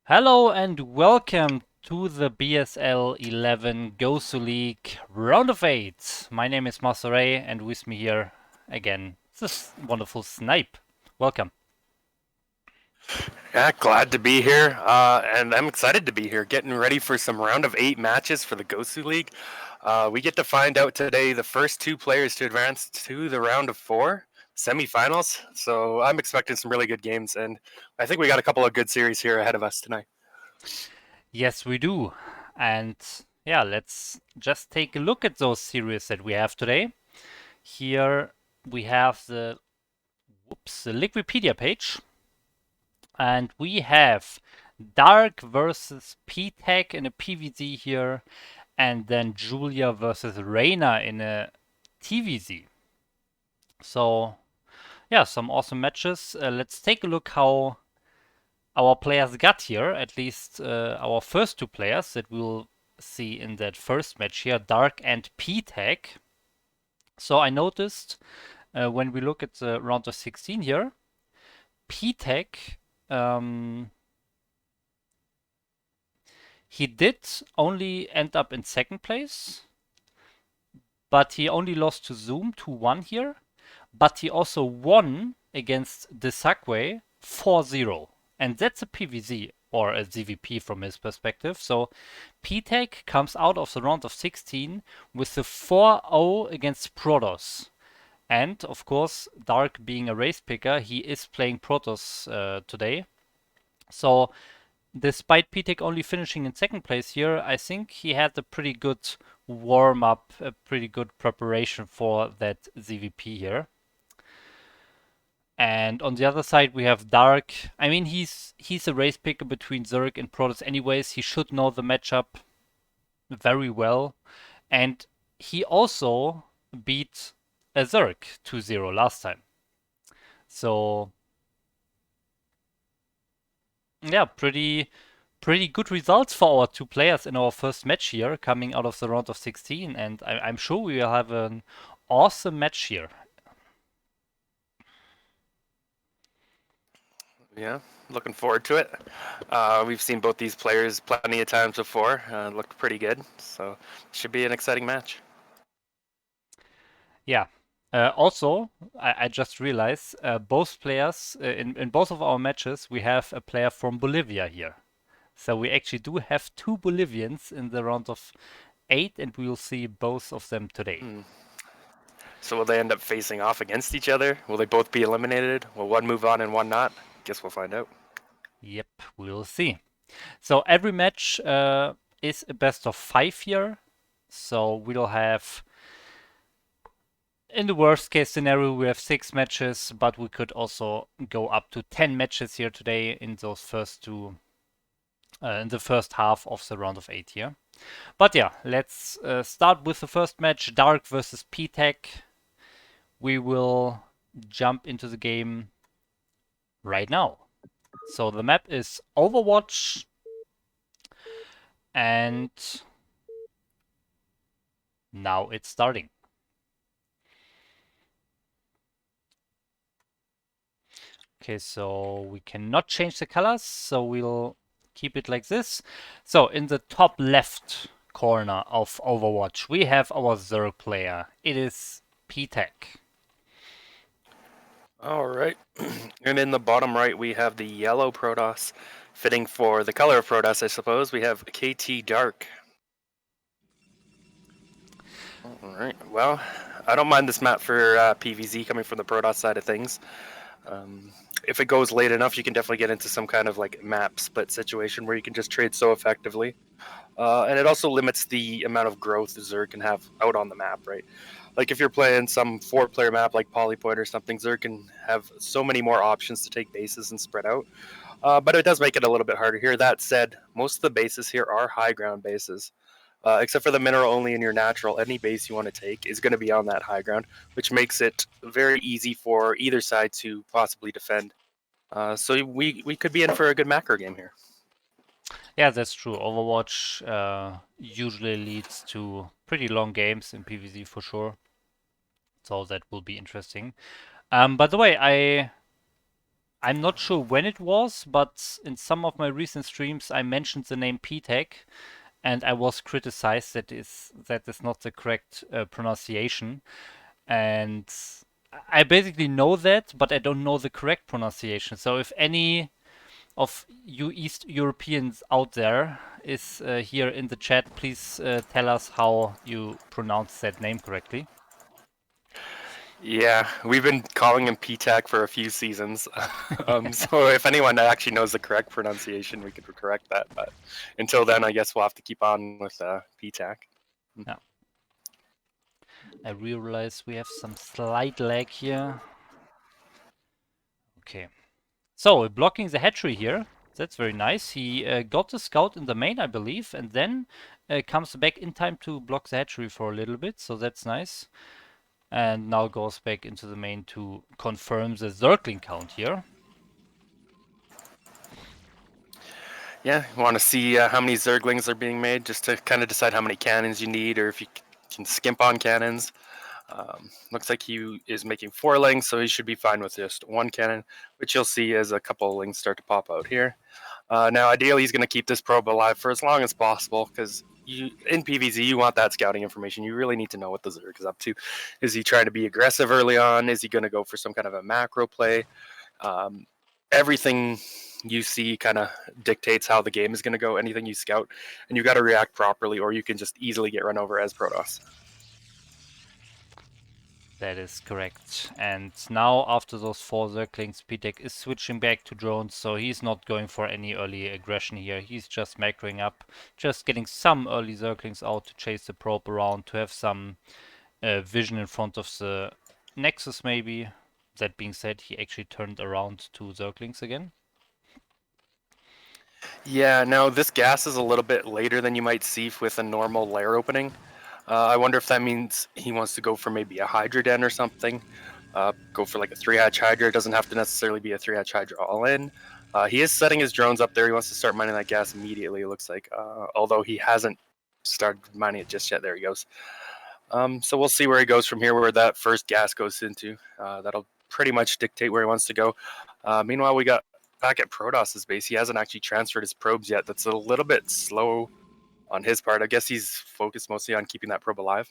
Hello and welcome to the BSL 11 Gosuleague round of 8. My name is MasterReY and with me here again, this wonderful Snipe. Welcome. Yeah, glad to be here, and I'm excited to be here, getting ready for some round of 8 matches for the Gosuleague. We get to find out today the first two players to advance to the round of 4 semifinals. So I'm expecting some really good games, and I think we got a couple of good series here ahead of us tonight. Yes, we do. And yeah, let's just take a look at those series that we have today. Here we have the Liquipedia page, and we have DarK versus Ptak in a PvZ here, and then Julia versus Raynor in a TvZ. So, yeah, some awesome matches. Let's take a look how our players got here, at least our first two players that we'll see in that first match here, DarK and Ptak. So I noticed when we look at the round of 16 here, Ptak, um, he did only end up in second place, but he only lost to Zoom 2-1 here. But he also won against the Sagway 4-0. And that's a PvZ or a ZVP from his perspective. So Ptak comes out of the round of 16 with the 4-0 against Protoss. And of course, DarK being a race picker, he is playing Protoss today. So despite Ptak only finishing in second place here, I think he had a pretty good warm up, a pretty good preparation for that ZVP here. And on the other side, we have DarK. I mean, he's a race picker between Zerg and Protoss anyways. He should know the matchup very well. And he also beat a Zerg 2-0 last time. So, yeah, pretty good results for our two players in our first match here, coming out of the round of 16. And I'm sure we will have an awesome match here. Yeah, looking forward to it. We've seen both these players plenty of times before. Looked pretty good, so should be an exciting match. Yeah. Also, I just realized both players in both of our matches we have a player from Bolivia here. So we actually do have two Bolivians in the round of 8, and we will see both of them today. Hmm. So will they end up facing off against each other? Will they both be eliminated? Will one move on and one not? Guess we'll find out. Yep, we'll see. So every match is a best of 5 here. So we'll have, in the worst case scenario, we have 6 matches, but we could also go up to 10 matches here today in those first two in the first half of the round of 8 here. But yeah, let's start with the first match, DarK versus Ptak. We will jump into the game right now. So the map is Overwatch, and now it's starting. Okay, so we cannot change the colors, so we'll keep it like this. So in the top left corner of Overwatch, we have our Zerg player. It is Ptak. All right. And in the bottom right, we have the yellow Protoss. Fitting for the color of Protoss, I suppose. We have KT DarK. All right. Well, I don't mind this map for PVZ coming from the Protoss side of things. Um, if it goes late enough, you can definitely get into some kind of like map split situation where you can just trade so effectively. And it also limits the amount of growth Zerg can have out on the map, right? Like if you're playing some 4-player map like Polypoint or something, Zerg can have so many more options to take bases and spread out. But it does make it a little bit harder here. That said, most of the bases here are high ground bases. Except for the mineral only in your natural, any base you want to take is going to be on that high ground, which makes it very easy for either side to possibly defend. So we could be in for a good macro game here. Yeah, that's true. Overwatch usually leads to pretty long games in PvZ for sure. So that will be interesting. By the way, I'm not sure when it was, but in some of my recent streams I mentioned the name Ptak, and I was criticized that is not the correct pronunciation. And I basically know that, but I don't know the correct pronunciation. So if any of you East Europeans out there is here in the chat, please tell us how you pronounce that name correctly. Yeah, we've been calling him Ptak for a few seasons. So if anyone actually knows the correct pronunciation, we could correct that. But until then, I guess we'll have to keep on with Ptak. Yeah. I realize we have some slight lag here. Okay. So, blocking the hatchery here. That's very nice. He got the scout in the main, I believe, and then comes back in time to block the hatchery for a little bit. So that's nice. And now goes back into the main to confirm the Zergling count here. Yeah, you want to see how many Zerglings are being made, just to kind of decide how many cannons you need, or if you can skimp on cannons. Looks like he is making 4 lings, so he should be fine with just 1 cannon, which you'll see as a couple of lings start to pop out here. Now, ideally, he's going to keep this probe alive for as long as possible, because in PvZ, you want that scouting information. You really need to know what the Zerg is up to. Is he trying to be aggressive early on? Is he going to go for some kind of a macro play? Everything you see kind of dictates how the game is going to go. Anything you scout, and you've got to react properly, or you can just easily get run over as Protoss. That is correct. And now, after those 4 Zerglings, Ptak is switching back to drones, so he's not going for any early aggression here. He's just macroing up, just getting some early Zerglings out to chase the probe around, to have some vision in front of the Nexus, maybe. That being said, he actually turned around to Zerglings again. Yeah, now this gas is a little bit later than you might see with a normal lair opening. I wonder if that means he wants to go for maybe a Hydra Den or something. Go for like a 3-hatch Hydra. It doesn't have to necessarily be a 3-hatch Hydra all in. He is setting his drones up there. He wants to start mining that gas immediately, it looks like. Although he hasn't started mining it just yet. There he goes. So we'll see where he goes from here, where that first gas goes into. That'll pretty much dictate where he wants to go. Meanwhile, we got back at Protoss's base. He hasn't actually transferred his probes yet. That's a little bit slow on his part. I guess he's focused mostly on keeping that probe alive.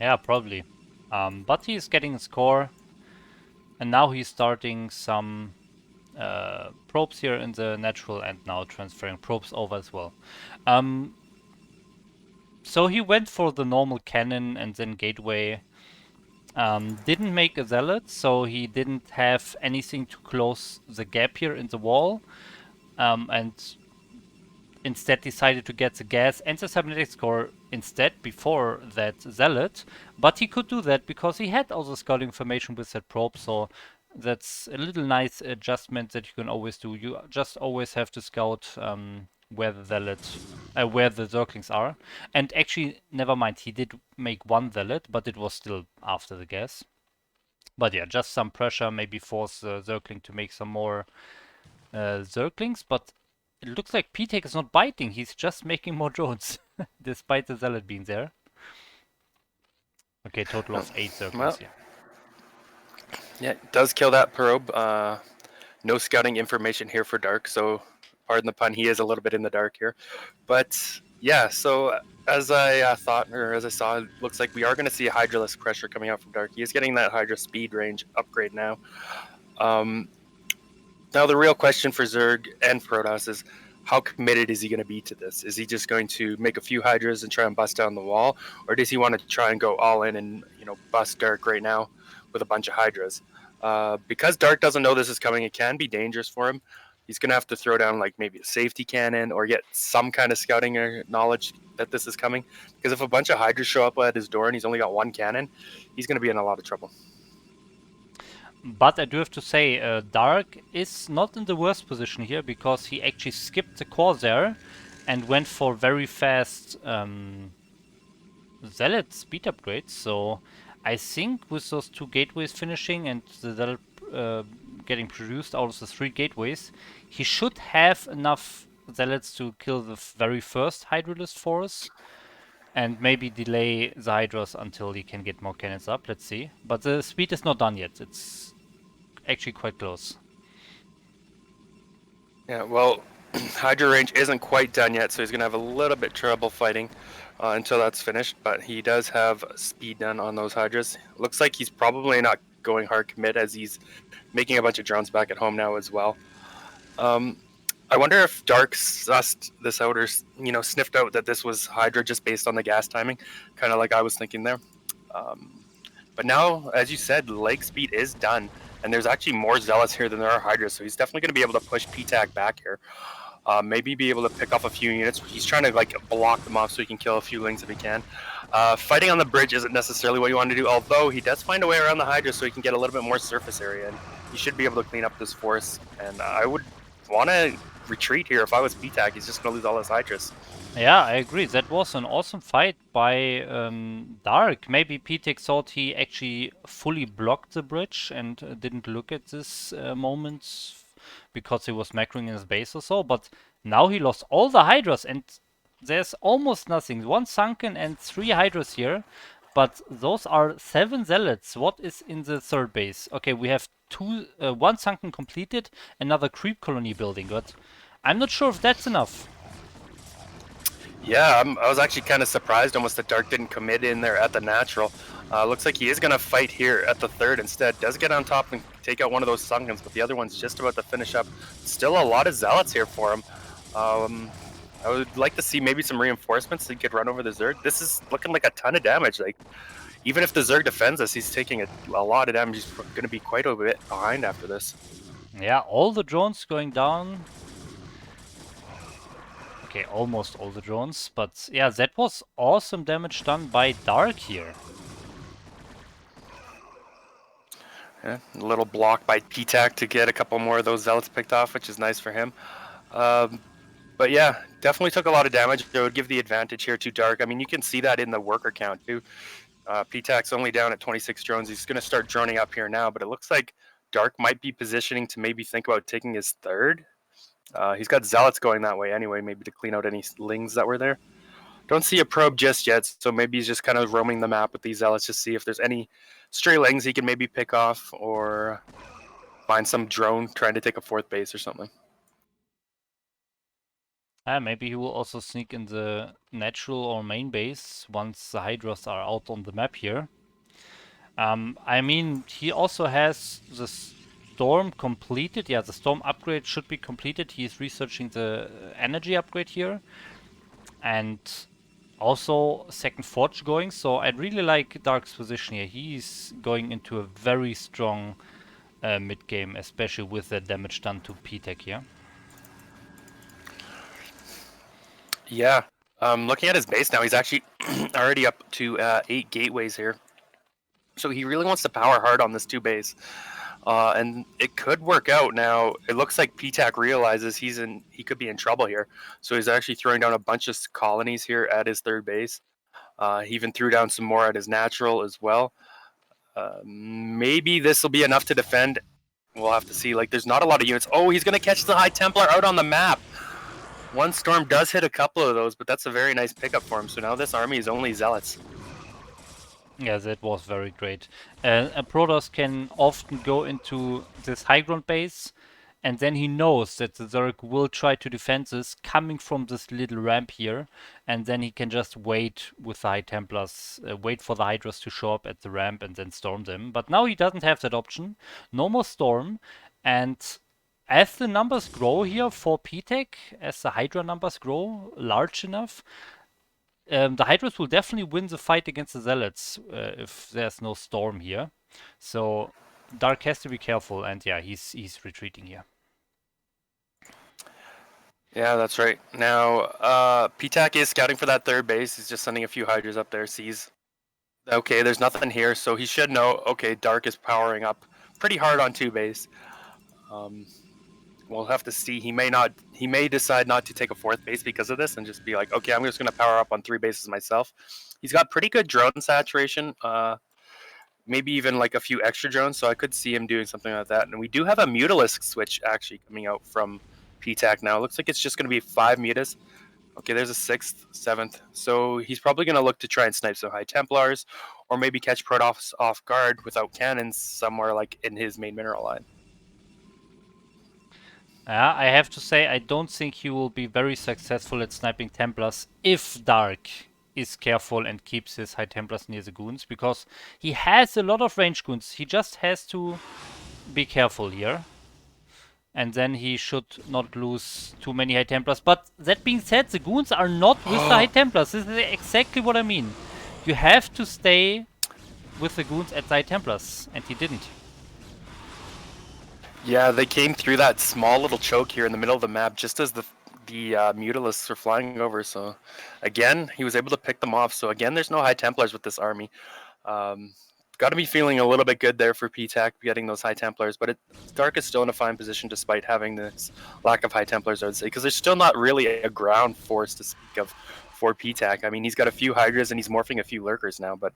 Yeah, probably. But he's getting his core, and now he's starting some probes here in the natural, and now transferring probes over as well. So he went for the normal cannon and then gateway. Didn't make a zealot, so he didn't have anything to close the gap here in the wall. And instead decided to get the gas and the cybernetics core instead before that zealot. But he could do that because he had all the scouting information with that probe, so that's a little nice adjustment that you can always do. You just always have to scout where the where the Zerglings are. And actually, never mind, he did make 1 zealot, but it was still after the gas. But yeah, just some pressure, maybe force the Zergling to make some more Zerglings, but it looks like Ptak is not biting, he's just making more drones, despite the zealot being there. Okay, total of 8 Zerglings Well, here. yeah, it does kill that probe. No scouting information here for DarK, so pardon the pun, he is a little bit in the dark here. But yeah, so as I thought, or as I saw, it looks like we are going to see a Hydralisk pressure coming out from DarK. He is getting that Hydra speed range upgrade now. Now the real question for Zerg and Protoss is, how committed is he going to be to this? Is he just going to make a few Hydras and try and bust down the wall, or does he want to try and go all in and bust DarK right now with a bunch of Hydras? Because DarK doesn't know this is coming, it can be dangerous for him. He's going to have to throw down like maybe a safety cannon or get some kind of scouting or knowledge that this is coming. Because if a bunch of Hydras show up at his door and he's only got 1 cannon, he's going to be in a lot of trouble. But I do have to say, DarK is not in the worst position here, because he actually skipped the core there and went for very fast zealot speed upgrades. So I think with those 2 gateways finishing and the zealot getting produced out of the 3 gateways, he should have enough zealots to kill the very first Hydralist force. And maybe delay the Hydras until he can get more cannons up. Let's see. But the speed is not done yet. It's actually quite close. Yeah, well, Hydra range isn't quite done yet, so he's going to have a little bit trouble fighting until that's finished, but he does have speed done on those Hydras. Looks like he's probably not going hard commit as he's making a bunch of drones back at home now as well. I wonder if DarK sussed this out or, sniffed out that this was Hydra just based on the gas timing, kind of like I was thinking there. But now, as you said, leg speed is done, and there's actually more Zealots here than there are Hydras, so he's definitely going to be able to push Ptak back here. Maybe be able to pick off a few units. He's trying to block them off so he can kill a few lings if he can. Fighting on the bridge isn't necessarily what you want to do, although he does find a way around the Hydra so he can get a little bit more surface area, and he should be able to clean up this force. And I would want to retreat here if I was Ptak. He's just going to lose all his Hydras. Yeah, I agree. That was an awesome fight by DarK. Maybe Ptak thought he actually fully blocked the bridge and didn't look at this moment because he was macroing in his base or so, but now he lost all the Hydras and there's almost nothing. 1 sunken and 3 Hydras here, but those are 7 Zealots. What is in the third base? Okay, we have 1 sunken completed, another creep colony building, but I'm not sure if that's enough. Yeah, I was actually kind of surprised almost that DarK didn't commit in there at the natural. Looks like he is going to fight here at the third instead. Does get on top and take out one of those Sunkens, but the other one's just about to finish up. Still a lot of Zealots here for him. I would like to see maybe some reinforcements so he could run over the Zerg. This is looking like a ton of damage. Like, even if the Zerg defends us, he's taking a lot of damage. He's going to be quite a bit behind after this. Yeah, all the drones going down. Okay, almost all the drones, but yeah, that was awesome damage done by DarK here. Yeah, a little block by Ptak to get a couple more of those Zealots picked off, which is nice for him. But yeah, definitely took a lot of damage. I would give the advantage here to DarK. I mean, you can see that in the worker count too. Ptak's only down at 26 drones. He's going to start droning up here now, but it looks like DarK might be positioning to maybe think about taking his third. He's got Zealots going that way anyway, maybe to clean out any lings that were there. Don't see a probe just yet, so maybe he's just kind of roaming the map with these Zealots to see if there's any stray lings he can maybe pick off or find some drone trying to take a fourth base or something. Maybe he will also sneak in the natural or main base once the Hydras are out on the map here. I mean, he also has the Storm completed. Yeah, the Storm upgrade should be completed. He is researching the energy upgrade here. And also second Forge going, so I really like DarK's position here. He's going into a very strong mid game, especially with the damage done to Ptak here. Yeah, looking at his base now, he's actually already up to 8 gateways here. So he really wants to power hard on this 2 base. And it could work out. Now, it looks like Ptak realizes he could be in trouble here. So he's actually throwing down a bunch of colonies here at his third base. He even threw down some more at his natural as well. Maybe this will be enough to defend. We'll have to see. Like, there's not a lot of units. Oh, he's going to catch the High Templar out on the map. One storm does hit a couple of those, but that's a very nice pickup for him. So now this army is only Zealots. Yeah, that was very great. Protoss can often go into this high ground base, and then he knows that the Zerg will try to defend this coming from this little ramp here, and then he can just wait with the High Templars, wait for the Hydras to show up at the ramp and then storm them. But now he doesn't have that option. No more storm, and as the numbers grow here for Ptak, as the Hydra numbers grow large enough, the Hydras will definitely win the fight against the Zealots if there's no storm here. So DarK has to be careful, and yeah, he's retreating here. Yeah, that's right. Now, Ptak is scouting for that third base. He's just sending a few Hydras up there. Sees, okay, there's nothing here, so he should know, okay, DarK is powering up pretty hard on 2 base. We'll have to see. He may decide not to take a 4th base because of this and just be like, okay, I'm just going to power up on 3 bases myself. He's got pretty good drone saturation, maybe even like a few extra drones, so I could see him doing something like that. And we do have a Mutalisk switch actually coming out from Ptak now. It looks like it's just going to be 5 mutas. Okay, there's a 6th, 7th. So he's probably going to look to try and snipe some High Templars or maybe catch Protoss off guard without cannons somewhere like in his main mineral line. Yeah, I have to say, I don't think he will be very successful at sniping Templars if DarK is careful and keeps his high Templars near the goons, because he has a lot of range goons. He just has to be careful here. And then he should not lose too many high Templars. But that being said, the goons are not with the high Templars. This is exactly what I mean. You have to stay with the goons at the high Templars, and he didn't. Yeah, they came through that small little choke here in the middle of the map just as the Mutalisks were flying over. So again, he was able to pick them off. So again, there's no high Templars with this army. Got to be feeling a little bit good there for Ptak getting those high Templars, but DarK is still in a fine position despite having this lack of high Templars, I would say, because there's still not really a ground force to speak of for Ptak. I mean, he's got a few Hydras and he's morphing a few Lurkers now, but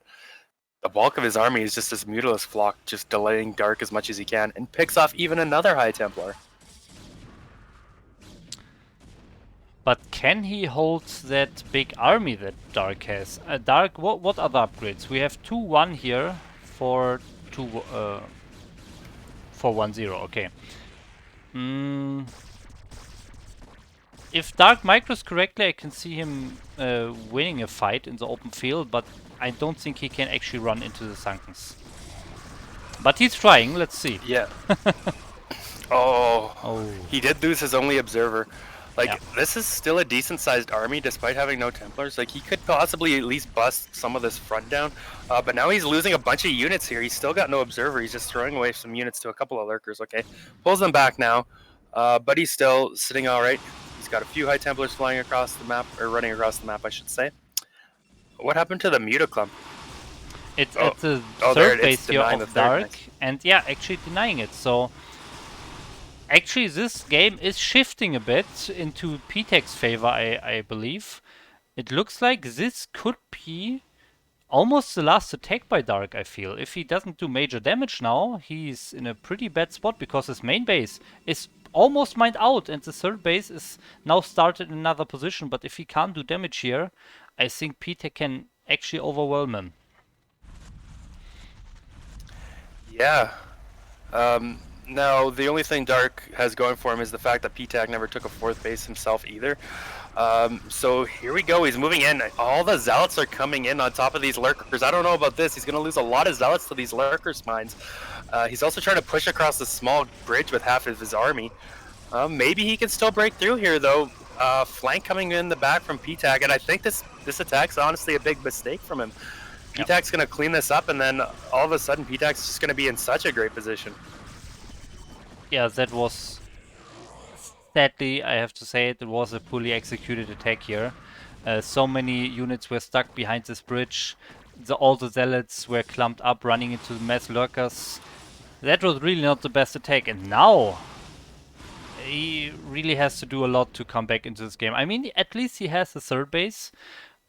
the bulk of his army is just this Mutalisk flock, just delaying DarK as much as he can, and picks off even another high Templar. But can he hold that big army that DarK has? DarK, what other upgrades? We have 2-1 here for 1-0. Okay. If DarK micros correctly, I can see him winning a fight in the open field, but I don't think he can actually run into the Sunkens. But he's trying. Let's see. Yeah. Oh, he did lose his only observer. Like, yeah. This is still a decent-sized army, despite having no Templars. Like, he could possibly at least bust some of this front down. But now he's losing a bunch of units here. He's still got no observer. He's just throwing away some units to a couple of Lurkers. Okay, pulls them back now. But he's still sitting all right. He's got a few high Templars flying across the map, or running across the map, I should say. What happened to the Mutaclump? It's at the third base here of DarK, and yeah, actually denying it. So actually, this game is shifting a bit into Ptak's favor, I believe. It looks like this could be almost the last attack by DarK, I feel. If he doesn't do major damage now, he's in a pretty bad spot because his main base is almost mined out and the third base is now started in another position. But if he can't do damage here, I think Ptak can actually overwhelm him. Yeah. Now, the only thing DarK has going for him is the fact that Ptak never took a fourth base himself either. So here we go. He's moving in. All the Zealots are coming in on top of these Lurkers. I don't know about this. He's going to lose a lot of Zealots to these Lurker spines. He's also trying to push across the small bridge with half of his army. Maybe he can still break through here, though. Flank coming in the back from Ptak, and I think this attack's honestly a big mistake from him. Ptak's going to clean this up, and then all of a sudden Ptak's just going to be in such a great position. Yeah, that was, sadly, I have to say, it was a poorly executed attack here. So many units were stuck behind this bridge. All the Zealots were clumped up, running into the mass Lurkers. That was really not the best attack, and now he really has to do a lot to come back into this game. I mean, at least he has the third base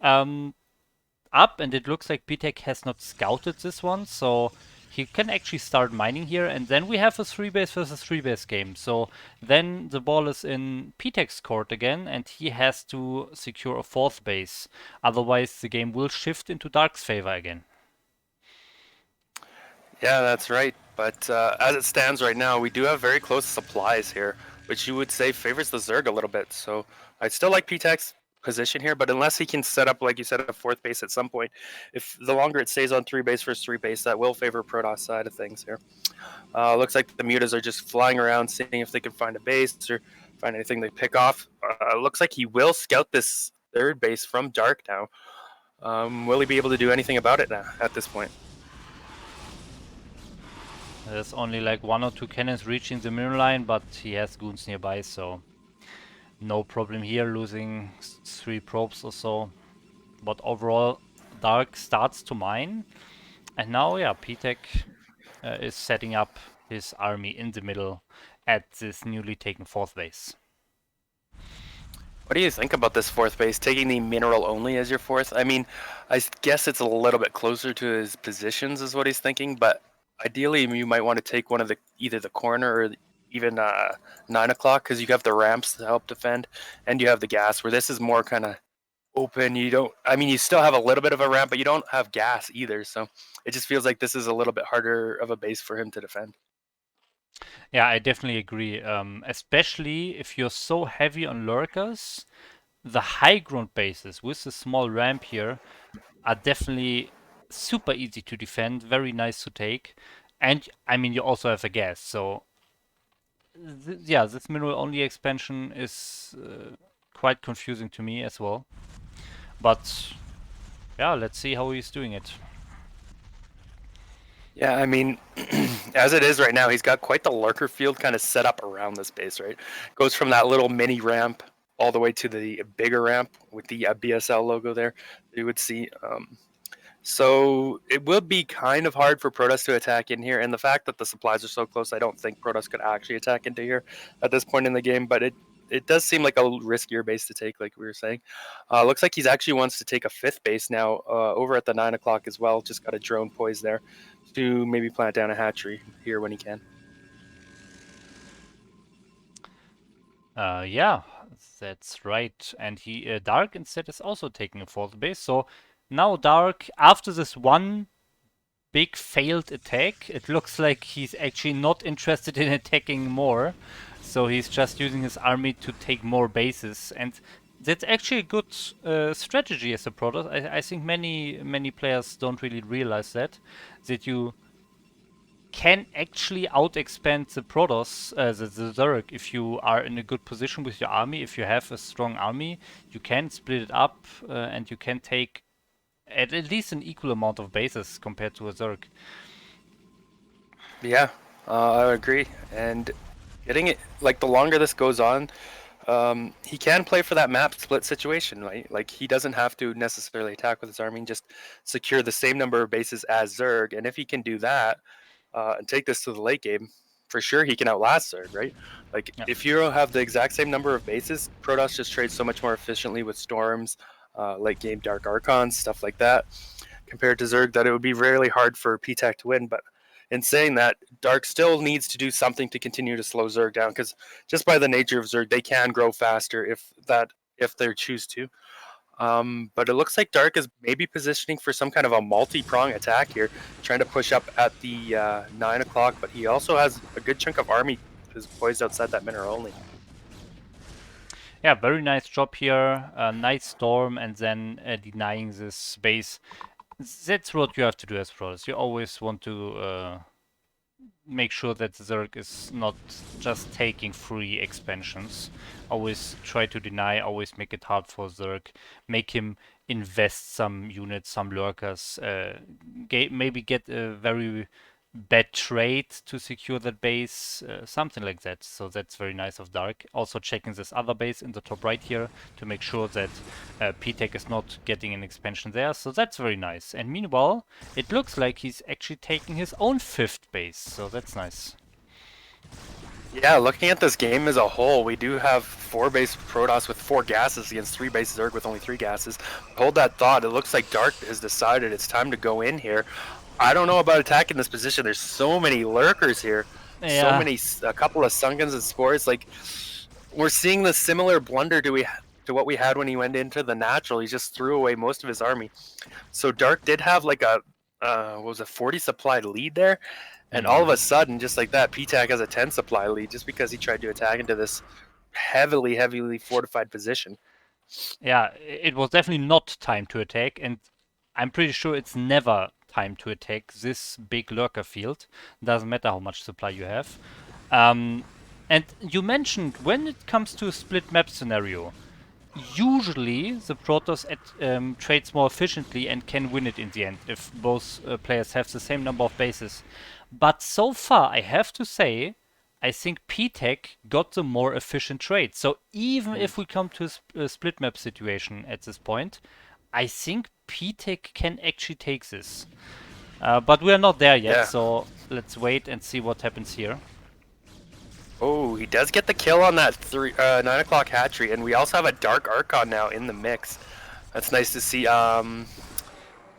up, and it looks like Ptak has not scouted this one, so he can actually start mining here, and then we have a 3-base versus 3-base game. So then the ball is in Ptak's court again, and he has to secure a 4th base. Otherwise, the game will shift into DarK's favor again. Yeah, that's right. But as it stands right now, we do have very close supplies here, which you would say favors the Zerg a little bit. So I still like Ptak's position here, but unless he can set up, like you said, a 4th base at some point, if the longer it stays on 3-base versus 3-base, that will favor Protoss side of things here. Looks like the Mutas are just flying around, seeing if they can find a base or find anything they pick off. Looks like he will scout this 3rd base from DarK now. Will he be able to do anything about it now at this point? There's only like 1 or 2 cannons reaching the mirror line, but he has goons nearby, so no problem here, losing 3 probes or so. But overall, DarK starts to mine. And now, yeah, Ptak is setting up his army in the middle at this newly taken 4th base. What do you think about this 4th base, taking the mineral only as your 4th? I mean, I guess it's a little bit closer to his positions is what he's thinking, but ideally you might want to take one of either the corner or even 9 o'clock, because you have the ramps to help defend, and you have the gas, where this is more kind of open. You don't. I mean, you still have a little bit of a ramp, but you don't have gas either. So it just feels like this is a little bit harder of a base for him to defend. Yeah, I definitely agree. Especially if you're so heavy on lurkers, the high ground bases with the small ramp here are definitely super easy to defend, very nice to take. And I mean, you also have a gas, so yeah, this mineral only expansion is quite confusing to me as well. But yeah, let's see how he's doing it. Yeah, I mean, as it is right now, he's got quite the lurker field kind of set up around this base, right? Goes from that little mini ramp all the way to the bigger ramp with the BSL logo there. You would see. So it would be kind of hard for Protoss to attack in here, and the fact that the supplies are so close, I don't think Protoss could actually attack into here at this point in the game. But it does seem like a riskier base to take, like we were saying. Looks like he's actually wants to take a fifth base now over at the 9 o'clock as well. Just got a drone poised there to maybe plant down a hatchery here when he can. Yeah, that's right. And he DarK instead is also taking a fourth base. So now DarK, after this one big failed attack, it looks like he's actually not interested in attacking more. So he's just using his army to take more bases, and that's actually a good strategy as a product. I think many players don't really realize that you can actually out-expand the Protoss, the Zerg, if you are in a good position with your army. If you have a strong army, you can split it up and you can take at least an equal amount of bases compared to a Zerg. Yeah, I agree. And getting it like the longer this goes on, he can play for that map split situation, right? Like he doesn't have to necessarily attack with his army, just secure the same number of bases as Zerg. And if he can do that and take this to the late game, for sure he can outlast Zerg, right? Like Yeah. if you have the exact same number of bases, Protoss just trades so much more efficiently with Storms, late game Dark Archons, stuff like that, compared to Zerg, that it would be really hard for Ptak to win. But in saying that, DarK still needs to do something to continue to slow Zerg down, because just by the nature of Zerg, they can grow faster if they choose to. But it looks like DarK is maybe positioning for some kind of a multi-prong attack here, trying to push up at the 9 o'clock. But he also has a good chunk of army poised outside that mineral only. Yeah, very nice job here. Nice storm, and then denying this space. That's what you have to do as pros. You always want to make sure that Zerg is not just taking free expansions. Always try to deny, always make it hard for Zerg. Make him invest some units, some lurkers. Maybe get a very bad trade to secure that base, something like that. So that's very nice of DarK. Also checking this other base in the top right here to make sure that Ptak is not getting an expansion there. So that's very nice. And meanwhile, it looks like he's actually taking his own fifth base. So that's nice. Yeah, looking at this game as a whole, we do have 4 base Protoss with 4 gases against 3 base Zerg with only 3 gases. Hold that thought. It looks like DarK has decided it's time to go in here. I don't know about attacking this position. There's so many lurkers here, so Yeah. many, a couple of Sunkens and Spores. Like we're seeing the similar blunder to what we had when he went into the natural. He just threw away most of his army. So DarK did have like a what was a 40 supply lead there, and all of a sudden, just like that, Ptak has a 10 supply lead just because he tried to attack into this heavily fortified position. Yeah, it was definitely not time to attack, and I'm pretty sure it's never time to attack this big lurker field. Doesn't matter how much supply you have. Um, and you mentioned when it comes to a split map scenario, usually the Protoss trades more efficiently and can win it in the end if both players have the same number of bases. But so far, I have to say, I think Ptak got the more efficient trade. So even if we come to a split map situation at this point, I think Ptak can actually take this. But we are not there yet, Yeah. so let's wait and see what happens here. Oh, he does get the kill on that 9 o'clock hatchery, and we also have a Dark Archon now in the mix. That's nice to see.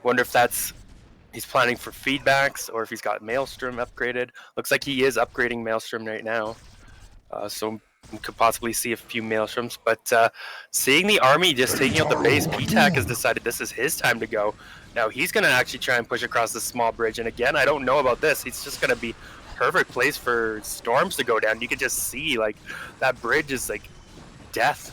Wonder if he's planning for feedbacks or if he's got Maelstrom upgraded. Looks like he is upgrading Maelstrom right now. So could possibly see a few maelstroms, but seeing the army just taking out the base, Ptak has decided this is his time to go. Now he's going to actually try and push across this small bridge, and again, I don't know about this. It's just going to be perfect place for storms to go down. You can just see like that bridge is like death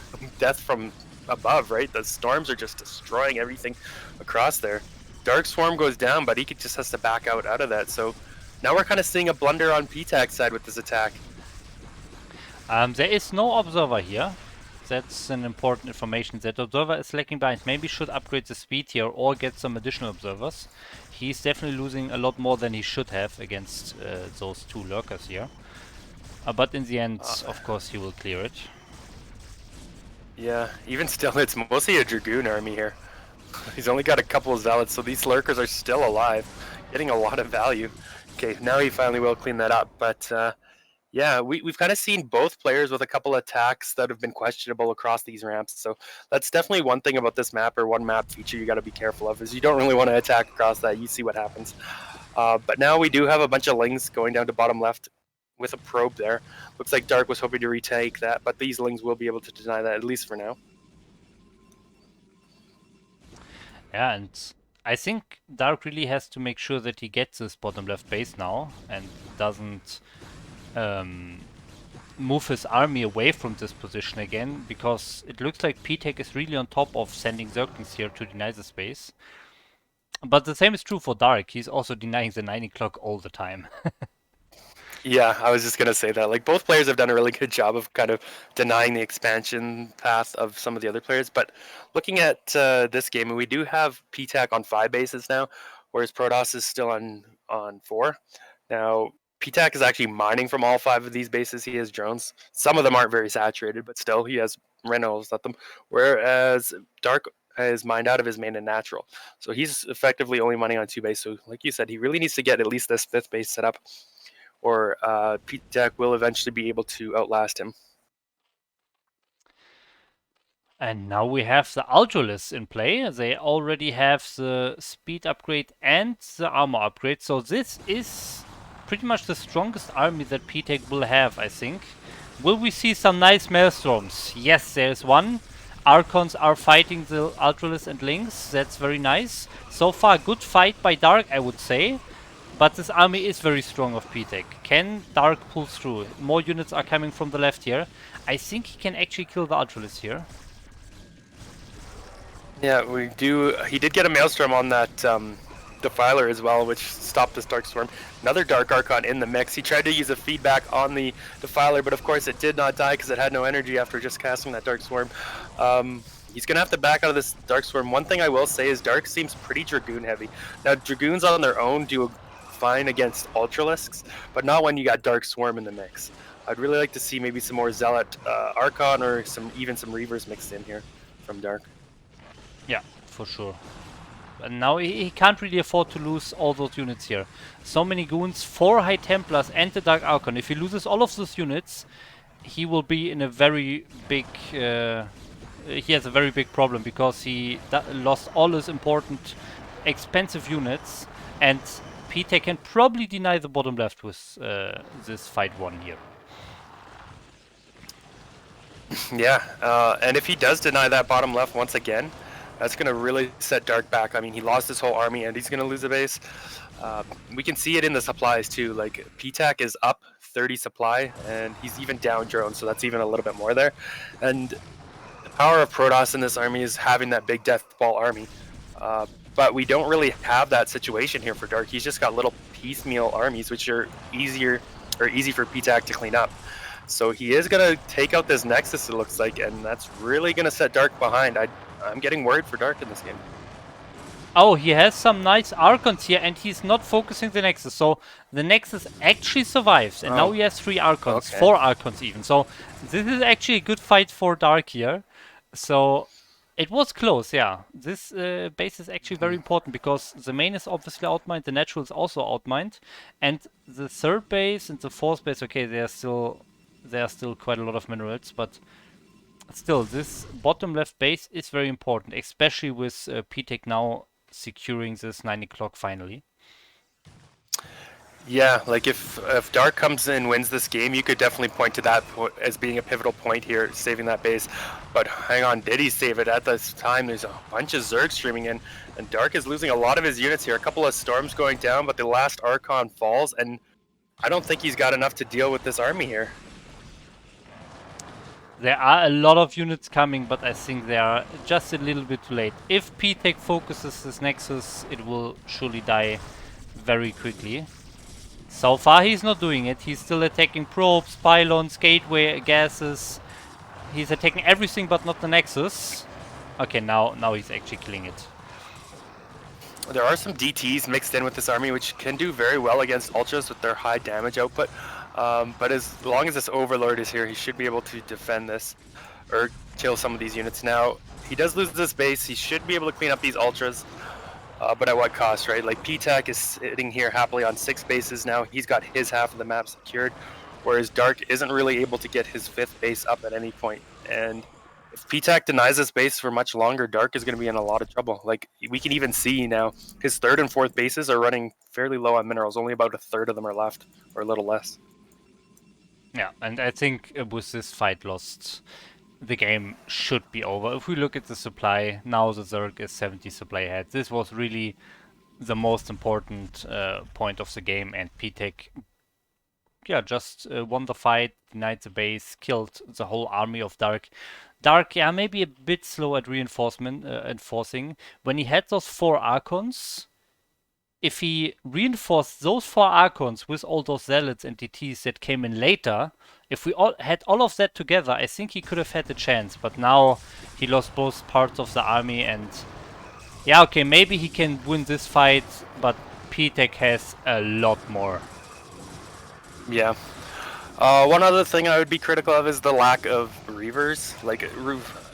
from above, right? The storms are just destroying everything across there. Dark Swarm goes down, but he just has to back out of that. So now we're kind of seeing a blunder on Ptak's side with this attack. There is no observer here. That's an important information. That observer is lacking behind. Maybe should upgrade the speed here or get some additional observers. He's definitely losing a lot more than he should have against those two lurkers here. But in the end, of course, he will clear it. Yeah, even still, it's mostly a Dragoon army here. He's only got a couple of Zealots, so these lurkers are still alive, getting a lot of value. Okay, now he finally will clean that up, but yeah, we've kind of seen both players with a couple of attacks that have been questionable across these ramps. So that's definitely one thing about this map, or one map feature you got to be careful of, is you don't really want to attack across that. You see what happens. But now we do have a bunch of Lings going down to bottom left with a probe there. Looks like DarK was hoping to retake that, but these Lings will be able to deny that, at least for now. Yeah, and I think DarK really has to make sure that he gets this bottom left base now and doesn't move his army away from this position again, because it looks like Ptak is really on top of sending Zerglings here to deny the space. But the same is true for DarK. He's also denying the 9 o'clock all the time. Yeah, I was just going to say that. Like, both players have done a really good job of kind of denying the expansion path of some of the other players. But looking at this game, we do have Ptak on 5 bases now, whereas Protoss is still on 4. Now, Ptak is actually mining from all 5 of these bases. He has drones. Some of them aren't very saturated, but still, he has Raynors at them. Whereas DarK is mined out of his main and natural. So he's effectively only mining on 2 bases. So like you said, he really needs to get at least this 5th base set up, or Ptak will eventually be able to outlast him. And now we have the Ultralists in play. They already have the speed upgrade and the armor upgrade. So this is pretty much the strongest army that Ptak will have, I think. Will we see some nice maelstorms? Yes, there's one. Archons are fighting the Ultralists and Lings. That's very nice. So far, good fight by DarK, I would say. But this army is very strong of Ptak. Can DarK pull through? More units are coming from the left here. I think he can actually kill the Ultralists here. Yeah, we do. He did get a Maelstrom on that Defiler as well, which stopped this Dark Storm. Another Dark Archon in the mix. He tried to use a feedback on the Defiler, but of course it did not die because it had no energy after just casting that Dark Swarm. He's going to have to back out of this Dark Swarm. One thing I will say is DarK seems pretty Dragoon heavy. Now, Dragoons on their own do fine against Ultralisks, but not when you got Dark Swarm in the mix. I'd really like to see maybe some more Zealot Archon, or even some Reavers mixed in here from DarK. Yeah, for sure. And now he can't really afford to lose all those units here. So many goons, 4 High Templars and the Dark Archon. If he loses all of those units, he will be in a very big... he has a very big problem, because he lost all his important, expensive units, and Ptak can probably deny the bottom left with this fight 1 here. Yeah, and if he does deny that bottom left once again, that's going to really set DarK back. I mean, he lost his whole army and he's going to lose a base. We can see it in the supplies too. Like, Ptak is up 30 supply and he's even down drones, so that's even a little bit more there. And the power of Protoss in this army is having that big death ball army. But we don't really have that situation here for DarK. He's just got little piecemeal armies, which are easy for Ptak to clean up. So he is going to take out this Nexus, it looks like, and that's really going to set DarK behind. I'm getting worried for DarK in this game. Oh, he has some nice Archons here, and he's not focusing the Nexus. So the Nexus actually survives, and now he has 3 Archons, okay. 4 Archons even. So this is actually a good fight for DarK here. So it was close, yeah. This base is actually very important, because the main is obviously outmined, the natural is also outmined, and the 3rd base and the 4th base, okay, there are still quite a lot of minerals, but still, this bottom left base is very important, especially with Ptak now securing this 9 o'clock finally. Yeah, like if DarK comes in and wins this game, you could definitely point to that as being a pivotal point here, saving that base. But hang on, did he save it? At this time, there's a bunch of Zerg streaming in, and DarK is losing a lot of his units here. A couple of storms going down, but the last Archon falls, and I don't think he's got enough to deal with this army here. There are a lot of units coming, but I think they are just a little bit too late. If Ptak focuses his Nexus, it will surely die very quickly. So far he's not doing it. He's still attacking probes, pylons, gateway, gases. He's attacking everything but not the Nexus. Okay, now he's actually killing it. There are some DTs mixed in with this army, which can do very well against Ultras with their high damage output. But as long as this Overlord is here, he should be able to defend this or kill some of these units. Now, he does lose this base. He should be able to clean up these Ultras, but at what cost, right? Like, Ptak is sitting here happily on 6 bases now. He's got his half of the map secured, whereas DarK isn't really able to get his 5th base up at any point. And if Ptak denies this base for much longer, DarK is going to be in a lot of trouble. Like, we can even see now, his 3rd and 4th bases are running fairly low on minerals. Only about a third of them are left, or a little less. Yeah, and I think with this fight lost, the game should be over. If we look at the supply, now the Zerg is 70 supply ahead. This was really the most important point of the game, and Ptak, yeah, just won the fight, denied the base, killed the whole army of DarK. DarK, yeah, maybe a bit slow at enforcing. When he had those 4 Archons, if he reinforced those 4 Archons with all those Zealots and DTs that came in later, if we all had all of that together, I think he could have had a chance. But now he lost both parts of the army, and yeah, okay, maybe he can win this fight, but Ptak has a lot more. Yeah. One other thing I would be critical of is the lack of Reavers. Like,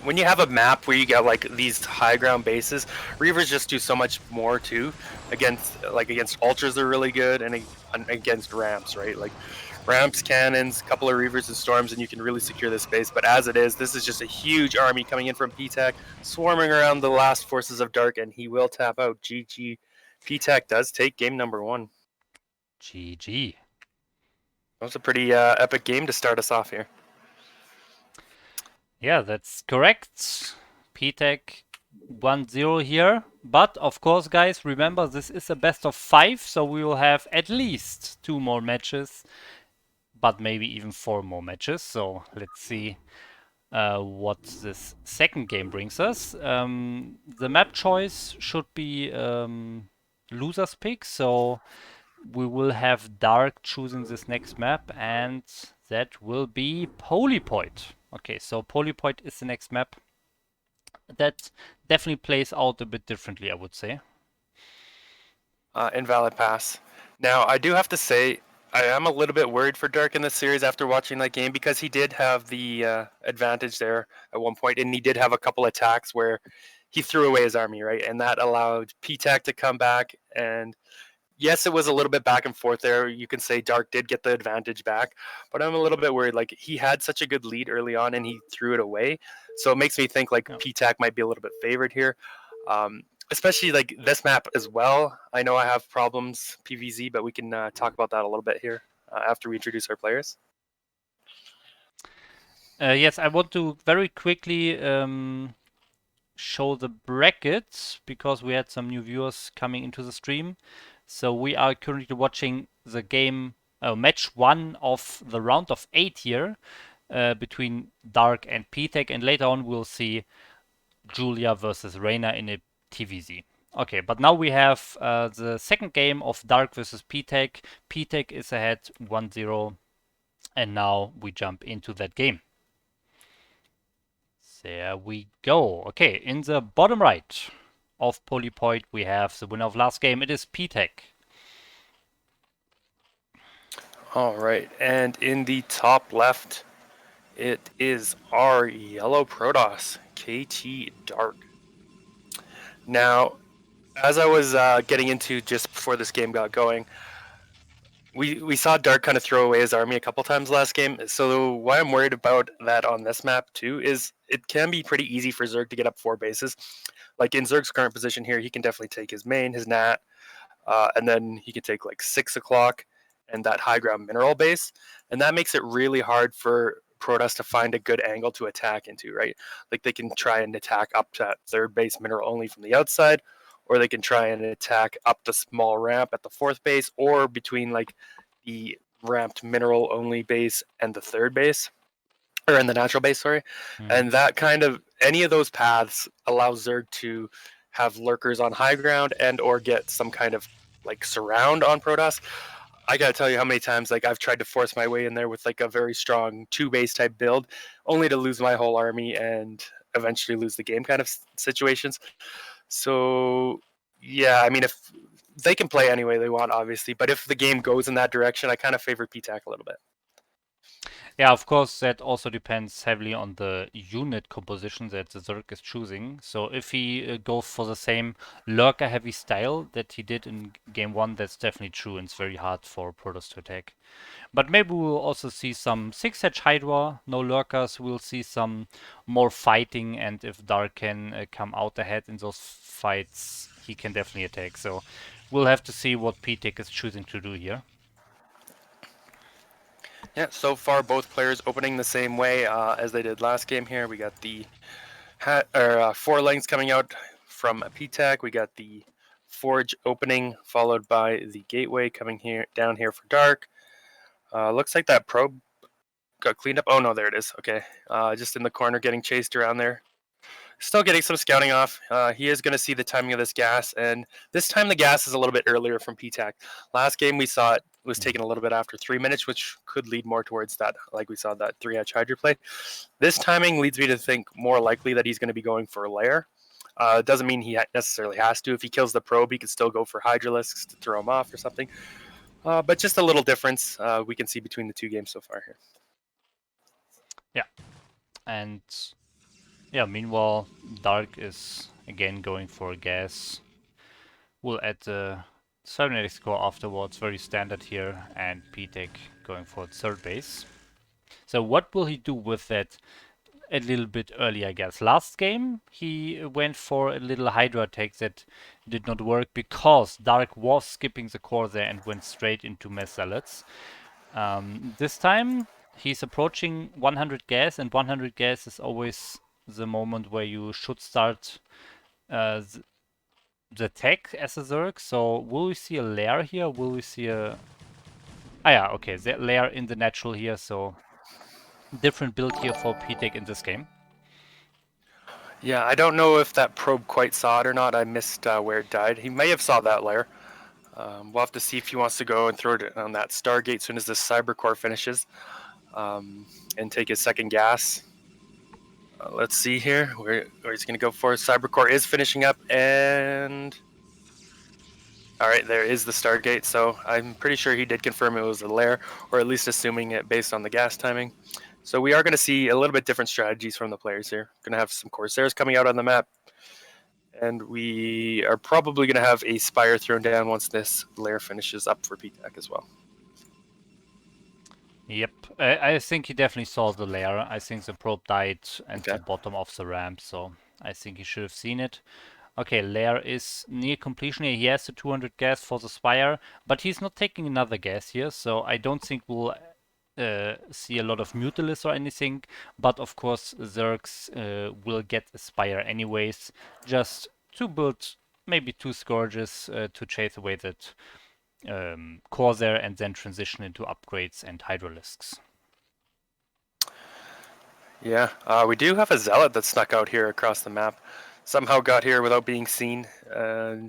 when you have a map where you get like these high ground bases, Reavers just do so much more too. Against Ultras, they're really good, and against ramps, right? Like, ramps, cannons, a couple of Reavers and Storms, and you can really secure this base. But as it is, this is just a huge army coming in from Ptak, swarming around the last forces of DarK, and he will tap out. GG. Ptak does take game number 1. GG. That was a pretty epic game to start us off here. Yeah, that's correct. Ptak 1-0 here. But of course, guys, remember this is a best of 5, so we will have at least 2 more matches, but maybe even 4 more matches. So let's see what this second game brings us. The map choice should be loser's pick, so we will have DarK choosing this next map, and that will be Polypoid. Okay, so Polypoid is the next map. That definitely plays out a bit differently, I would say. Invalid pass. Now, I do have to say, I am a little bit worried for DarK in this series after watching that game, because he did have the advantage there at one point, and he did have a couple attacks where he threw away his army, right? And that allowed Ptak to come back, and yes, it was a little bit back and forth there. You can say DarK did get the advantage back, but I'm a little bit worried. Like, he had such a good lead early on, and he threw it away. So it makes me think like Ptak might be a little bit favored here, especially like this map as well. I know I have problems PVZ, but we can talk about that a little bit here after we introduce our players. Yes, I want to very quickly show the brackets, because we had some new viewers coming into the stream. So we are currently watching the game, match 1 of the round of 8 here, between DarK and Ptak, and later on we'll see Julia versus Raynor in a TVZ. Okay, but now we have the second game of DarK versus Ptak. Ptak is ahead 1-0, and now we jump into that game. There we go. Okay, in the bottom right of Polypoid, we have the winner of last game. It is Ptak. All right, and in the top left, it is our yellow Protoss, KT DarK. Now, as I was getting into just before this game got going, we saw DarK kind of throw away his army a couple times last game. So why I'm worried about that on this map too is it can be pretty easy for Zerg to get up 4 bases. Like in Zerg's current position here, he can definitely take his main, his Nat, and then he can take like 6 o'clock, and that high ground mineral base, and that makes it really hard for Protoss to find a good angle to attack into, right? Like they can try and attack up to that third base mineral only from the outside, or they can try and attack up the small ramp at the fourth base, or between like the ramped mineral only base and the third base, or in the natural base, sorry. And that kind of any of those paths allows Zerg to have lurkers on high ground and or get some kind of like surround on Protoss. I gotta tell you how many times like I've tried to force my way in there with like a very strong two base type build, only to lose my whole army and eventually lose the game kind of situations. So yeah, I mean if they can play any way they want, obviously, but if the game goes in that direction, I kind of favor Ptak a little bit. Yeah, of course, that also depends heavily on the unit composition that the Zerg is choosing. So if he goes for the same lurker-heavy style that he did in game 1, that's definitely true, and it's very hard for Protoss to attack. But maybe we'll also see some 6-hedge Hydra, no lurkers. We'll see some more fighting, and if DarK can come out ahead in those fights, he can definitely attack. So we'll have to see what Ptak is choosing to do here. Yeah, so far both players opening the same way as they did last game here. We got the 4 lanes coming out from Ptak. We got the Forge opening, followed by the Gateway coming here down here for DarK. Looks like that probe got cleaned up. Oh no, there it is. Okay, just in the corner, getting chased around there. Still getting some scouting off. He is going to see the timing of this gas, and this time the gas is a little bit earlier from Ptak. Last game we saw it was taken a little bit after 3 minutes, which could lead more towards that, like we saw that 3-hedge Hydra play. This timing leads me to think more likely that he's going to be going for a lair. It doesn't mean he necessarily has to. If he kills the probe, he could still go for Hydralisks to throw him off or something. But just a little difference we can see between the two games so far here. Yeah, and yeah, meanwhile, DarK is again going for a gas. We'll add the cybernetic score afterwards, very standard here, and Ptak going for third base. So what will he do with that a little bit earlier, I guess? Last game, he went for a little Hydra attack that did not work because DarK was skipping the core there and went straight into mass zealots. This time, he's approaching 100 gas, and 100 gas is always the moment where you should start the tech as a Zerg. So will we see a lair here? Will we see a... Ah yeah, okay, the lair in the natural here, so different build here for Ptak in this game. Yeah, I don't know if that probe quite saw it or not. I missed where it died. He may have saw that lair. We'll have to see if he wants to go and throw it on that Stargate as soon as the Cyber Core finishes and take his second gas. Let's see here where he's going to go for. Cyber Core is finishing up, and all right, there is the Stargate. So I'm pretty sure he did confirm it was a lair, or at least assuming it based on the gas timing. So we are going to see a little bit different strategies from the players here. Going to have some Corsairs coming out on the map, and we are probably going to have a Spire thrown down once this lair finishes up for Ptak as well. Yep, I think he definitely saw the lair. I think the probe died at the bottom of the ramp, so I think he should have seen it. Okay, lair is near completion here. He has the 200 gas for the Spire, but he's not taking another gas here, so I don't think we'll see a lot of Mutalisk or anything. But of course, Zergs will get a Spire anyways, just to build maybe 2 Scourges to chase away that Corsair and then transition into upgrades and Hydralisks. Yeah, we do have a Zealot that snuck out here across the map. Somehow got here without being seen.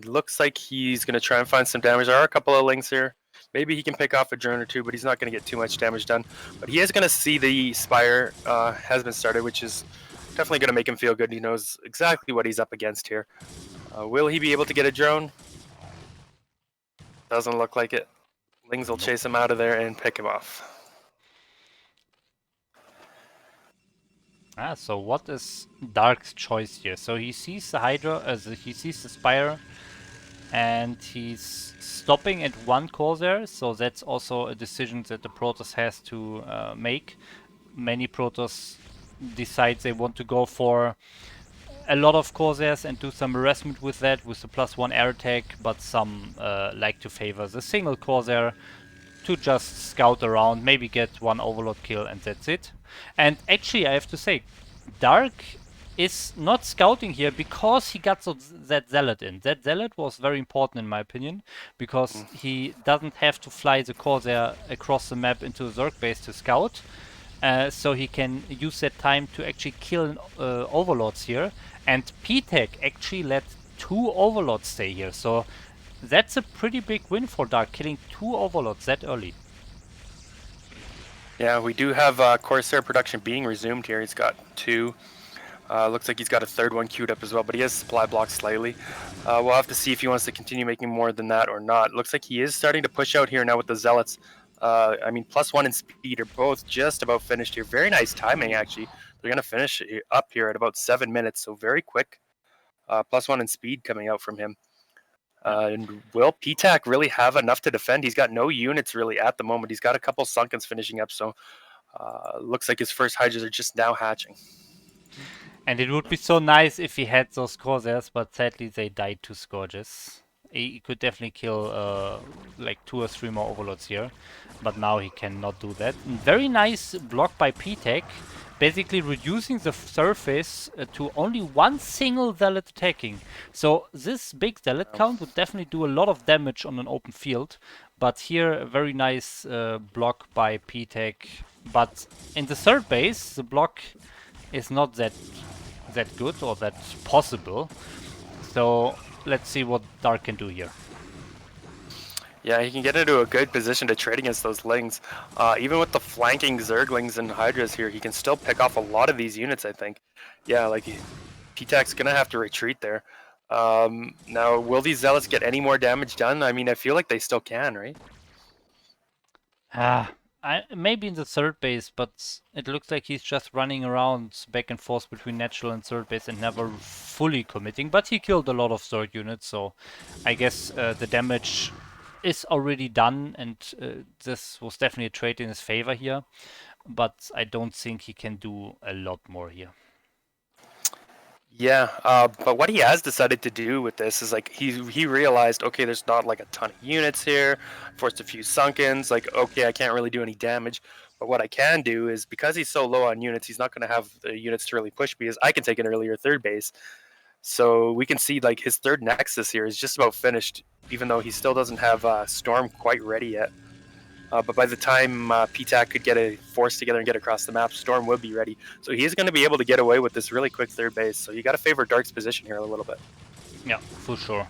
Looks like he's going to try and find some damage. There are a couple of links here. Maybe he can pick off a drone or two, but he's not going to get too much damage done. But he is going to see the Spire has been started, which is definitely going to make him feel good. He knows exactly what he's up against here. Will he be able to get a drone? Doesn't look like it. Lings will chase him out of there and pick him off. So what is DarK's choice here? So he sees the Hydra, he sees the Spire, and he's stopping at 1 Corsair, so that's also a decision that the Protoss has to make. Many Protoss decide they want to go for a lot of Corsairs and do some harassment with that, with the +1 air attack, but some like to favor the single Corsair to just scout around, maybe get one overlord kill, and that's it. And actually, I have to say, DarK is not scouting here because he got that Zealot in. That Zealot was very important in my opinion, because he doesn't have to fly the Corsair across the map into the Zerg base to scout. So he can use that time to actually kill overlords here. And Ptak actually let 2 overlords stay here. So that's a pretty big win for DarK, killing 2 overlords that early. Yeah, we do have Corsair production being resumed here. He's got 2. Looks like he's got a 3rd one queued up as well, but he has supply blocked slightly. We'll have to see if he wants to continue making more than that or not. Looks like he is starting to push out here now with the Zealots. I mean, +1 and speed are both just about finished here. Very nice timing, actually. They're going to finish up here at about 7 minutes, so very quick. +1 in speed coming out from him. And will Ptak really have enough to defend? He's got no units really at the moment. He's got a couple Sunkens finishing up, so looks like his first Hydras are just now hatching. And it would be so nice if he had those Corsairs, but sadly they died to Scourges. He could definitely kill like 2 or 3 more Overlords here, but now he cannot do that. Very nice block by Ptak, basically reducing the surface to only 1 single Zealot attacking. So this big Zealot count would definitely do a lot of damage on an open field, but here a very nice block by Ptak. But in the 3rd base, the block is not that good or that possible. So let's see what DarK can do here. Yeah, he can get into a good position to trade against those Lings. Even with the flanking Zerglings and Hydras here, he can still pick off a lot of these units, I think. Yeah, like Ptak's going to have to retreat there. Now, will these Zealots get any more damage done? I mean, I feel like they still can, right? Maybe in the 3rd base, but it looks like he's just running around back and forth between natural and 3rd base and never fully committing. But he killed a lot of 3rd units, so I guess the damage is already done, and this was definitely a trade in his favor here. But I don't think he can do a lot more here. Yeah, but what he has decided to do with this is like he realized, okay, there's not like a ton of units here, forced a few Sunkens, like, okay, I can't really do any damage, but what I can do is, because he's so low on units, he's not going to have the units to really push me, is I can take an earlier 3rd base. So we can see like his 3rd Nexus here is just about finished, even though he still doesn't have Storm quite ready yet. But by the time Ptak could get a force together and get across the map, Storm would be ready. So he's going to be able to get away with this really quick 3rd base. So you got to favor DarK's position here a little bit. Yeah, for sure.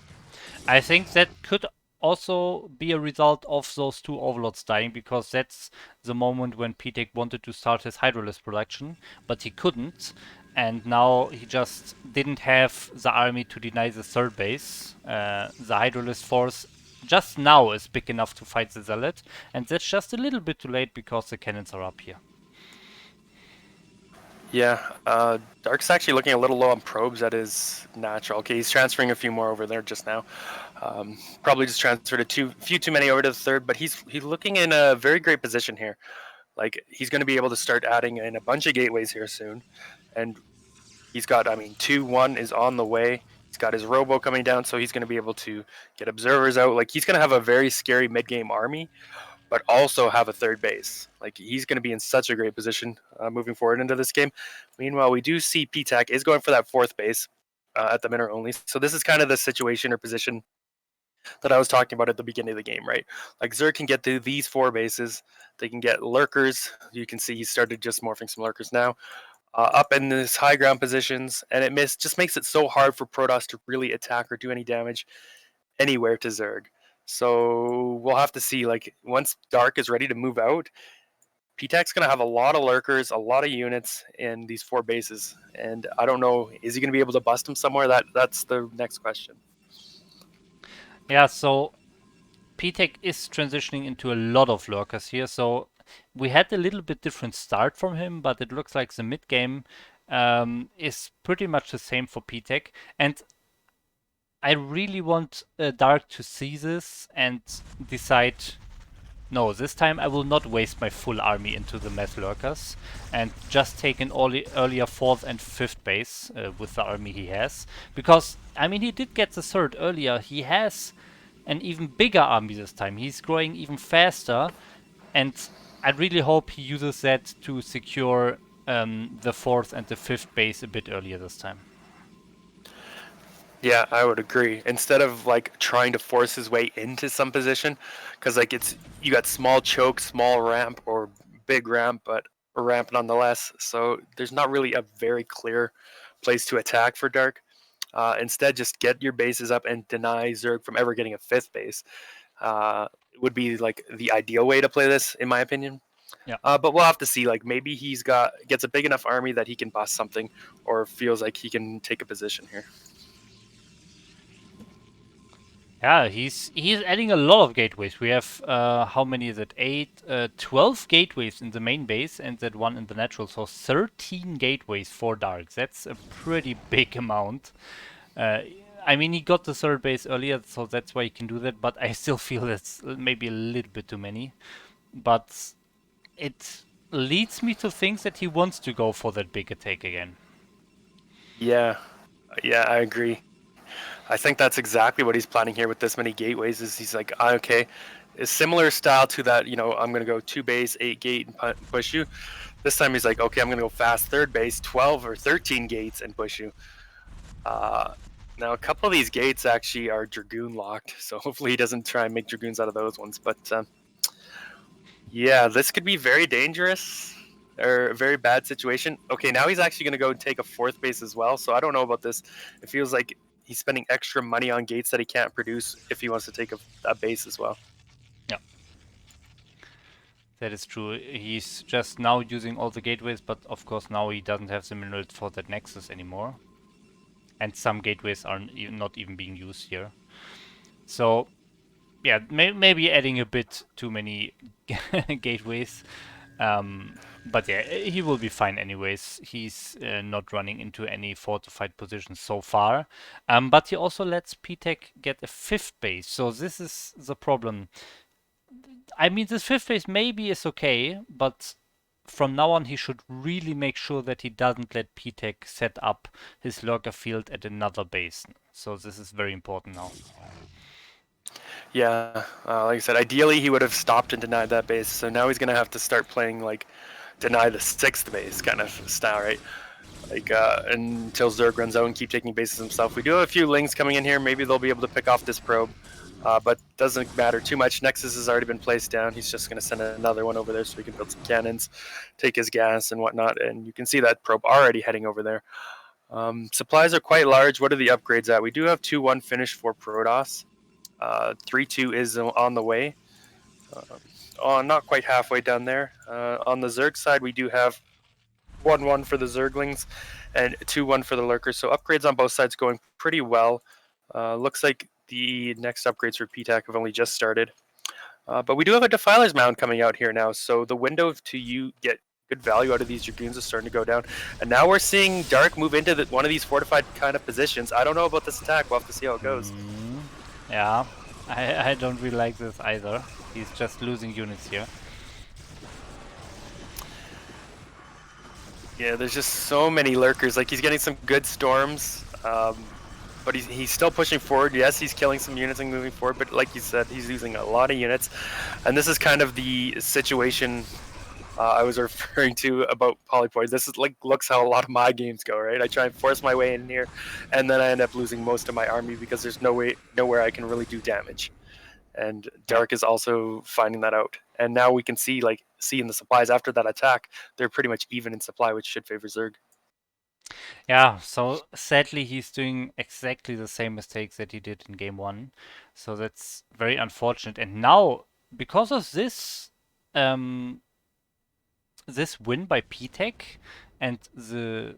I think that could also be a result of those 2 Overlords dying, because that's the moment when Ptak wanted to start his Hydralisk production, but he couldn't. And now he just didn't have the army to deny the 3rd base. The Hydralisk force just now is big enough to fight the Zealot, and that's just a little bit too late because the cannons are up here. Yeah, DarK's actually looking a little low on probes at his natural. Okay, he's transferring a few more over there just now. Probably just transferred a few too many over to the 3rd, but he's looking in a very great position here. Like, he's going to be able to start adding in a bunch of gateways here soon. And he's got, I mean, 2-1 is on the way. He's got his robo coming down, so he's going to be able to get observers out. Like, he's going to have a very scary mid-game army, but also have a 3rd base. Like, he's going to be in such a great position moving forward into this game. Meanwhile, we do see Ptak is going for that 4th base at the minute only. So this is kind of the situation or position that I was talking about at the beginning of the game, right? Like, Zerg can get to these 4 bases. They can get lurkers. You can see he started just morphing some lurkers now. Up in this high ground positions, and it just makes it so hard for Protoss to really attack or do any damage anywhere to Zerg. So we'll have to see, like, once DarK is ready to move out, Ptak's going to have a lot of lurkers, a lot of units in these 4 bases, and I don't know, is he going to be able to bust them somewhere? That's the next question. Yeah, so Ptak is transitioning into a lot of lurkers here, so we had a little bit different start from him, but it looks like the mid game is pretty much the same for Ptak. And I really want DarK to see this and decide, no, this time I will not waste my full army into the mass lurkers and just take an earlier 4th and 5th base with the army he has. Because, I mean, he did get the 3rd earlier. He has an even bigger army this time. He's growing even faster, and I really hope he uses that to secure the 4th and the 5th base a bit earlier this time. Yeah, I would agree. Instead of like trying to force his way into some position, because like you got small choke, small ramp, or big ramp, but a ramp nonetheless. So there's not really a very clear place to attack for DarK. Instead, just get your bases up and deny Zerg from ever getting a 5th base. Would be like the ideal way to play this, in my opinion. Yeah. But we'll have to see. Like maybe gets a big enough army that he can bust something, or feels like he can take a position here. Yeah, he's adding a lot of gateways. We have how many is it? 12 gateways in the main base and that one in the natural. So 13 gateways for DarK. That's a pretty big amount. I mean, he got the 3rd base earlier, so that's why he can do that. But I still feel that's maybe a little bit too many. But it leads me to think that he wants to go for that big attack again. Yeah, yeah, I agree. I think that's exactly what he's planning here with this many gateways. Is he's like, okay, a similar style to that. I'm gonna go 2 base, 8 gate, and push you. This time he's like, okay, I'm gonna go fast 3rd base, 12 or 13 gates, and push you. Now a couple of these gates actually are Dragoon locked, so hopefully he doesn't try and make Dragoons out of those ones. But yeah, this could be very dangerous or a very bad situation. Okay, now he's actually going to go and take a 4th base as well. So I don't know about this. It feels like he's spending extra money on gates that he can't produce if he wants to take a base as well. Yeah. That is true. He's just now using all the gateways, but of course now he doesn't have the minerals for that nexus anymore. And some gateways are not even being used here. So, yeah, maybe adding a bit too many gateways. But yeah, he will be fine anyways. He's not running into any fortified positions so far. But he also lets Ptak get a 5th base. So this is the problem. I mean, this 5th base maybe is okay, but from now on he should really make sure that he doesn't let Ptak set up his lurker field at another base. So this is very important now. Yeah, like I said, ideally he would have stopped and denied that base. So now he's going to have to start playing like deny the 6th base kind of style, right? Like until Zerg runs out and keep taking bases himself. We do have a few Lings coming in here. Maybe they'll be able to pick off this probe. But doesn't matter too much. Nexus has already been placed down. He's just going to send another one over there so he can build some cannons, take his gas and whatnot. And you can see that probe already heading over there. Supplies are quite large. What are the upgrades at? We do have 2-1 finish for Protoss. 3-2 is on the way. Not quite halfway down there. On the Zerg side, we do have 1-1 for the Zerglings and 2-1 for the Lurkers. So upgrades on both sides going pretty well. Looks like the next upgrades for Ptak have only just started. But we do have a Defiler's Mound coming out here now. So the window to you get good value out of these Dragoons is starting to go down. And now we're seeing DarK move into one of these fortified kind of positions. I don't know about this attack. We'll have to see how it goes. Yeah, I don't really like this either. He's just losing units here. Yeah, there's just so many lurkers. Like he's getting some good storms, but he's still pushing forward. Yes, he's killing some units and moving forward, but like you said, he's losing a lot of units. And this is kind of the situation I was referring to about polypoid. This is like looks how a lot of my games go, right? I try and force my way in here, and then I end up losing most of my army because there's nowhere I can really do damage. And DarK is also finding that out. And now we can see in the supplies after that attack, they're pretty much even in supply, which should favor Zerg. Yeah, so sadly he's doing exactly the same mistakes that he did in game 1. So that's very unfortunate. And now, because of this this win by Ptak and the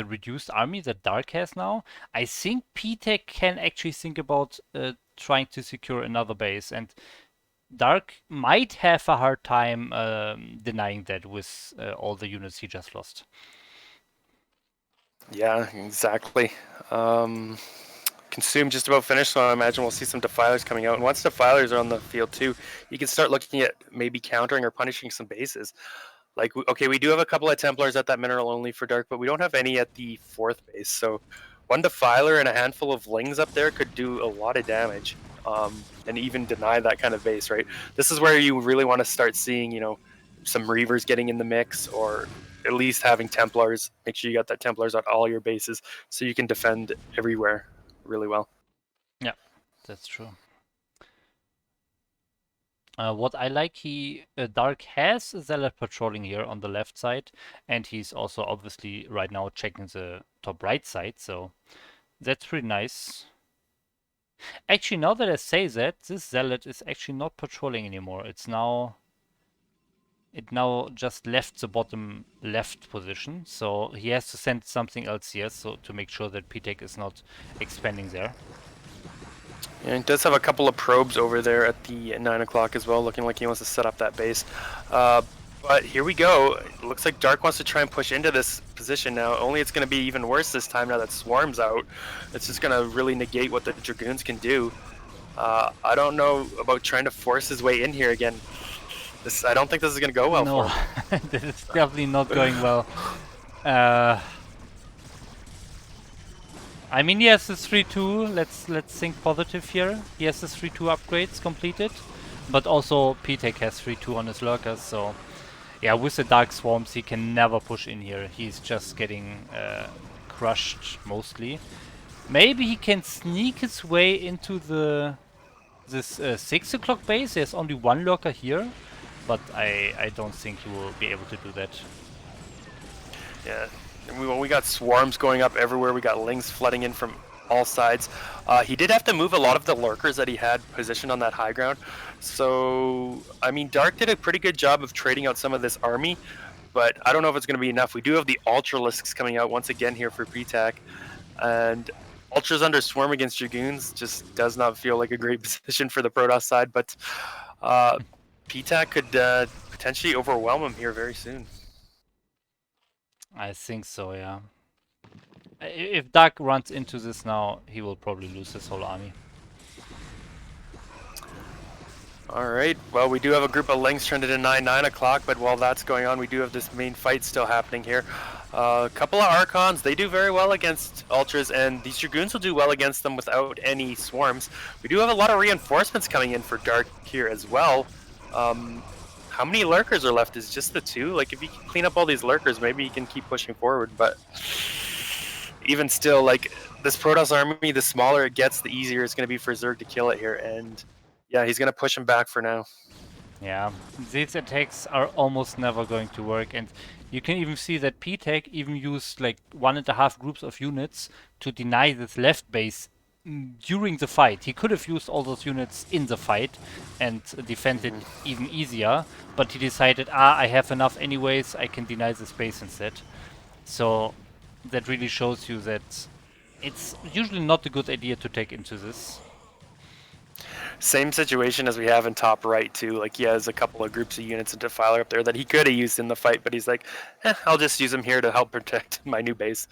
reduced army that DarK has now, I think Ptak can actually think about trying to secure another base, and DarK might have a hard time denying that with all the units he just lost. Yeah, exactly. Consume just about finished, so I imagine we'll see some Defilers coming out. And once Defilers are on the field too, you can start looking at maybe countering or punishing some bases. Like, okay, we do have a couple of Templars at that mineral only for DarK, but we don't have any at the 4th base. So one Defiler and a handful of Lings up there could do a lot of damage. and even deny that kind of base, right? This is where you really want to start seeing, some Reavers getting in the mix, or at least having Templars. Make sure you got that Templars on all your bases so you can defend everywhere really well. Yeah, that's true. What I like, DarK has a Zealot patrolling here on the left side, and he's also obviously right now checking the top right side, so that's pretty nice. Actually, now that I say that, this Zealot is actually not patrolling anymore. It now just left the bottom left position, so he has to send something else here, so to make sure that Ptak is not expanding there. And he does have a couple of probes over there at the 9 o'clock as well, looking like he wants to set up that base. But here we go. It looks like DarK wants to try and push into this position now. Only it's going to be even worse this time now that Swarm's out. It's just going to really negate what the Dragoons can do. I don't know about trying to force his way in here again. I don't think this is going to go well for him. This is definitely not going well. I mean, he has this 3-2. Let's think positive here. He has this 3-2 upgrades completed, but also Ptak has 3-2 on his lurkers. So, yeah, with the Dark Swarms, he can never push in here. He's just getting crushed mostly. Maybe he can sneak his way into this 6 o'clock base. There's only one lurker here, but I don't think he will be able to do that. Yeah. We got swarms going up everywhere. We got lings flooding in from all sides. He did have to move a lot of the lurkers that he had positioned on that high ground. So, I mean, DarK did a pretty good job of trading out some of this army, but I don't know if it's going to be enough. We do have the Ultralisks coming out once again here for Ptak, and Ultras under Swarm against Dragoons just does not feel like a great position for the Protoss side, but Ptak could potentially overwhelm him here very soon. I think so, yeah. If DarK runs into this now, he will probably lose his whole army. Alright, well, we do have a group of lings trying to deny 9 o'clock, but while that's going on, we do have this main fight still happening here. A couple of Archons, they do very well against Ultras, and these Dragoons will do well against them without any swarms. We do have a lot of reinforcements coming in for DarK here as well. How many lurkers are left? Is just the 2? Like, if you can clean up all these lurkers, maybe you can keep pushing forward, but even still, like, this Protoss army, the smaller it gets, the easier it's going to be for Zerg to kill it here, and yeah, he's going to push him back for now. Yeah, these attacks are almost never going to work, and you can even see that Ptak even used like 1.5 groups of units to deny this left base during the fight. He could have used all those units in the fight and defended even easier, but he decided, I have enough anyways, I can deny the space instead. So that really shows you that it's usually not a good idea to take into this. Same situation as we have in top right too. Like, he has a couple of groups of units and Defiler up there that he could have used in the fight, but he's like, I'll just use them here to help protect my new base.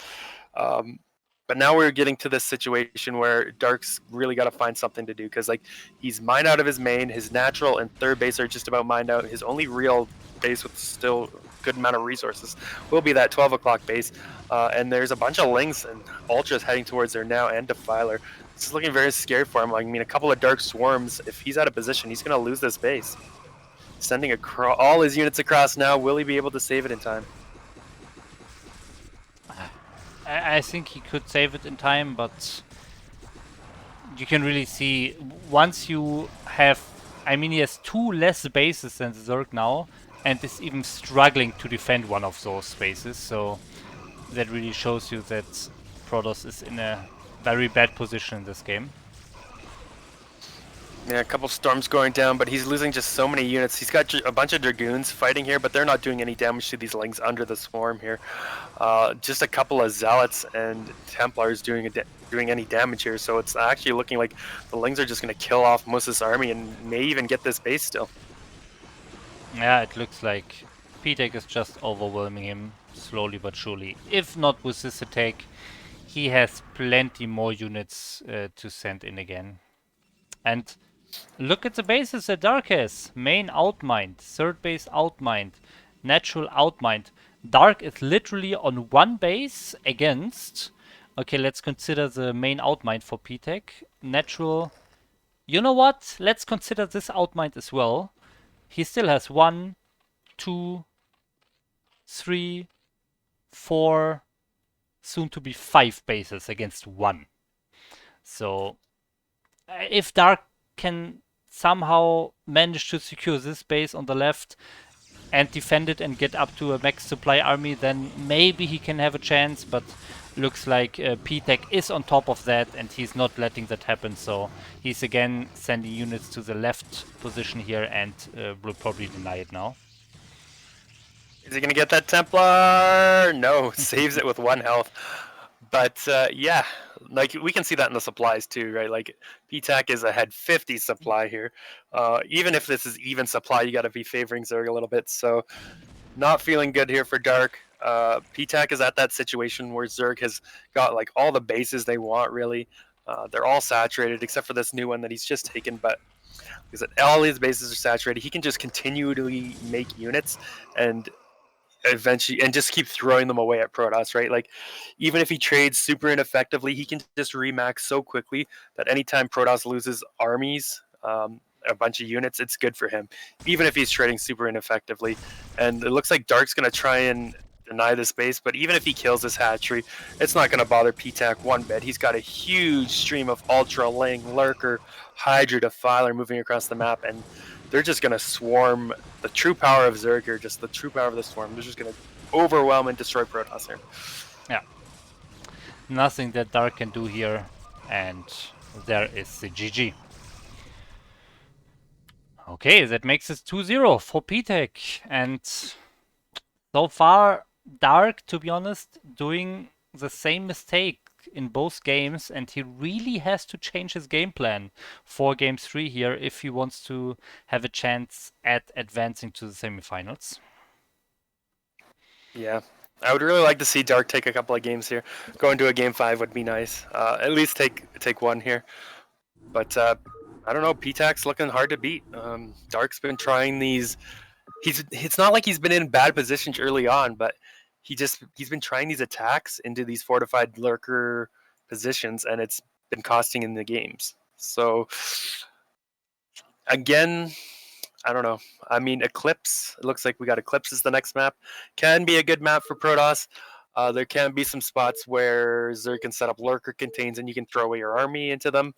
But now we're getting to this situation where DarK's really got to find something to do, because like, he's mined out of his main, his natural and third base are just about mined out. His only real base with still good amount of resources will be that 12 o'clock base, and there's a bunch of lings and ultras heading towards there now, and Defiler. This is looking very scary for him. I mean, a couple of dark swarms, if he's out of position, he's going to lose this base. Sending all his units across now. Will he be able to save it in time? I think he could save it in time, but you can really see once you have, I mean, he has 2 less bases than the Zerg now, and is even struggling to defend one of those spaces, so that really shows you that Protoss is in a very bad position in this game. Yeah, a couple storms going down, but he's losing just so many units. He's got a bunch of Dragoons fighting here, but they're not doing any damage to these lings under the swarm here. Just a couple of Zealots and Templars doing any damage here, so it's actually looking like the lings are just going to kill off most of this army and may even get this base still. Yeah, it looks like Ptak is just overwhelming him slowly but surely. If not with this attack, he has plenty more units to send in again. And look at the bases that DarK has. Main outmined, third base outmined, natural outmined. DarK is literally on 1 base against... Okay, let's consider the main outmined for Ptak. Natural You know what? Let's consider this outmind as well. He still has 1, 2, 3, 4, soon to be 5 bases against 1. So if DarK can somehow manage to secure this base on the left and defend it and get up to a max supply army, then maybe he can have a chance, but looks like Ptak is on top of that and he's not letting that happen, so he's again sending units to the left position here and will probably deny it now. Is he gonna get that Templar? No, saves it with 1 health. But yeah, like we can see that in the supplies too, right? Like Ptak is ahead 50 supply here. Even if this is even supply, you got to be favoring Zerg a little bit. So not feeling good here for DarK. Ptak is at that situation where Zerg has got like all the bases they want. Really, they're all saturated except for this new one that he's just taken. But because all his bases are saturated, he can just continually make units and eventually and just keep throwing them away at Protoss, right? Like even if he trades super ineffectively, he can just remax so quickly that anytime Protoss loses armies, a bunch of units, it's good for him, even if he's trading super ineffectively. And it looks like DarK's gonna try and deny this base, but even if he kills this hatchery, it's not gonna bother Ptak one bit. He's got a huge stream of Ultra, Ling, Lurker, Hydra, Defiler moving across the map, and they're just gonna swarm. The true power of Zerg here, just the true power of the swarm. They're just gonna overwhelm and destroy Protoss here. Yeah. Nothing that DarK can do here, and there is the GG. Okay, that makes it 2-0 for Ptak, and so far DarK, to be honest, doing the same mistake in both games, and he really has to change his game plan for game 3 here if he wants to have a chance at advancing to the semifinals. Yeah, I would really like to see DarK take a couple of games here. Going to a game 5 would be nice. At least take one here. But I don't know. Ptak's looking hard to beat. DarK's been trying these. It's not like he's been in bad positions early on, but he's been trying these attacks into these fortified lurker positions, and it's been costing in the games. So again, I don't know. I mean, Eclipse. It looks like we got Eclipse as the next map. Can be a good map for Protoss. There can be some spots where Zerg can set up lurker contains, and you can throw away your army into them.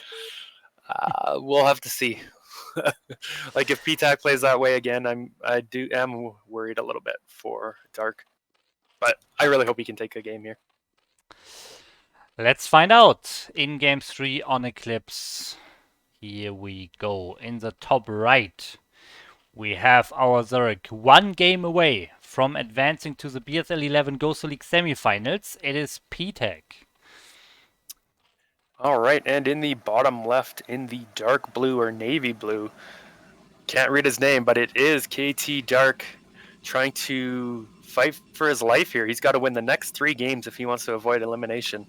We'll have to see. Like if Ptak plays that way again, am worried a little bit for DarK, but I really hope he can take a game here. Let's find out in game 3 on Eclipse. Here we go. In the top right, we have our Zerg 1 game away from advancing to the BSL 11 Gosuleague semifinals. It is Ptak. All right, and in the bottom left, in the dark blue or navy blue, can't read his name, but it is KT DarK trying to fight for his life here. He's got to win the next 3 games if he wants to avoid elimination.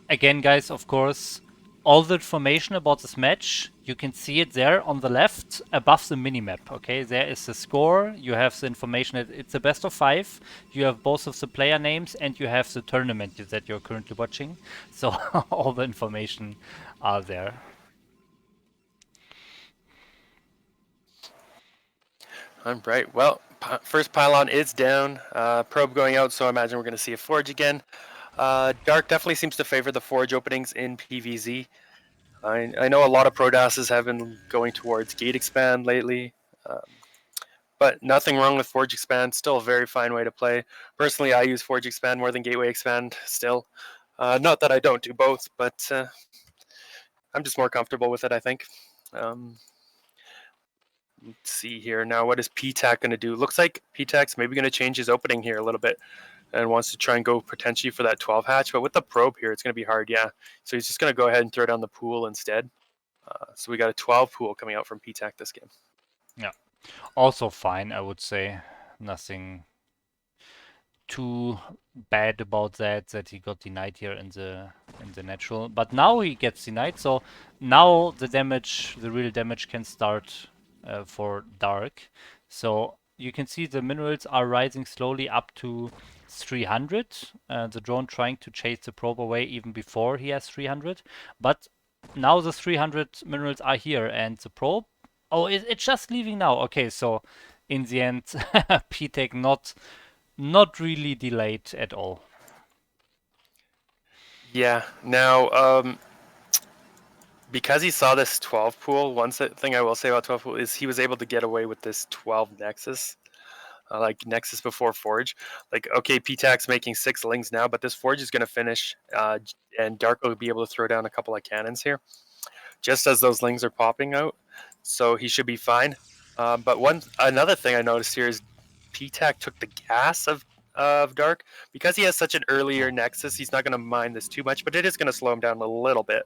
Again, guys, of course, all the information about this match, you can see it there on the left above the minimap, okay? There is the score, you have the information, it's a best of 5, you have both of the player names, and you have the tournament that you're currently watching. So all the information are there. All right, well, first pylon is down, probe going out, so I imagine we're going to see a forge again. DarK definitely seems to favor the forge openings in PVZ. I know a lot of Prodasses have been going towards gate expand lately, but nothing wrong with forge expand. Still a very fine way to play. Personally, I use forge expand more than gateway expand still. Not that I don't do both, but I'm just more comfortable with it, I think. Let's see here. Now, what is Ptak going to do? Looks like Ptak's maybe going to change his opening here a little bit and wants to try and go potentially for that 12 hatch. But with the probe here, it's going to be hard, yeah. So he's just going to go ahead and throw down the pool instead. So we got a 12 pool coming out from Ptak this game. Yeah. Also fine, I would say. Nothing too bad about that he got denied here in the natural. But now he gets denied, so now the damage, the real damage can start for DarK. So you can see the minerals are rising slowly up to 300. The drone trying to chase the probe away even before he has 300. But now the 300 minerals are here, and the probe. Oh, it's just leaving now. Okay, so in the end, Ptak not really delayed at all. Yeah. Now, because he saw this 12 pool, thing I will say about 12 pool is he was able to get away with this 12 Nexus. Like Nexus before Forge. Like, okay, Ptak's making 6 lings now, but this Forge is going to finish, and DarK will be able to throw down a couple of cannons here, just as those lings are popping out. So he should be fine. But another thing I noticed here is Ptak took the gas of DarK because he has such an earlier Nexus. He's not going to mind this too much, but it is going to slow him down a little bit.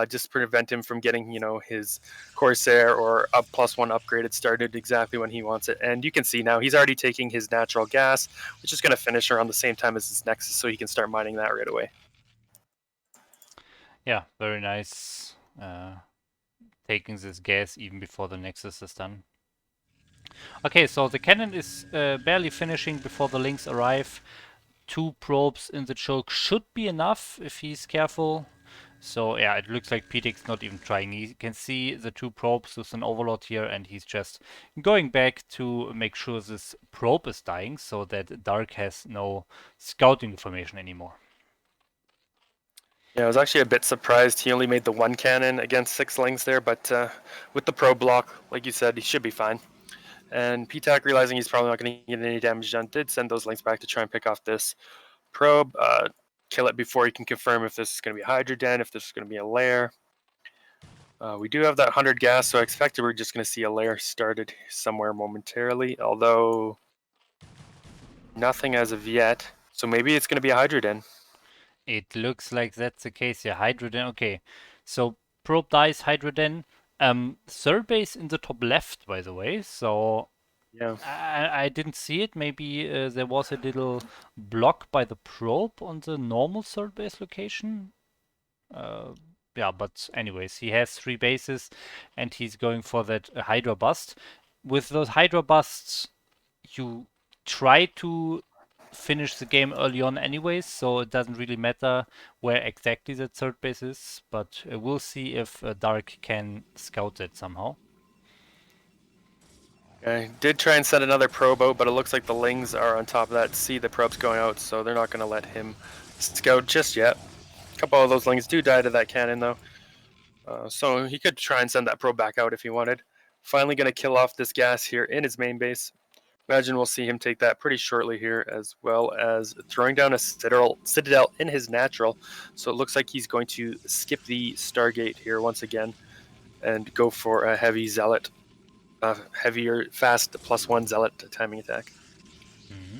Just prevent him from getting, his Corsair or a +1 upgraded started exactly when he wants it. And you can see now he's already taking his natural gas, which is going to finish around the same time as his Nexus, so he can start mining that right away. Yeah, very nice. Taking this gas even before the Nexus is done. Okay, so the cannon is barely finishing before the links arrive. 2 probes in the choke should be enough if he's careful. So yeah, it looks like Ptak's not even trying. He can see the 2 probes with an overload here, and he's just going back to make sure this probe is dying so that DarK has no scouting information anymore. Yeah, I was actually a bit surprised he only made the 1 cannon against 6 lings there, but with the probe block, like you said, he should be fine. And Ptak, realizing he's probably not going to get any damage done, did send those links back to try and pick off this probe, kill it before he can confirm if this is going to be a Hydra Den, if this is going to be a lair. We do have that 100 gas, so I expect we're just going to see a lair started somewhere momentarily, although nothing as of yet. So maybe it's going to be a Hydra Den. It looks like that's the case. Yeah, Hydroden. Okay, so probe dies, Hydroden. Third base in the top left, by the way. So Yeah. I didn't see it. Maybe there was a little block by the probe on the normal third base location. Uh, yeah, but anyways, he has 3 bases, and he's going for that Hydra bust. With those Hydra busts, you try to finish the game early on anyways, so it doesn't really matter where exactly that third base is, but we'll see if DarK can scout it somehow. I did try and send another probe out, but it looks like the Lings are on top of that. See the probes going out, so they're not going to let him scout just yet. A couple of those Lings do die to that cannon, though. So he could try and send that probe back out if he wanted. Finally going to kill off this gas here in his main base. Imagine we'll see him take that pretty shortly here, as well as throwing down a citadel in his natural. So it looks like he's going to skip the Stargate here once again and go for a heavy zealot, heavier, fast +1 zealot timing attack. Mm-hmm.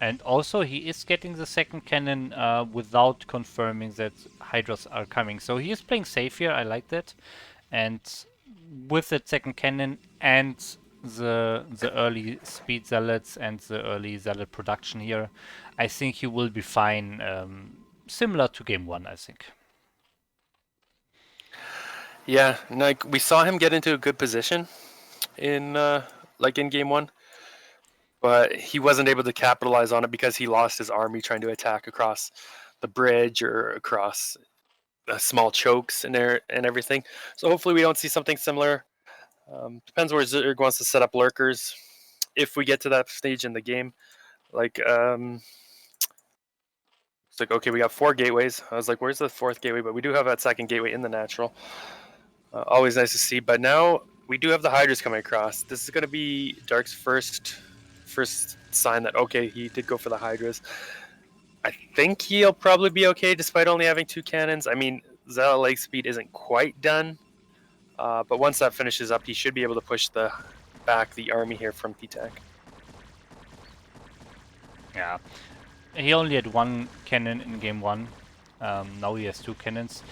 And also, he is getting the second cannon without confirming that Hydras are coming. So he is playing safe here. I like that. And with that second cannon and the early speed zealots and the early zealot production here, I think he will be fine. Similar to game 1, I think. Yeah, like we saw him get into a good position in in game 1, but he wasn't able to capitalize on it because he lost his army trying to attack across the bridge or across small chokes and there and everything. So hopefully we don't see something similar. Depends where Zerg wants to set up lurkers. If we get to that stage in the game, like it's like, okay, we got 4 gateways. I was like, where's the 4th gateway? But we do have that second gateway in the natural. Always nice to see. But now we do have the Hydras coming across. This is going to be DarK's first sign that, okay, he did go for the Hydras. I think he'll probably be okay despite only having 2 cannons. I mean, Zealot Lake Speed isn't quite done. But once that finishes up, he should be able to push back the army here from Ptak. Yeah. He only had 1 cannon in game 1. Now he has 2 cannons.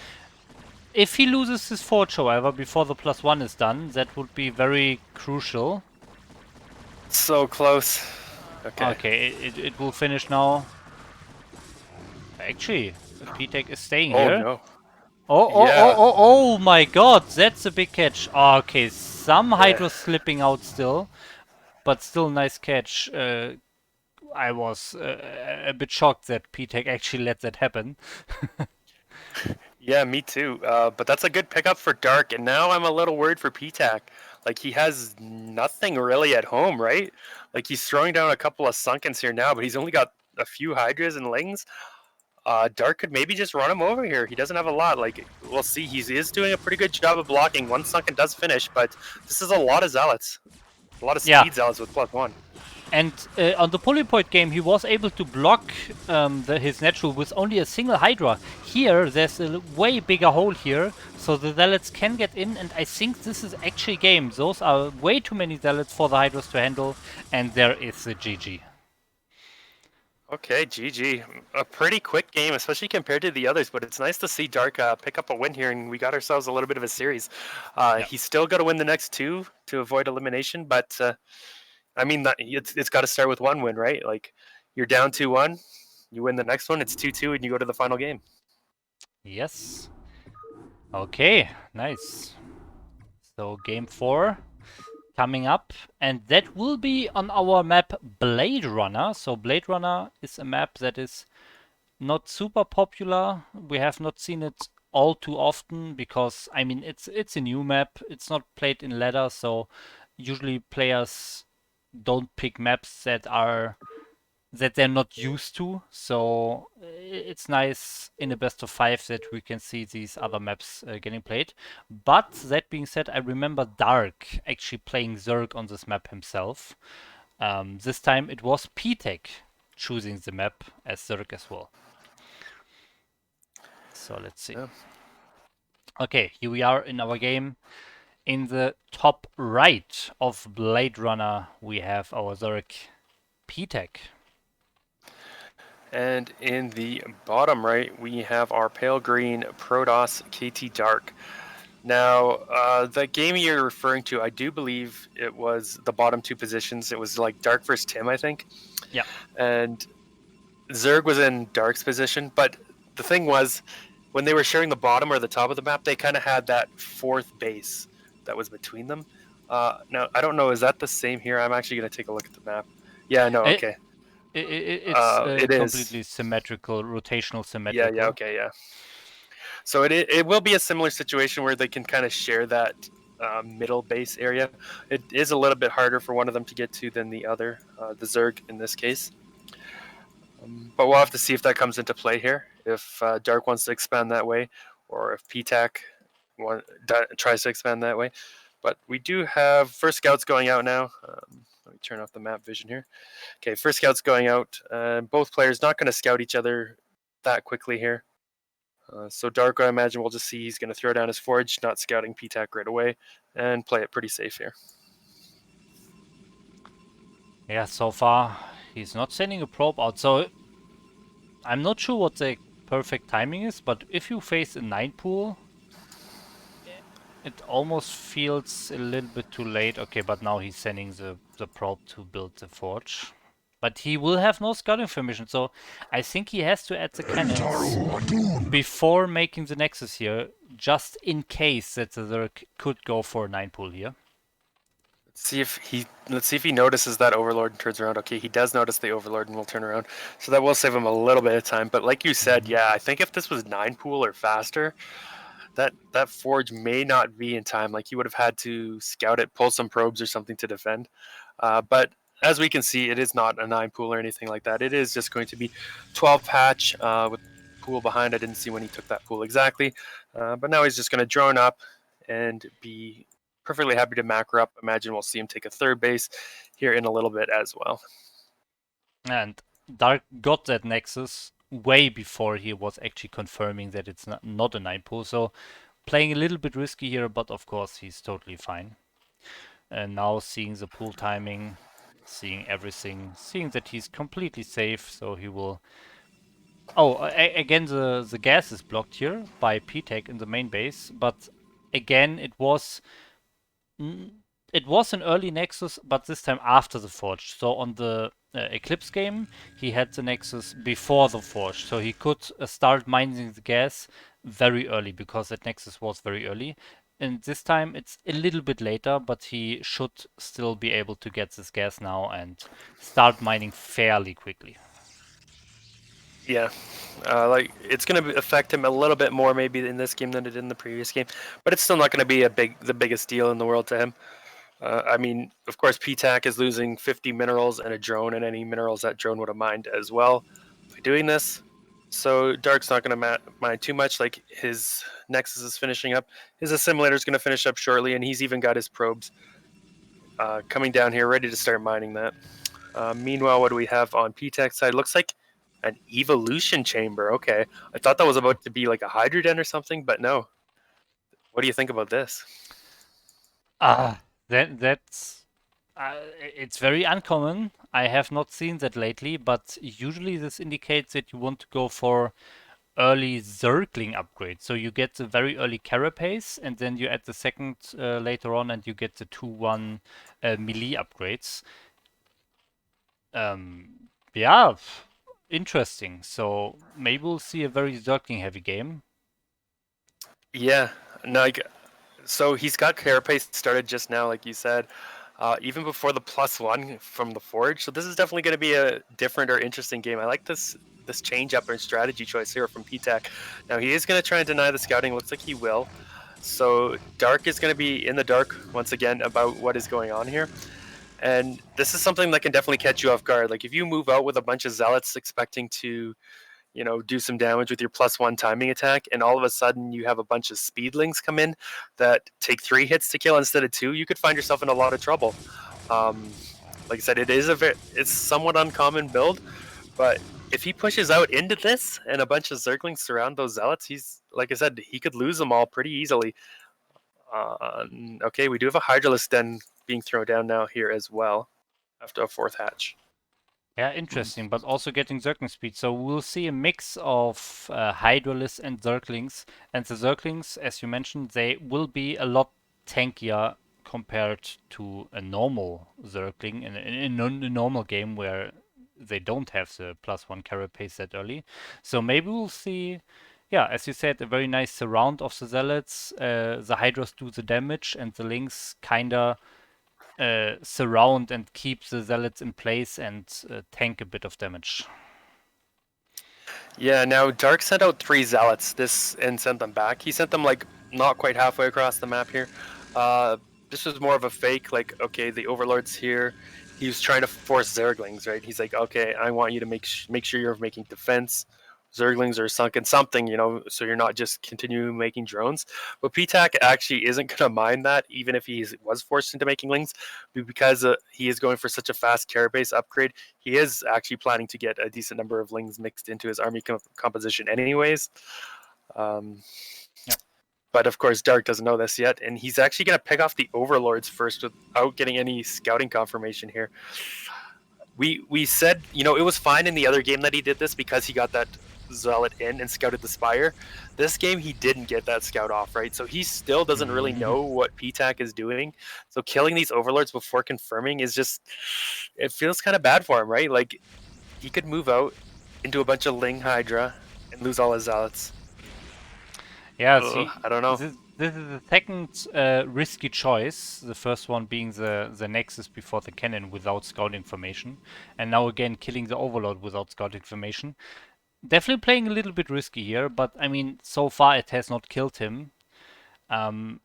If he loses his forge, however, before the +1 is done, that would be very crucial. So close. Okay. Okay, it will finish now. Actually, Ptak is staying Oh here. no. Oh my god, that's a big catch. Okay, some Yeah. Hydra slipping out still, but still nice catch. I was a bit shocked that Ptak actually let that happen. Yeah, me too. But that's a good pickup for DarK, and now I'm a little worried for Ptak. Like he has nothing really at home, right? Like he's throwing down a couple of sunkens here now, but he's only got a few hydras and lings. DarK could maybe just run him over here. He doesn't have a lot. Like we'll see, he is doing a pretty good job of blocking. One sunken does finish, but this is a lot of zealots, a lot of Yeah, speed zealots with +1. and on the polypoid game, he was able to block his natural with only a single Hydra. Here, there's a way bigger hole here, so the Zealots can get in, and I think this is actually game. Those are way too many Zealots for the Hydras to handle, and there is the GG. Okay, GG. A pretty quick game, especially compared to the others, but it's nice to see DarK pick up a win here, and we got ourselves a little bit of a series. Yeah. He's still got to win the next two to avoid elimination, but I mean, it's got to start with one win, right? Like, you're down 2-1, you win the next one, it's 2-2, and you go to the final game. Yes. Okay, nice. So game 4 coming up, and that will be on our map Blade Runner. So Blade Runner is a map that is not super popular. We have not seen it all too often because I mean it's a new map. It's not played in ladder, so usually players don't pick maps that they're not used to. So it's nice in a best of 5 that we can see these other maps getting played. But that being said, I remember DarK actually playing Zerg on this map himself. This time it was Ptak choosing the map as Zerg as well. So let's see. Yeah. Okay, here we are in our game. In the top right of Blade Runner, we have our Zerg Ptak. And in the bottom right, we have our pale green Protoss KT DarK. Now, the game you're referring to, I do believe it was the bottom two positions. It was like DarK versus Tim, I think. Yeah. And Zerg was in DarK's position, but the thing was, when they were sharing the bottom or the top of the map, they kind of had that fourth base that was between them. Now, I don't know, is that the same here? I'm actually going to take a look at the map. Yeah, no, It, okay. it's It is. completely symmetrical, rotational Yeah, symmetrical. yeah, okay, yeah. So it will be a similar situation where they can kind of share that middle base area. It is a little bit harder for one of them to get to than the other, the Zerg in this case. But we'll have to see if that comes into play here. If DarK wants to expand that way, or if Ptak tries to expand that way. But we do have first scouts going out now. Let me turn off the map vision here. Okay, first scouts going out. Both players not going to scout each other that quickly here. So DarK, I imagine we'll just see he's going to throw down his forge, not scouting Ptak right away, and play it pretty safe here. Yeah, so far he's not sending a probe out, so I'm not sure what the perfect timing is, but if you face a 9 pool, it almost feels a little bit too late. Okay, but now he's sending the probe to build the forge. But he will have no scouting information, so I think he has to add the cannons before making the nexus here, just in case that the Zerg could go for a 9 pool here. Let's see if he notices that Overlord and turns around. Okay, he does notice the Overlord and will turn around. So that will save him a little bit of time. But like you said, yeah, I think if this was 9 pool or faster, that forge may not be in time. Like he would have had to scout it, pull some probes or something to defend. But as we can see, it is not a 9 pool or anything like that. It is just going to be 12 patch with pool behind. I didn't see when he took that pool exactly. But now he's just going to drone up and be perfectly happy to macro up. Imagine we'll see him take a third base here in a little bit as well. And DarK got that nexus way before he was actually confirming that it's not a 9 pool, so playing a little bit risky here, but of course he's totally fine. And now seeing the pool timing, seeing everything, seeing that he's completely safe, so he will... Oh, again the gas is blocked here by Ptak in the main base, but again it was an early Nexus, but this time after the Forge. So on the Eclipse game, he had the Nexus before the Forge. So he could start mining the gas very early because that Nexus was very early. And this time it's a little bit later, but he should still be able to get this gas now and start mining fairly quickly. Yeah, like it's going to affect him a little bit more maybe in this game than it did in the previous game, but it's still not going to be the biggest deal in the world to him. I mean, of course, Ptak is losing 50 minerals and a drone, and any minerals that drone would have mined as well by doing this. So DarK's not going to mind too much. Like his Nexus is finishing up, his assimilator is going to finish up shortly, and he's even got his probes coming down here, ready to start mining that. Meanwhile, what do we have on Ptak's side? Looks like an evolution chamber. Okay, I thought that was about to be like a Hydroden or something, but no. What do you think about this? Ah, that's it's very uncommon. I have not seen that lately, but usually this indicates that you want to go for early Zergling upgrade. So you get the very early Carapace, and then you add the second later on, and you get the 2-1 melee upgrades. Yeah, interesting. So maybe we'll see a very Zergling heavy game. Yeah, no, so he's got Carapace started just now, like you said, even before the +1 from the Forge. So this is definitely going to be a different or interesting game. I like this change up and strategy choice here from Ptak. Now he is going to try and deny the scouting. Looks like he will. So DarK is going to be in the dark once again about what is going on here. And this is something that can definitely catch you off guard. Like if you move out with a bunch of zealots expecting to do some damage with your +1 timing attack, and all of a sudden you have a bunch of speedlings come in that take 3 hits to kill instead of 2, you could find yourself in a lot of trouble. Like I said, it's somewhat uncommon build, but if he pushes out into this and a bunch of Zerglings surround those zealots, he's like I said, he could lose them all pretty easily. Okay, we do have a Hydralisk Den being thrown down now here as well after a 4th hatch. Yeah, interesting, but also getting Zergling speed. So we'll see a mix of Hydralisks and Zerglings. And the Zerglings, as you mentioned, they will be a lot tankier compared to a normal Zergling in a normal game where they don't have the +1 carapace that early. So maybe we'll see, yeah, as you said, a very nice surround of the Zealots. The Hydras do the damage, and the Lings kinda surround and keep the zealots in place and tank a bit of damage. Yeah, now DarK sent out 3 zealots and sent them back. He sent them like not quite halfway across the map here. This was more of a fake, like, okay, the overlord's here. He was trying to force Zerglings, right? He's like, okay, I want you to make sure you're making defense. Zerglings are sunken something, so you're not just continuing making drones. But Ptak actually isn't going to mind that, even if he was forced into making lings, because he is going for such a fast carapace upgrade. He is actually planning to get a decent number of lings mixed into his army composition anyways. Yep. But of course, DarK doesn't know this yet, and he's actually going to pick off the overlords first without getting any scouting confirmation here. We said, it was fine in the other game that he did this because he got that zealot in and scouted the spire. This game he didn't get that scout off, right? So he still doesn't really know what Ptak is doing. So killing these overlords before confirming is just, it feels kind of bad for him, right? Like he could move out into a bunch of Ling Hydra and lose all his zealots. Yeah, Ugh, see, I don't know. this is the second risky choice. The first one being the Nexus before the cannon without scout information, and now again killing the Overlord without scout information. Definitely playing a little bit risky here, but I mean, so far it has not killed him. And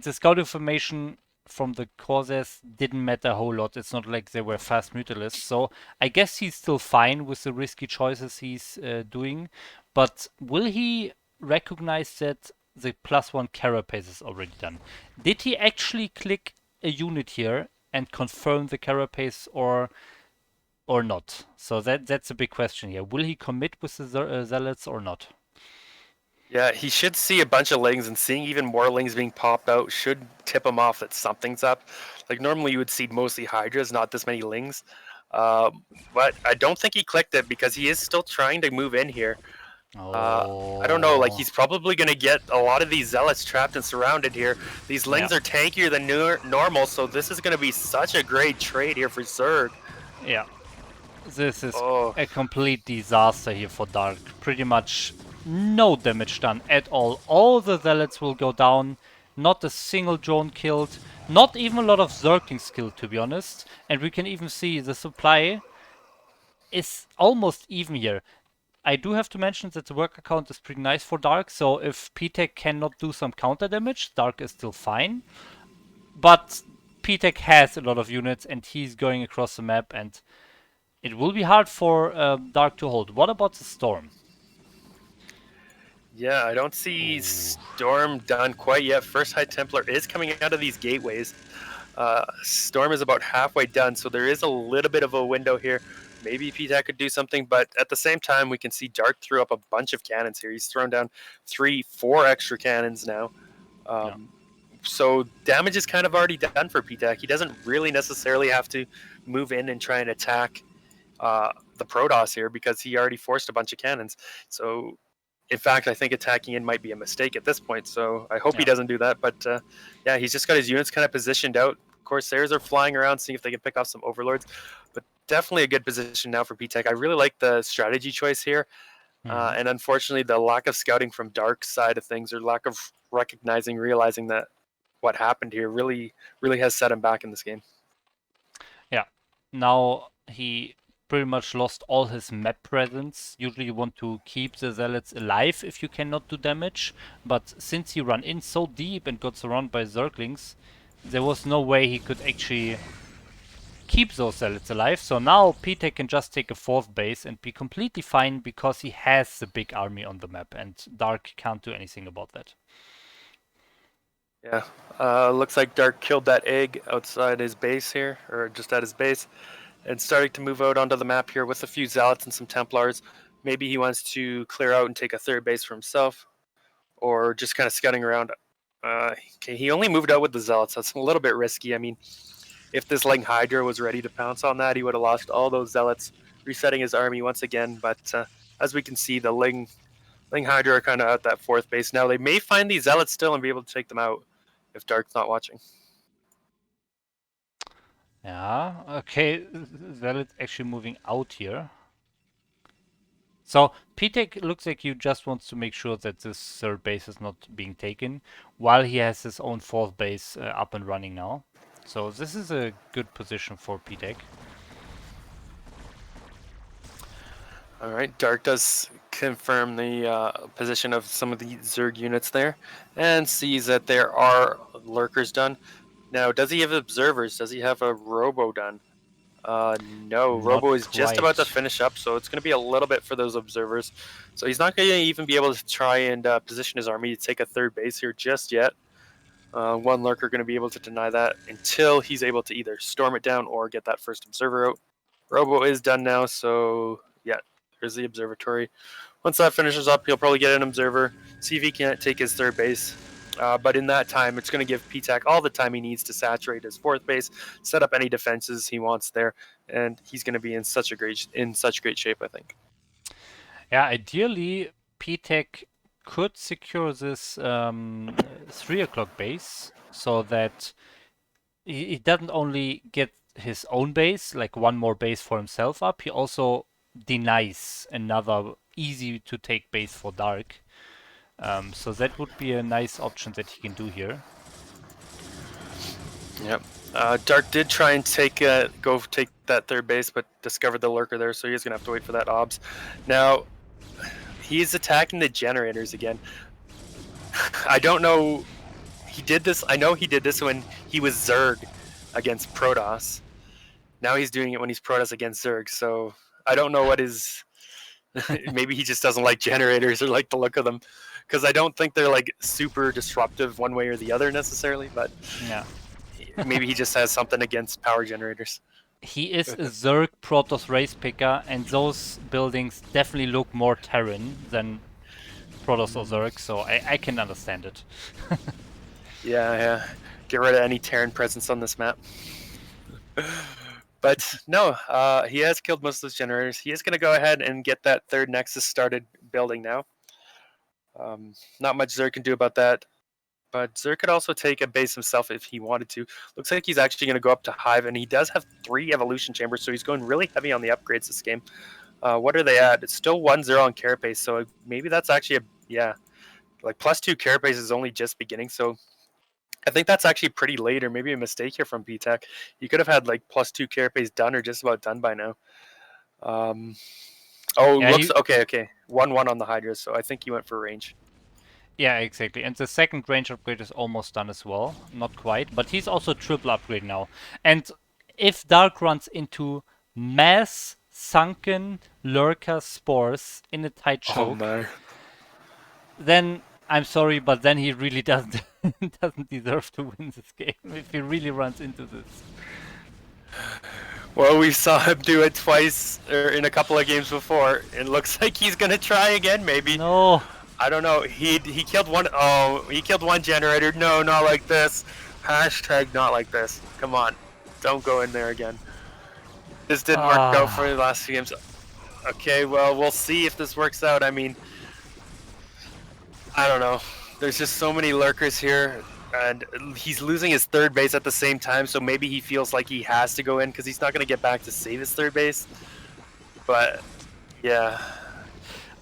the scout information from the Corsairs didn't matter a whole lot. It's not like they were fast Mutalisks. So I guess he's still fine with the risky choices he's doing. But will he recognize that the +1 carapace is already done? Did he actually click a unit here and confirm the carapace or not? So that's a big question here. Will he commit with the zealots or not? Yeah, he should see a bunch of lings, and seeing even more lings being popped out should tip him off that something's up. Like normally you would see mostly hydras, not this many lings. But I don't think he clicked it because he is still trying to move in here. I don't know, like he's probably going to get a lot of these zealots trapped and surrounded here. These lings Yeah. are tankier than normal, so this is going to be such a great trade here for Zerg. Yeah. This is Oh, a complete disaster here for DarK. Pretty much no damage done at all. All the zealots will go down. Not a single drone killed. Not even a lot of Zerglings killed, to be honest. And we can even see the supply is almost even here. I do have to mention that the worker count is pretty nice for DarK, so if Ptak cannot do some counter damage, DarK is still fine. But Ptak has a lot of units and he's going across the map, and it will be hard for DarK to hold. What about the Storm? Yeah, I don't see Ooh. Storm done quite yet. First High Templar is coming out of these gateways. Storm is about halfway done, so there is a little bit of a window here. Maybe Ptak could do something, but at the same time, we can see DarK threw up a bunch of cannons here. He's thrown down 3-4 extra cannons now. Yeah. So damage is kind of already done for Ptak. He doesn't really necessarily have to move in and try and attack the Protoss here because he already forced a bunch of cannons. So, in fact, I think attacking in might be a mistake at this point. So I hope he doesn't do that. But yeah, he's just got his units kind of positioned out. Corsairs are flying around, seeing if they can pick off some Overlords. But definitely a good position now for Ptak. I really like the strategy choice here. And unfortunately, the lack of scouting from DarK's side of things, or lack of realizing that what happened here really has set him back in this game. Yeah. Now he pretty much lost all his map presence. Usually you want to keep the zealots alive if you cannot do damage, but since he ran in so deep and got surrounded by zerglings, there was no way he could actually keep those zealots alive. So now Ptak can just take a fourth base and be completely fine because he has the big army on the map, and DarK can't do anything about that. Yeah, looks like DarK killed that egg outside his base here, or just at his base, and starting to move out onto the map here with a few Zealots and some Templars. Maybe he wants to clear out and take a third base for himself, or just kind of scouting around. Okay, he only moved out with the Zealots. That's a little bit risky. I mean, if this Ling Hydra was ready to pounce on that, he would have lost all those Zealots, resetting his army once again. But as we can see, the Ling Hydra are kind of at that fourth base now. They may find these Zealots still and be able to take them out if DarK's not watching. Yeah, okay, Zealot's actually moving out here. So Ptak looks like he just wants to make sure that this third base is not being taken, while he has his own fourth base up and running now. So this is a good position for Ptak. All right, DarK does confirm the position of some of the Zerg units there, and sees that there are lurkers done. Now, does he have observers? Does he have a Robo done? No, Not Robo is just about to quite. finish up, so it's going to be a little bit for those observers. So he's not going to even be able to try and position his army to take a third base here just yet. One lurker going to be able to deny that until he's able to either storm it down or get that first observer out. Robo is done now, so yeah, there's the observatory. Once that finishes up, he'll probably get an observer, see if he can't take his third base. But in that time, it's going to give Ptak all the time he needs to saturate his fourth base, set up any defenses he wants there, and he's going to be in such great shape, I think. Yeah, ideally Ptak could secure this 3 o'clock base so that he doesn't only get his own base, like one more base for himself up, he also denies another easy to take base for DarK. So that would be a nice option that he can do here. Yep. DarK did try and go take that third base, but discovered the lurker there, so he's going to have to wait for that obs. Now, he's attacking the generators again. I don't know. He did this. I know he did this when he was Zerg against Protoss. Now he's doing it when he's Protoss against Zerg. So I don't know what his. Maybe he just doesn't like generators or like the look of them, because I don't think they're like super disruptive one way or the other necessarily. But Yeah. maybe he just has something against power generators. He is a Zerg Protoss race picker, and those buildings definitely look more Terran than Protoss or Zerg, so I can understand it. Yeah. Get rid of any Terran presence on this map. But no, he has killed most of those generators. He is going to go ahead and get that third Nexus started building now. Not much Zerg can do about that. But Zerg could also take a base himself if he wanted to. Looks like he's actually going to go up to Hive, and he does have 3 evolution chambers, so he's going really heavy on the upgrades this game. What are they at? It's still 1-0 on carapace, so maybe that's actually like +2 carapace is only just beginning, so I think that's actually pretty late, or maybe a mistake here from Ptak. He could have had like +2 carapace done or just about done by now. Oh, Yeah, looks okay. Okay, 1-1 on the Hydras, so I think he went for range. yeah, exactly. And the second range upgrade is almost done as well. Not quite, but he's also triple upgrade now. And if DarK runs into mass sunken lurker spores in a tight Oh choke, my. then I'm sorry, but then he really doesn't doesn't deserve to win this game if he really runs into this. Well, we saw him do it twice or in a couple of games before. It looks like he's gonna try again, maybe. No. I don't know. He killed one. Oh, he killed one generator. No, not like this. Hashtag not like this. Come on, don't go in there again. This didn't work out for the Ah. last few games. Okay, well, we'll see if this works out. I mean, I don't know. There's just so many lurkers here, and he's losing his third base at the same time, so maybe he feels like he has to go in because he's not going to get back to save his third base. But, yeah.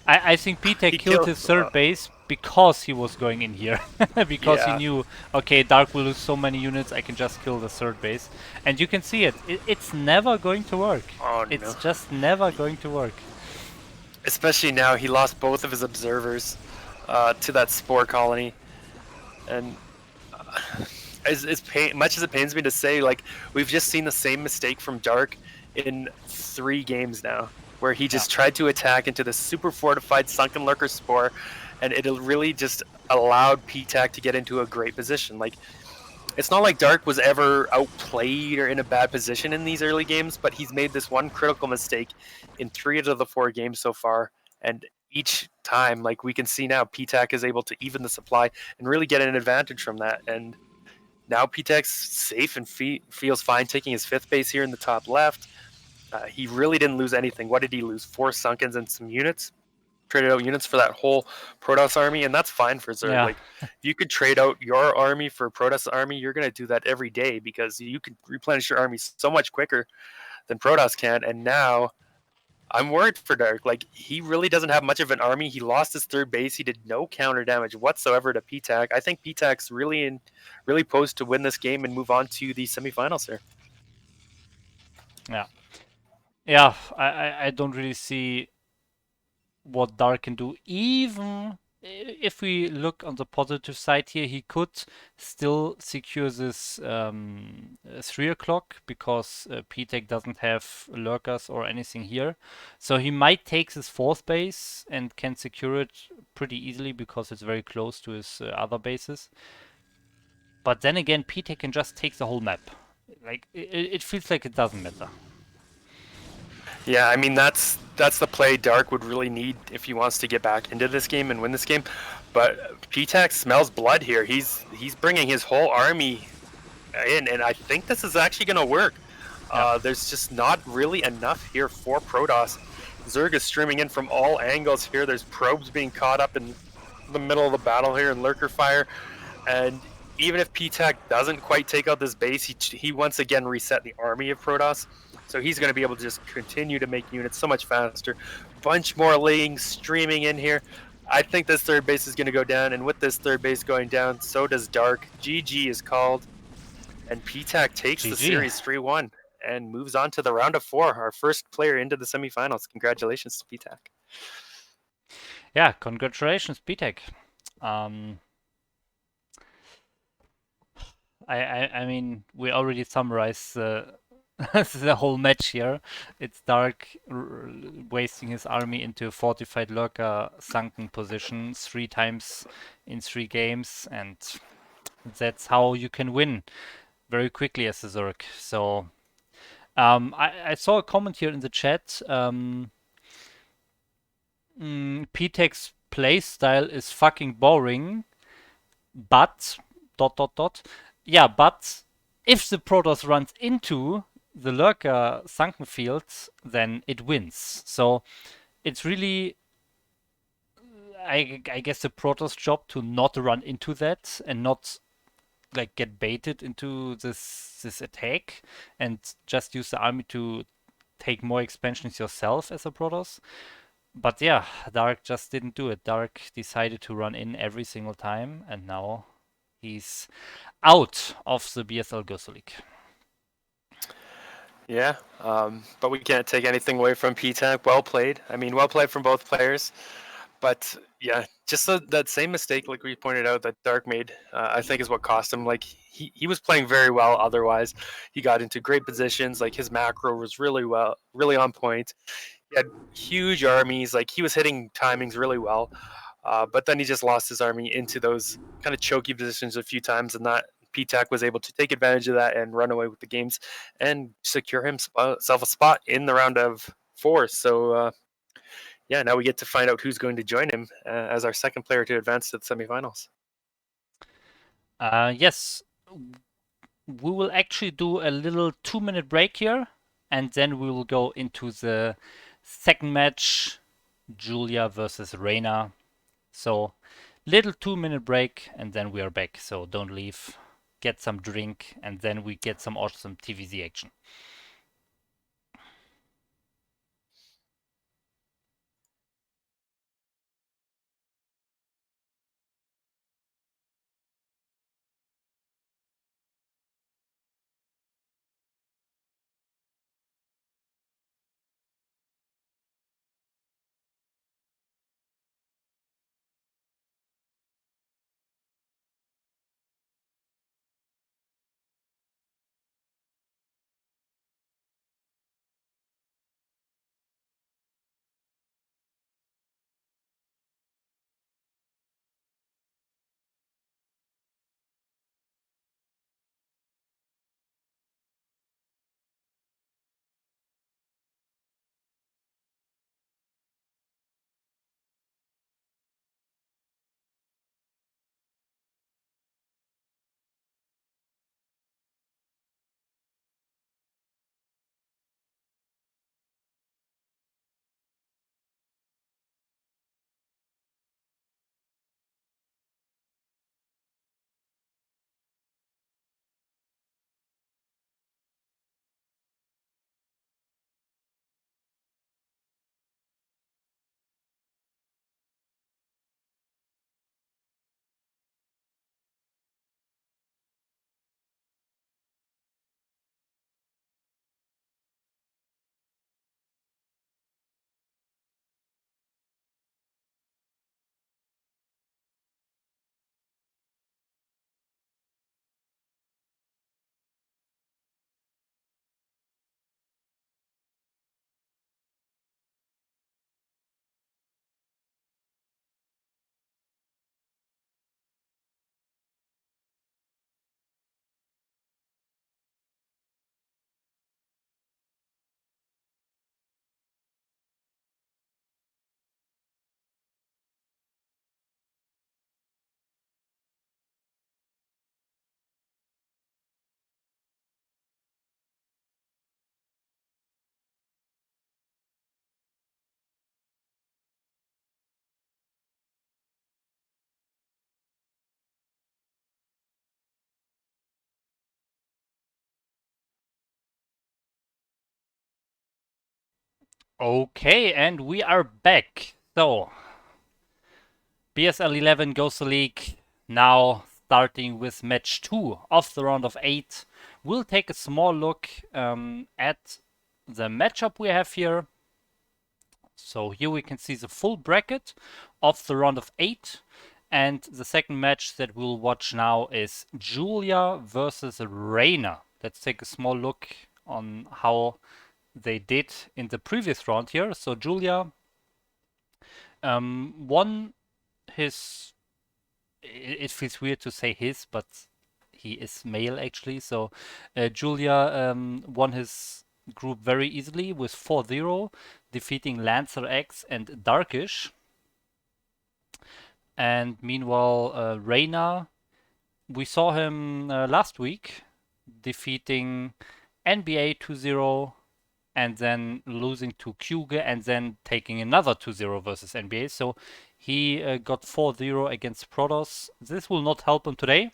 I think Ptak He killed killed. his third base because he was going in here. Because he Yeah. knew, okay, DarK will lose so many units, I can just kill the third base. And you can see it. It's never going to work. Oh, It's no. just never going to work. Especially now, he lost both of his observers to that spore colony. And much as it pains me to say, like, we've just seen the same mistake from DarK in 3 games now, where he just tried to attack into the super fortified sunken lurker spore, and it really just allowed Ptak to get into a great position. Like, it's not like DarK was ever outplayed or in a bad position in these early games, but he's made this one critical mistake in 3 out of the 4 games so far, and each time, like, we can see now, Ptak is able to even the supply and really get an advantage from that. And now Ptak's safe and feels fine taking his 5th base here in the top left. He really didn't lose anything. What did he lose? 4 Sunkens and some units. Traded out units for that whole Protoss army, and that's fine for Zerg. Yeah. Like, if you could trade out your army for Protoss army, you're gonna do that every day because you can replenish your army so much quicker than Protoss can. And now I'm worried for DarK. Like, he really doesn't have much of an army. He lost his third base. He did no counter damage whatsoever to Ptak. I think Ptak's really posed to win this game and move on to the semifinals here. Yeah. Yeah, I don't really see what DarK can do. Even if we look on the positive side here, he could still secure this 3 o'clock because Ptak doesn't have lurkers or anything here. So he might take his 4th base and can secure it pretty easily because it's very close to his other bases. But then again, Ptak can just take the whole map. Like, it feels like it doesn't matter. Yeah, I mean, that's the play DarK would really need if he wants to get back into this game and win this game. But Ptak smells blood here. He's bringing his whole army in, and I think this is actually going to work. Yeah. There's just not really enough here for Protoss. Zerg is streaming in from all angles here. There's probes being caught up in the middle of the battle here in lurker fire, and even if Ptak doesn't quite take out this base, he once again reset the army of Protoss. So he's going to be able to just continue to make units so much faster. Bunch more laying streaming in here. I think this third base is going to go down, and with this third base going down, so does DarK. GG is called, and Ptak takes the GG. series 3-1 and moves on to the round of 4, our first player into the semifinals. Congratulations to Ptak. Yeah, congratulations, Ptak. I mean, we already summarized the whole match here. It's DarK wasting his army into a fortified lurker sunken position 3 times in 3 games, and that's how you can win very quickly as a Zerg. So I saw a comment here in the chat. Ptak's playstyle is fucking boring, but yeah, but if the Protoss runs into the lurker sunken fields, then it wins. So it's really, I guess, the Protoss job to not run into that and not like get baited into this attack and just use the army to take more expansions yourself as a Protoss. But yeah, DarK just didn't do it. DarK decided to run in every single time, and now he's out of the BSL Gosuleague. Yeah, but we can't take anything away from Ptak. Well played. I mean, well played from both players. But yeah, just that same mistake, like we pointed out, that DarK made, I think is what cost him. Like he was playing very well. Otherwise, he got into great positions. Like his macro was really on point. He had huge armies. Like he was hitting timings really well. But then he just lost his army into those kind of choky positions a few times, and that Ptak was able to take advantage of that and run away with the games and secure himself a spot in the round of four. So yeah, now we get to find out who's going to join him as our second player to advance to the semifinals. Yes, we will actually do a little 2-minute break here, and then we will go into the second match, Julia versus Raynor. So, little 2-minute break, and then we are back. So don't leave. Get some drink, and then we get some awesome TVZ action. Okay, and we are back. So, BSL 11 Gosuleague now starting with match 2 of the round of 8. We'll take a small look at the matchup we have here. So here we can see the full bracket of the round of 8. And the second match that we'll watch now is Julia versus Raynor. Let's take a small look on how they did in the previous round here. So Julia won his. It feels weird to say his, but he is male actually. So Julia won his group very easily with 4-0, defeating Lancer X and Darkish. And meanwhile, Raynor, we saw him last week defeating NBA 2-0 and then losing to Kyuge and then taking another 2-0 versus NBA. So he got 4-0 against Protoss. This will not help him today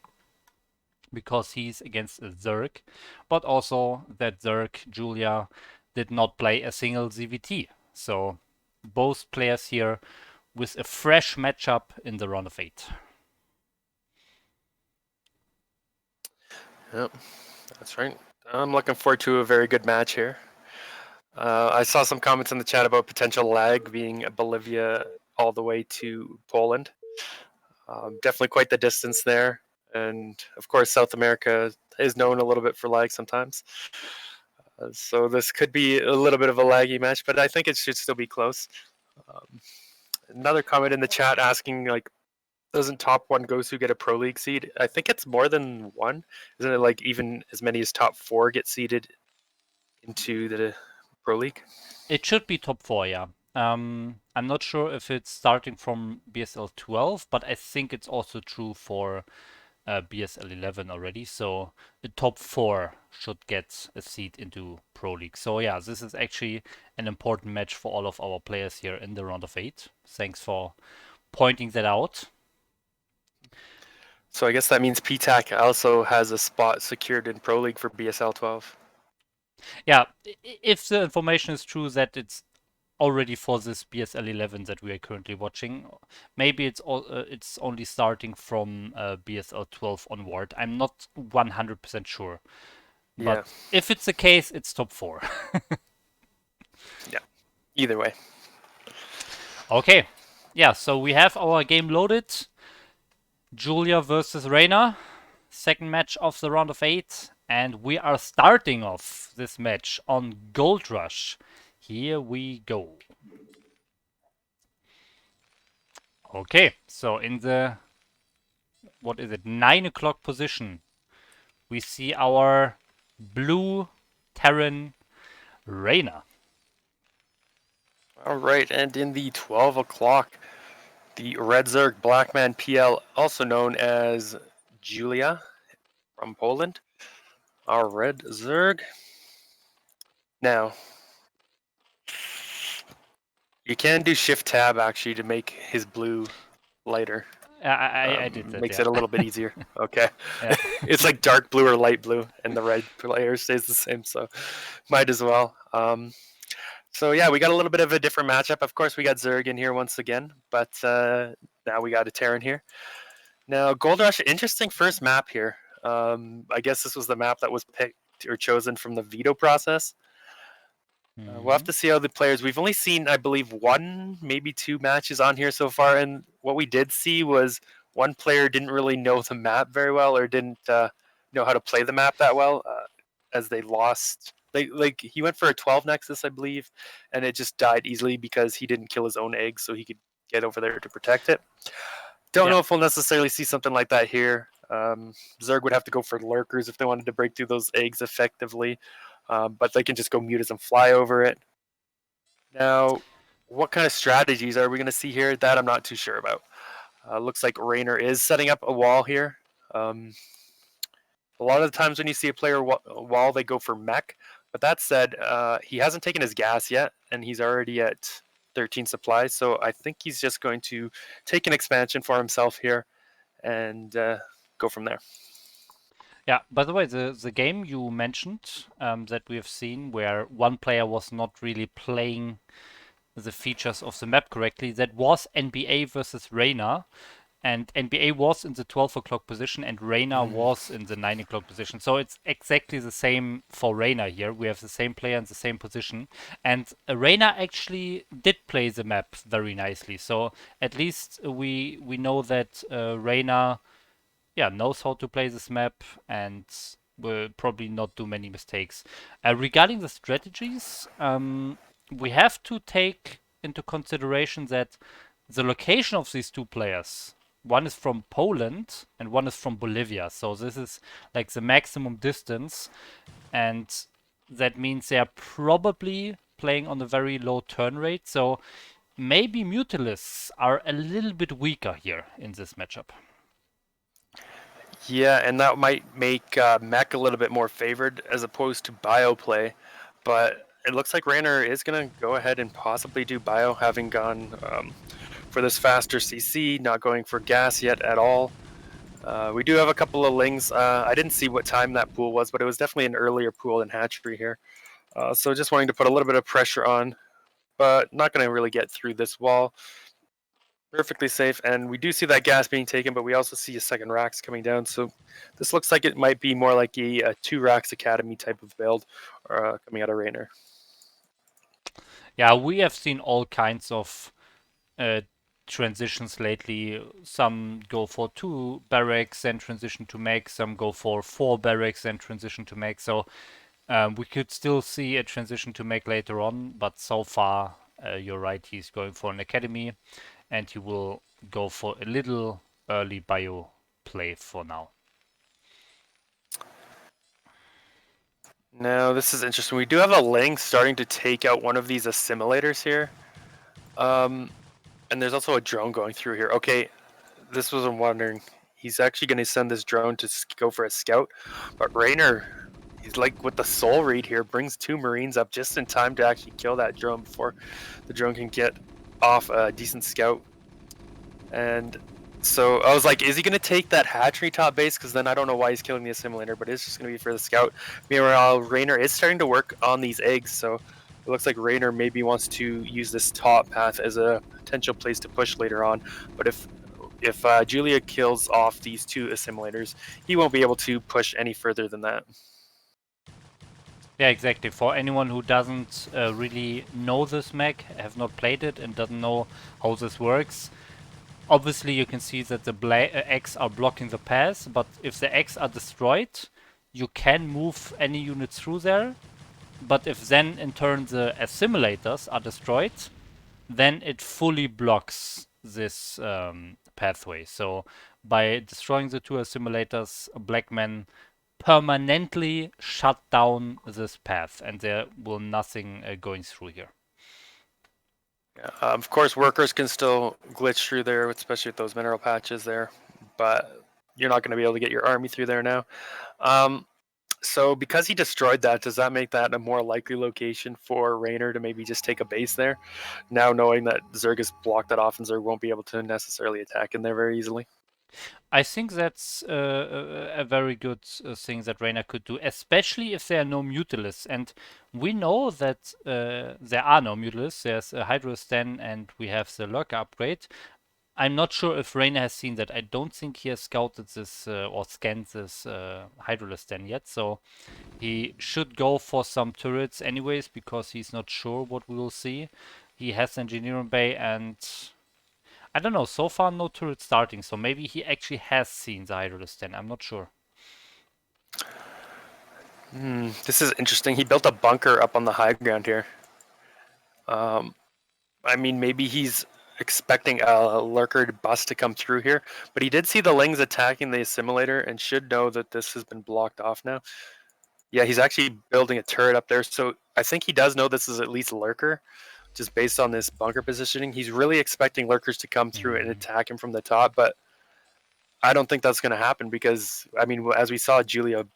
because he's against DarK, but also that DarK, Julia, did not play a single ZVT. So both players here with a fresh matchup in the round of 8. Yep, that's right. I'm looking forward to a very good match here. I saw some comments in the chat about potential lag being Bolivia all the way to Poland. Definitely quite the distance there. And of course, South America is known a little bit for lag sometimes. So this could be a little bit of a laggy match, but I think it should still be close. Um, Another comment in the chat asking, like, doesn't top one Gosu get a Pro League seed? I think it's more than one. Isn't it like even as many as top four get seeded into the Pro League? It should be top 4, yeah. I'm not sure if it's starting from BSL 12, but I think it's also true for BSL 11 already. So the top 4 should get a seat into Pro League. So yeah, this is actually an important match for all of our players here in the round of 8. Thanks for pointing that out. So I guess that means Ptak also has a spot secured in Pro League for BSL 12. Yeah, if the information is true that it's already for this BSL 11 that we are currently watching, maybe it's only starting from BSL 12 onward. I'm not 100% sure, but Yeah. if it's the case, it's top 4. Yeah. Either way. Okay, yeah. So we have our game loaded. Julia versus Raynor, second match of the round of 8. And we are starting off this match on Gold Rush. Here we go. Okay, so in the, what is it, 9 o'clock position, we see our blue Terran Raynor. All right, and in the 12 o'clock, the Red Zerg Blackman PL, also known as Julia from Poland. Our Red Zerg. Now, you can do Shift Tab actually to make his blue lighter. I did that, Makes yeah. it a little bit easier. Okay. Yeah. It's like dark blue or light blue, and the red layer stays the same, so might as well. So yeah, we got a little bit of a different matchup. Of course, we got Zerg in here once again, but now we got a Terran here. Now, Gold Rush, interesting first map here. I guess this was the map that was picked or chosen from the veto process. We'll have to see how the players. We've only seen, I believe, one, maybe two matches on here so far, and what we did see was one player didn't really know the map very well, or didn't know how to play the map that well, as they lost. Like he went for a 12 Nexus, I believe, and it just died easily because he didn't kill his own egg, so he could get over there to protect it. Don't Yeah. know if we'll necessarily see something like that here. Zerg would have to go for lurkers if they wanted to break through those eggs effectively, but they can just go mutas and fly over it. Now, what kind of strategies are we going to see here? That I'm not too sure about. Looks like Raynor is setting up a wall here. A lot of the times when you see a player wall, they go for mech. But that said, he hasn't taken his gas yet, and he's already at 13 supplies. So I think he's just going to take an expansion for himself here and go from there. Yeah, by the way, the game you mentioned that we have seen where one player was not really playing the features of the map correctly, that was NBA versus Raynor. And NBA was in the 12 o'clock position and Raynor was in the 9 o'clock position. So it's exactly the same for Raynor here. We have the same player in the same position. And Raynor actually did play the map very nicely. So at least we know that Raynor knows how to play this map and will probably not do many mistakes. Regarding the strategies, we have to take into consideration that the location of these two players, one is from Poland and one is from Bolivia. So this is like the maximum distance, and that means they are probably playing on a very low turn rate. So maybe Mutalisks are a little bit weaker here in this matchup. Yeah, and that might make mech a little bit more favored as opposed to bio play. But it looks like Raynor is going to go ahead and possibly do bio, having gone for this faster CC, not going for gas yet at all. We do have a couple of lings. I didn't see what time that pool was, but it was definitely an earlier pool than hatchery here. So just wanting to put a little bit of pressure on, but not going to really get through this wall. Perfectly safe, and we do see that gas being taken, but we also see a second racks coming down. So this looks like it might be more like a 2 racks academy type of build coming out of Raynor. Yeah, we have seen all kinds of uh, transitions lately. Some go for 2 barracks and transition to mech. Some go for 4 barracks and transition to mech. So we could still see a transition to mech later on, but so far, you're right. He's going for an academy, and he will go for a little early bio play for now. Now this is interesting. We do have a Ling starting to take out one of these assimilators here. And there's also a drone going through here. Okay, this was I'm wondering. He's actually going to send this drone to go for a scout, but Raynor, he's like with the soul read here, brings 2 Marines up just in time to actually kill that drone before the drone can get off a decent scout. And so I was like, is he going to take that hatchery top base? Because then I don't know why he's killing the assimilator, but it's just going to be for the scout. Meanwhile, Raynor is starting to work on these eggs, so it looks like Raynor maybe wants to use this top path as a potential place to push later on. But if Julia kills off these 2 assimilators, he won't be able to push any further than that. Yeah, exactly. For anyone who doesn't really know this mech, have not played it, and doesn't know how this works, obviously you can see that the eggs are blocking the path, but if the eggs are destroyed, you can move any unit through there. But if then in turn the assimilators are destroyed, then it fully blocks this pathway. So by destroying the 2 assimilators, Blackman permanently shut down this path, and there will nothing going through here. Of course, workers can still glitch through there, especially with those mineral patches there, but you're not going to be able to get your army through there now. So because he destroyed that, does that make that a more likely location for Raynor to maybe just take a base there? Now knowing that Zerg has blocked that off and Zerg won't be able to necessarily attack in there very easily. I think that's a very good thing that Raynor could do, especially if there are no Mutalisks. And we know that there are no Mutalisks. There's a Hydrostan and we have the Lurker upgrade. I'm not sure if Raynor has seen that. I don't think he has scouted this or scanned this Hydrostan yet. So he should go for some turrets anyways, because he's not sure what we will see. He has Engineering Bay and I don't know, so far no turret starting, so maybe he actually has seen the Hydrolist 10, I'm not sure. This is interesting. He built a bunker up on the high ground here. I mean, maybe he's expecting a lurker bus to come through here, but he did see the Lings attacking the assimilator and should know that this has been blocked off now. Yeah, he's actually building a turret up there, so I think he does know this is at least lurker, just based on this bunker positioning. He's really expecting lurkers to come through and attack him from the top, but I don't think that's going to happen because, I mean, as we saw, Julia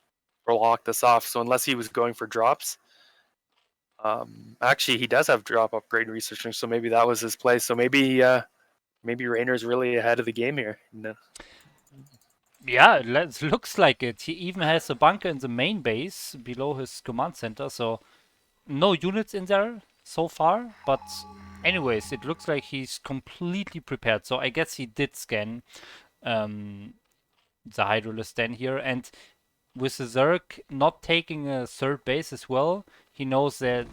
blocked this off, so unless he was going for drops, actually he does have drop upgrade researching, so maybe that was his play. So maybe Raynor's really ahead of the game here. No. Yeah, it looks like it. He even has a bunker in the main base below his command center, so no units in there so far, but anyways, it looks like he's completely prepared. So I guess he did scan the Hydrolist 10 here, and with the Zerg not taking a third base as well, he knows that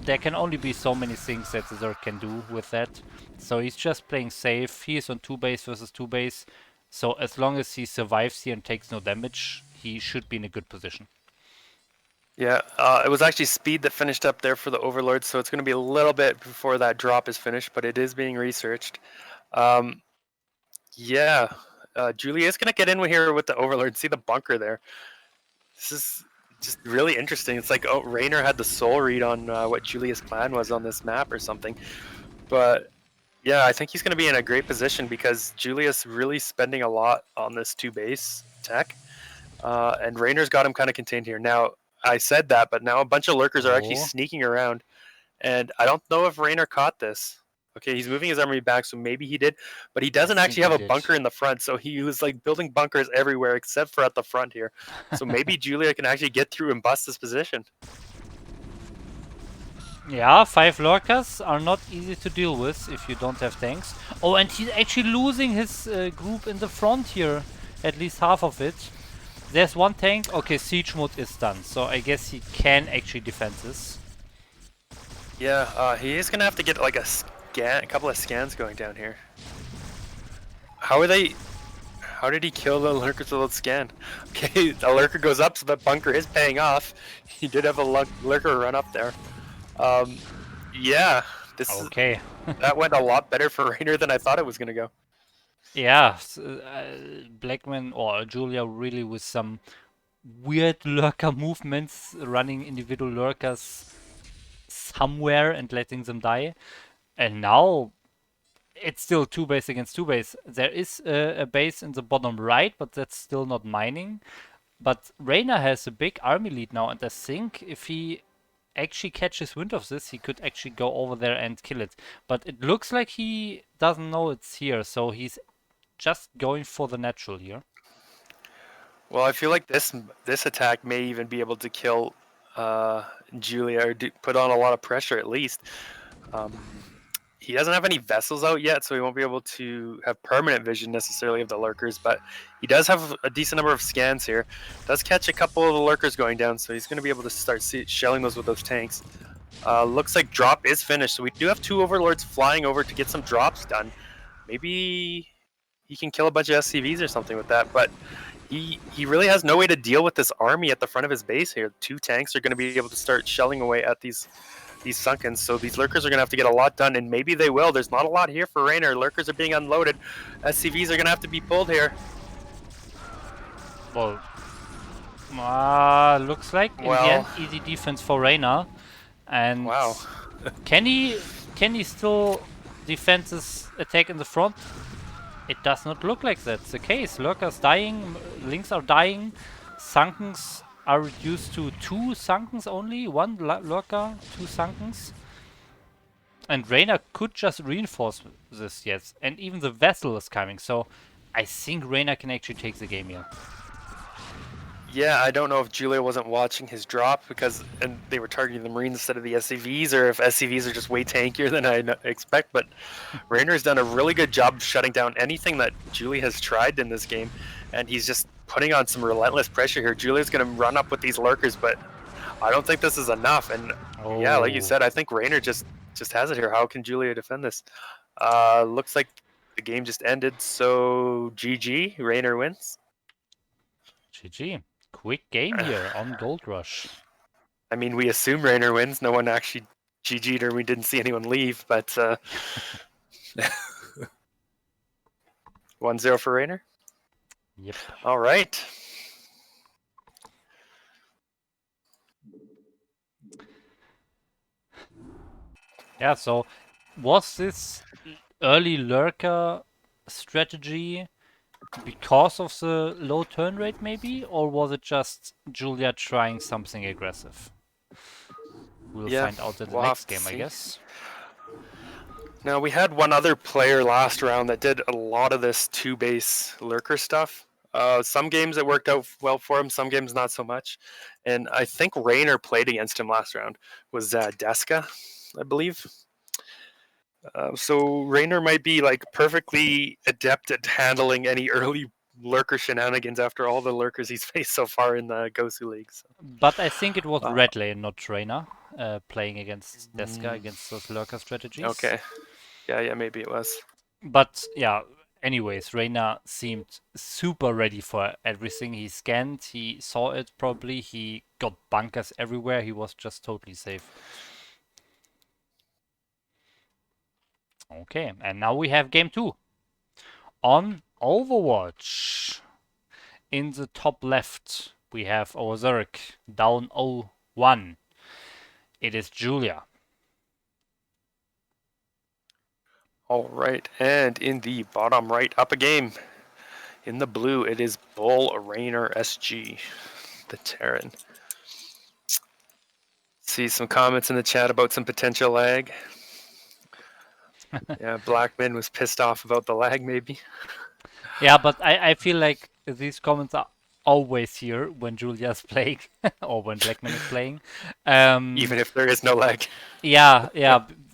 there can only be so many things that the Zerg can do with that. So he's just playing safe. He is on 2 base versus 2 base. So as long as he survives here and takes no damage, he should be in a good position. Yeah, it was actually Speed that finished up there for the Overlord, so it's going to be a little bit before that drop is finished, but it is being researched. Yeah, Julia is going to get in here with the Overlord. See the bunker there. This is just really interesting. It's like, oh, Raynor had the soul read on what Julia's plan was on this map or something. But yeah, I think he's going to be in a great position because Julia's really spending a lot on this 2 base tech. And Raynor's got him kind of contained here. Now, I said that, but now a bunch of lurkers are actually sneaking around. And I don't know if Raynor caught this. Okay, he's moving his army back, so maybe he did. But he doesn't actually have a bunker in the front, so he was like building bunkers everywhere except for at the front here. So maybe Julia can actually get through and bust this position. Yeah, 5 lurkers are not easy to deal with if you don't have tanks. Oh, and he's actually losing his group in the front here. At least half of it. There's one tank. Okay, siege mode is done. So I guess he can actually defend this. Yeah, he is gonna have to get like a couple of scans going down here. How are they? How did he kill the lurkers without scan? Okay, the lurker goes up, so the bunker is paying off. He did have a lurker run up there. Yeah, Okay. that went a lot better for Raynor than I thought it was gonna go. Yeah, Blackman or Julia really with some weird lurker movements, running individual lurkers somewhere and letting them die. And now it's still 2 base against 2 base. There is a base in the bottom right, but that's still not mining. But Raynor has a big army lead now, and I think if he actually catches wind of this, he could actually go over there and kill it. But it looks like he doesn't know it's here, so he's just going for the natural here. Well, I feel like this attack may even be able to kill Julia or put on a lot of pressure at least. He doesn't have any vessels out yet, so he won't be able to have permanent vision necessarily of the lurkers, but he does have a decent number of scans here. Does catch a couple of the lurkers going down, so he's going to be able to start shelling those with those tanks. Looks like drop is finished, so we do have 2 overlords flying over to get some drops done. Maybe he can kill a bunch of SCVs or something with that, but he really has no way to deal with this army at the front of his base here. 2 tanks are going to be able to start shelling away at these Sunkens, so these lurkers are going to have to get a lot done, and maybe they will. There's not a lot here for Raynor. Lurkers are being unloaded. SCVs are going to have to be pulled here. Well, looks like in the end easy defense for Raynor. And wow. can he still defend this attack in the front? It does not look like that's the case. Lurkers dying, links are dying, Sunkens are reduced to 2 Sunkens only, 1 lurker, 2 Sunkens. And Raynor could just reinforce this, yes. And even the vessel is coming, so I think Raynor can actually take the game here. Yeah, I don't know if Julia wasn't watching his drop and they were targeting the Marines instead of the SCVs, or if SCVs are just way tankier than I expect. But Raynor's done a really good job of shutting down anything that Julia has tried in this game, and he's just putting on some relentless pressure here. Julia's going to run up with these lurkers, but I don't think this is enough. And yeah, like you said, I think Raynor just has it here. How can Julia defend this? Looks like the game just ended, so GG, Raynor wins. GG. Quick game here on Gold Rush. I mean, we assume Raynor wins. No one actually GG'd or we didn't see anyone leave, but 1-0 for Raynor? Yep. All right. Yeah, so was this early lurker strategy because of the low turn rate maybe, or was it just Julia trying something aggressive? We'll find out in the next game, I guess. Now, we had one other player last round that did a lot of this 2-base lurker stuff. Some games it worked out well for him, some games not so much. And I think Raynor played against him last round. Was Deska, I believe. So Raynor might be like perfectly adept at handling any early lurker shenanigans after all the lurkers he's faced so far in the Gosuleague. So. But I think it was Red Lane, not Raynor, playing against Deska, against those lurker strategies. Okay. Yeah, maybe it was. But yeah, anyways, Raynor seemed super ready for everything. He scanned, he saw it probably, he got bunkers everywhere, he was just totally safe. Okay, and now we have game 2. On Overwatch, in the top left, we have our Zerg down 0-1. It is Julia. All right, and in the bottom right, up a game. In the blue, it is Bull Raynor SG, the Terran. See some comments in the chat about some potential lag. Yeah, Blackman was pissed off about the lag, maybe. Yeah, but I feel like these comments are always here when Julia's playing or when Blackman is playing. Even if there is no lag. Yeah,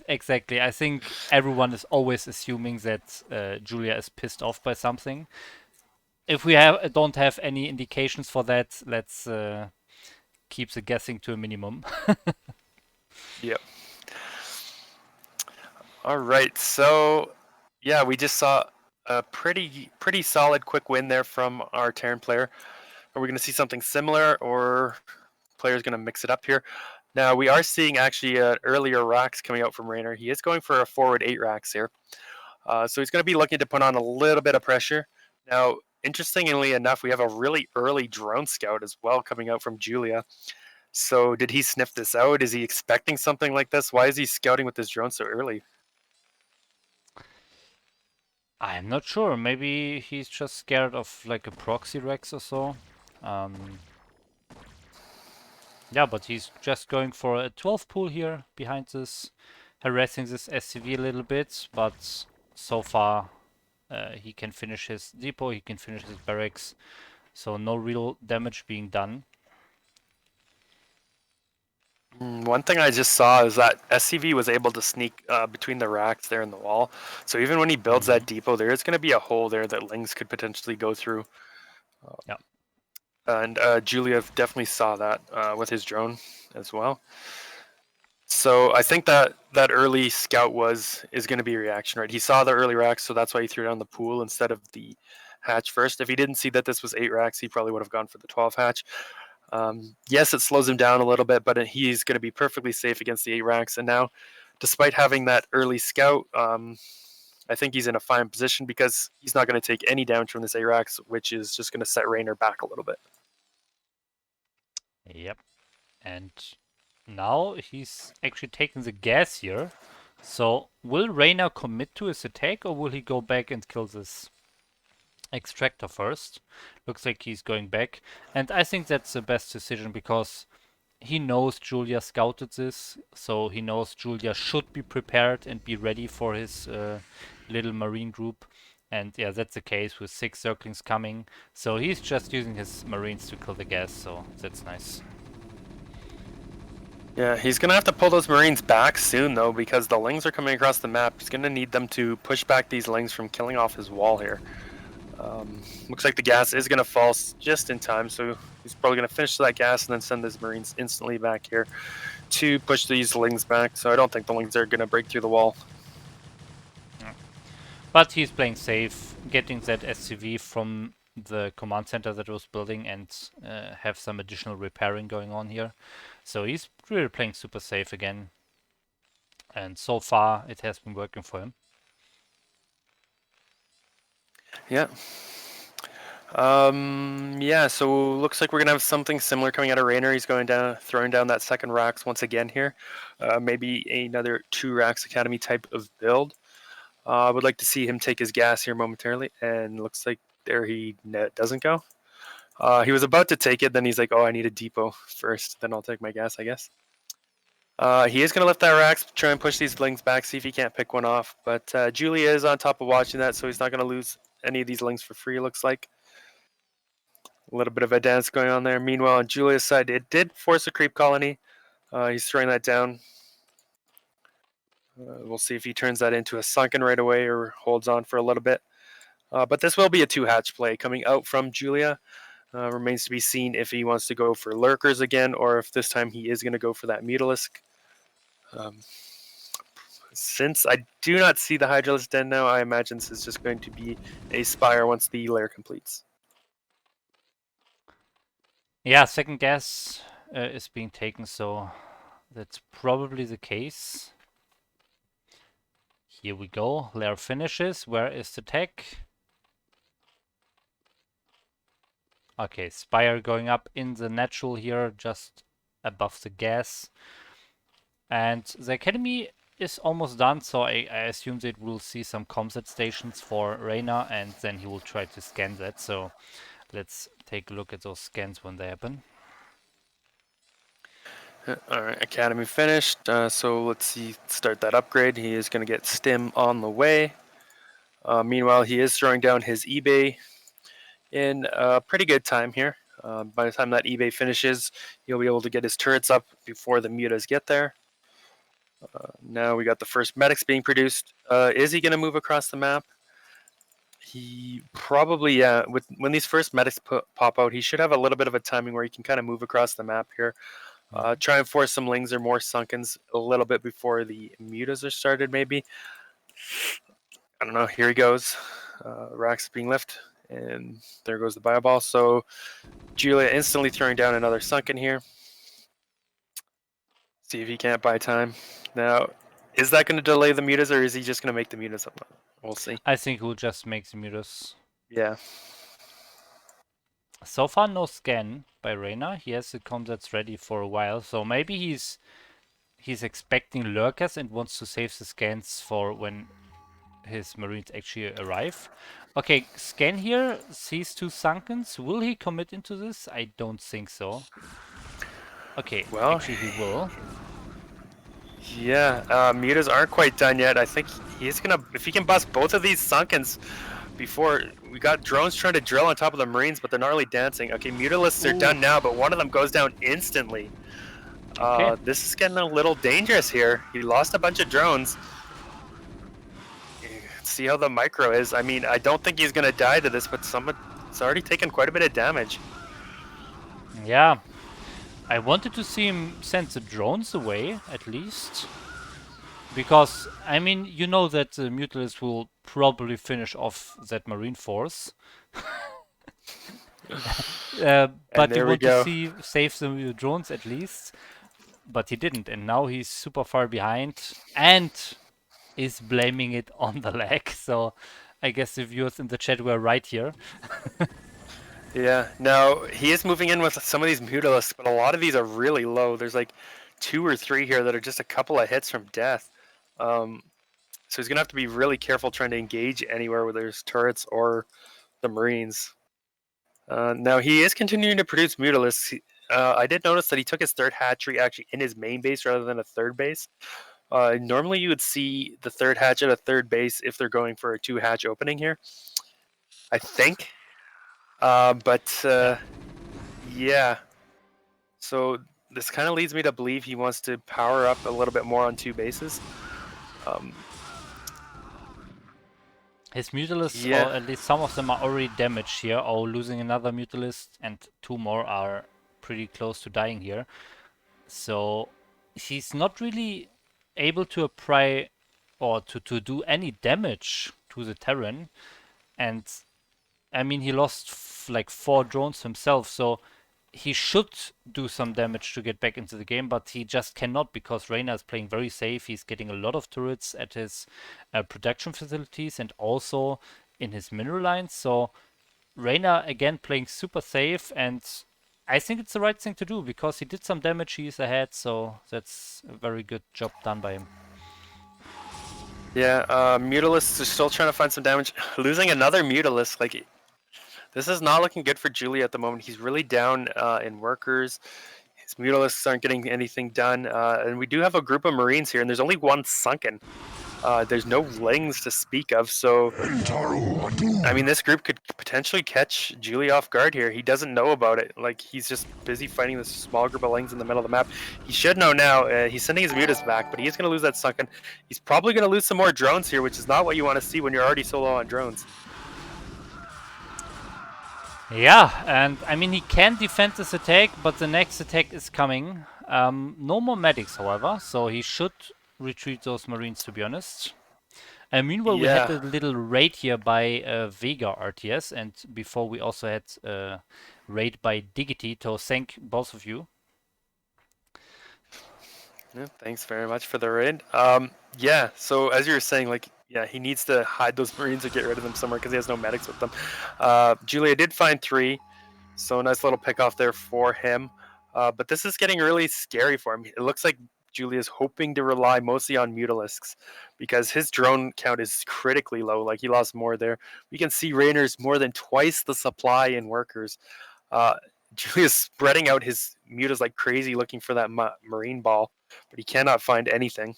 exactly. I think everyone is always assuming that Julia is pissed off by something. If we don't have any indications for that, let's keep the guessing to a minimum. Yep. All right. So, yeah, we just saw a pretty solid quick win there from our Terran player. Are we going to see something similar, or player's going to mix it up here? Now we are seeing actually earlier racks coming out from Raynor. He is going for a forward 8 racks here, so he's going to be looking to put on a little bit of pressure. Now, interestingly enough, we have a really early drone scout as well coming out from Julia. So did he sniff this out? Is he expecting something like this? Why is he scouting with his drone so early? I'm not sure. Maybe he's just scared of like a proxy Rex or so. Um, yeah, but he's just going for a 12 pool here behind this, harassing this SCV a little bit. But so far, he can finish his depot, he can finish his barracks. So no real damage being done. One thing I just saw is that SCV was able to sneak between the racks there in the wall. So even when he builds that depot, there is going to be a hole there that Lings could potentially go through. Yeah. And Julia definitely saw that with his drone as well. So I think that early scout is going to be a reaction, right? He saw the early racks, so that's why he threw down the pool instead of the hatch first. If he didn't see that this was 8 racks, he probably would have gone for the 12 hatch. Yes, it slows him down a little bit, but he's going to be perfectly safe against the 8 racks. And now, despite having that early scout, I think he's in a fine position because he's not going to take any damage from this 8 racks, which is just going to set Raynor back a little bit. Yep. And now he's actually taking the gas here. So will Raynor commit to his attack or will he go back and kill this extractor first? Looks like he's going back. And I think that's the best decision because he knows Julia scouted this. So he knows Julia should be prepared and be ready for his little marine group. And yeah, that's the case with 6 circlings coming. So he's just using his marines to kill the gas. So that's nice. Yeah, he's going to have to pull those Marines back soon, though, because the Lings are coming across the map. He's going to need them to push back these Lings from killing off his wall here. Looks like the gas is going to fall just in time, so he's probably going to finish that gas and then send his Marines instantly back here to push these Lings back. So I don't think the Lings are going to break through the wall. But he's playing safe, getting that SCV from the command center that was building and have some additional repairing going on here. So he's really playing super safe again. And so far, it has been working for him. Yeah. Yeah, so looks like we're going to have something similar coming out of Raynor. He's going down, throwing down that second racks once again here. Maybe another 2 racks academy type of build. I would like to see him take his gas here momentarily, and looks like there he doesn't go. He was about to take it, then he's like, oh, I need a depot first, then I'll take my gas, I guess. He is going to lift that racks, try and push these Lings back, see if he can't pick one off. But Julia is on top of watching that, so he's not going to lose any of these Lings for free, looks like. A little bit of a dance going on there. Meanwhile, on Julia's side, it did force a creep colony. He's throwing that down. We'll see if he turns that into a sunken right away or holds on for a little bit. But this will be a 2-hatch play coming out from Julia. Remains to be seen if he wants to go for lurkers again or if this time he is going to go for that Mutalisk. Since I do not see the Hydralisk Den now, I imagine this is just going to be a Spire once the lair completes. Yeah, second gas is being taken, so that's probably the case. Here we go. Lair finishes. Where is the tech? Okay, Spire going up in the natural here, just above the gas. And the academy is almost done, so I assume that we'll see some comsat stations for Raynor, and then he will try to scan that. So let's take a look at those scans when they happen. All right, academy finished. So let's see, start that upgrade. He is going to get stim on the way. Meanwhile, he is throwing down his eBay in a pretty good time here. By the time that eBay finishes, he'll be able to get his turrets up before the mutas get there. Now we got the first medics being produced. Is he going to move across the map? He probably, yeah. When these first medics pop out, he should have a little bit of a timing where he can kind of move across the map here. Try and force some lings or more sunkens a little bit before the mutas are started, maybe. I don't know. Here he goes. Rax being left, and there goes the bioball. So Julia instantly throwing down another sunken here. See if he can't buy time. Now, is that going to delay the mutas, or is he just going to make the mutas up? We'll see. I think we'll just make the mutas. Yeah. So far, no scan by Raynor. He has the concepts ready for a while, so maybe he's expecting lurkers and wants to save the scans for when his marines actually arrive. Okay, scan here, sees 2 sunkens. Will he commit into this? I don't think so. Okay, well, actually he will. Yeah, mutas aren't quite done yet. I think he's gonna, if he can bust both of these sunkens before, we got drones trying to drill on top of the marines, but they're not really dancing. Okay, mutalists are done now, but one of them goes down instantly. Okay. This is getting a little dangerous here. He lost a bunch of drones. See how the micro is. I mean, I don't think he's gonna die to this, but it's already taken quite a bit of damage. Yeah. I wanted to see him send the drones away, at least. Because, I mean, you know that the Mutalist will probably finish off that Marine Force. But you want to save the drones at least. But he didn't, and now he's super far behind and is blaming it on the lag. So I guess the viewers in the chat were right here. Yeah, now he is moving in with some of these mutalisks, but a lot of these are really low. There's like 2 or 3 here that are just a couple of hits from death. So he's gonna have to be really careful trying to engage anywhere where there's turrets or the marines. Now he is continuing to produce mutalisks. I did notice that he took his 3rd hatchery actually in his main base rather than a 3rd base. Normally you would see the 3rd hatch at a 3rd base if they're going for a 2 hatch opening here, I think. Yeah. So this kind of leads me to believe he wants to power up a little bit more on 2 bases. His Mutalists, or at least some of them, are already damaged here. Oh, losing another Mutalist, and 2 more are pretty close to dying here. So he's not really able to apply or to do any damage to the Terran. And I mean, he lost like 4 drones himself, so he should do some damage to get back into the game, but he just cannot because Raynor is playing very safe. He's getting a lot of turrets at his production facilities and also in his mineral lines. So Raynor again playing super safe, and I think it's the right thing to do because he did some damage. He's ahead, so that's a very good job done by him. Yeah, Mutalists are still trying to find some damage. Losing another Mutalist, like, this is not looking good for Julie at the moment. He's really down in workers. His Mutalists aren't getting anything done. And we do have a group of Marines here, and there's only 1 sunken. There's no lings to speak of, so I mean, this group could potentially catch Julie off guard here. He doesn't know about it. Like, he's just busy fighting this small group of lings in the middle of the map. He should know now. He's sending his mutas back, but he's going to lose that sunken. He's probably going to lose some more drones here, which is not what you want to see when you're already so low on drones. Yeah, and I mean, he can defend this attack, but the next attack is coming. No more medics, however, so he should retreat those marines, to be honest. Meanwhile, we had a little raid here by Vega RTS, and before we also had a raid by Digity, so thank both of you. Yeah, thanks very much for the raid. Yeah, so as you were saying, like, yeah, he needs to hide those marines or get rid of them somewhere because he has no medics with them. Julia did find 3, so a nice little pick off there for him. But this is getting really scary for him. It looks like Julia's hoping to rely mostly on Mutalisks because his drone count is critically low. Like, he lost more there. We can see Raynor's more than twice the supply in workers. Julia's spreading out his mutas like crazy looking for that marine ball, but he cannot find anything.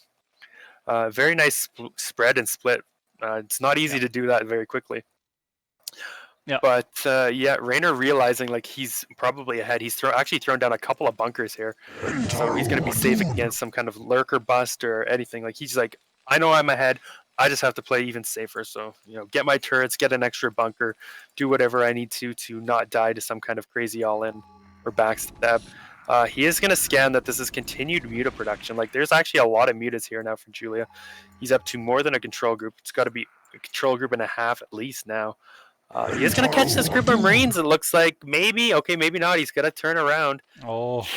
Very nice spread and split. It's not easy to do that very quickly. Yeah. But yeah, Raynor realizing like he's probably ahead. He's actually thrown down a couple of bunkers here, so he's going to be safe against some kind of lurker bust or anything. Like he's like, I know I'm ahead. I just have to play even safer. So get my turrets, get an extra bunker, do whatever I need to not die to some kind of crazy all in or backstab. He is going to scan that this is continued muta production. Like there's actually a lot of mutas here now from Julia. He's up to more than a control group. It's got to be a control group and a half at least now. He is going to catch this group of Marines. It looks like maybe, okay, maybe not. He's going to turn around. Oh.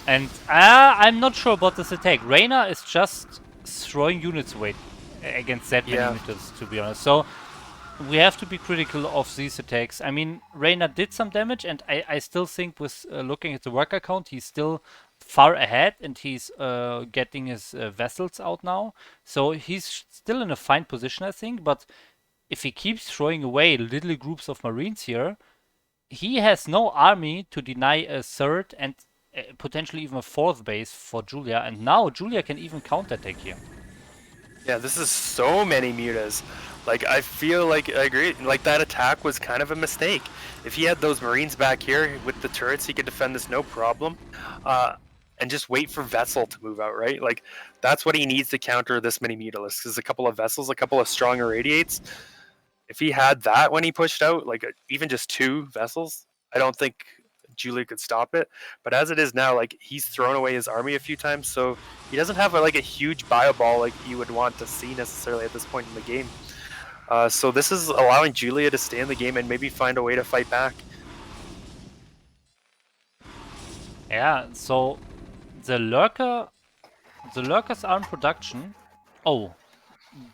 And I'm not sure about this attack. Raynor is just throwing units away against that many meters, to be honest. So we have to be critical of these attacks. I mean, Raynor did some damage, and I still think with looking at the worker count, he's still far ahead, and he's getting his vessels out now. So he's still in a fine position, I think. But if he keeps throwing away little groups of Marines here, he has no army to deny a third and potentially even a fourth base for Julia. And now Julia can even counterattack here. Yeah, this is so many mutas. Like, I feel like, I agree, like that attack was kind of a mistake. If he had those Marines back here with the turrets, he could defend this no problem. And just wait for Vessel to move out, right? Like, that's what he needs to counter this many mutalisks, is a couple of Vessels, a couple of strong irradiates. If he had that when he pushed out, like even just 2 Vessels, I don't think Julia could stop it. But as it is now, like he's thrown away his army a few times, so he doesn't have like a huge bio ball like you would want to see necessarily at this point in the game. So this is allowing Julia to stay in the game and maybe find a way to fight back. Yeah, so the lurkers are in production. Oh,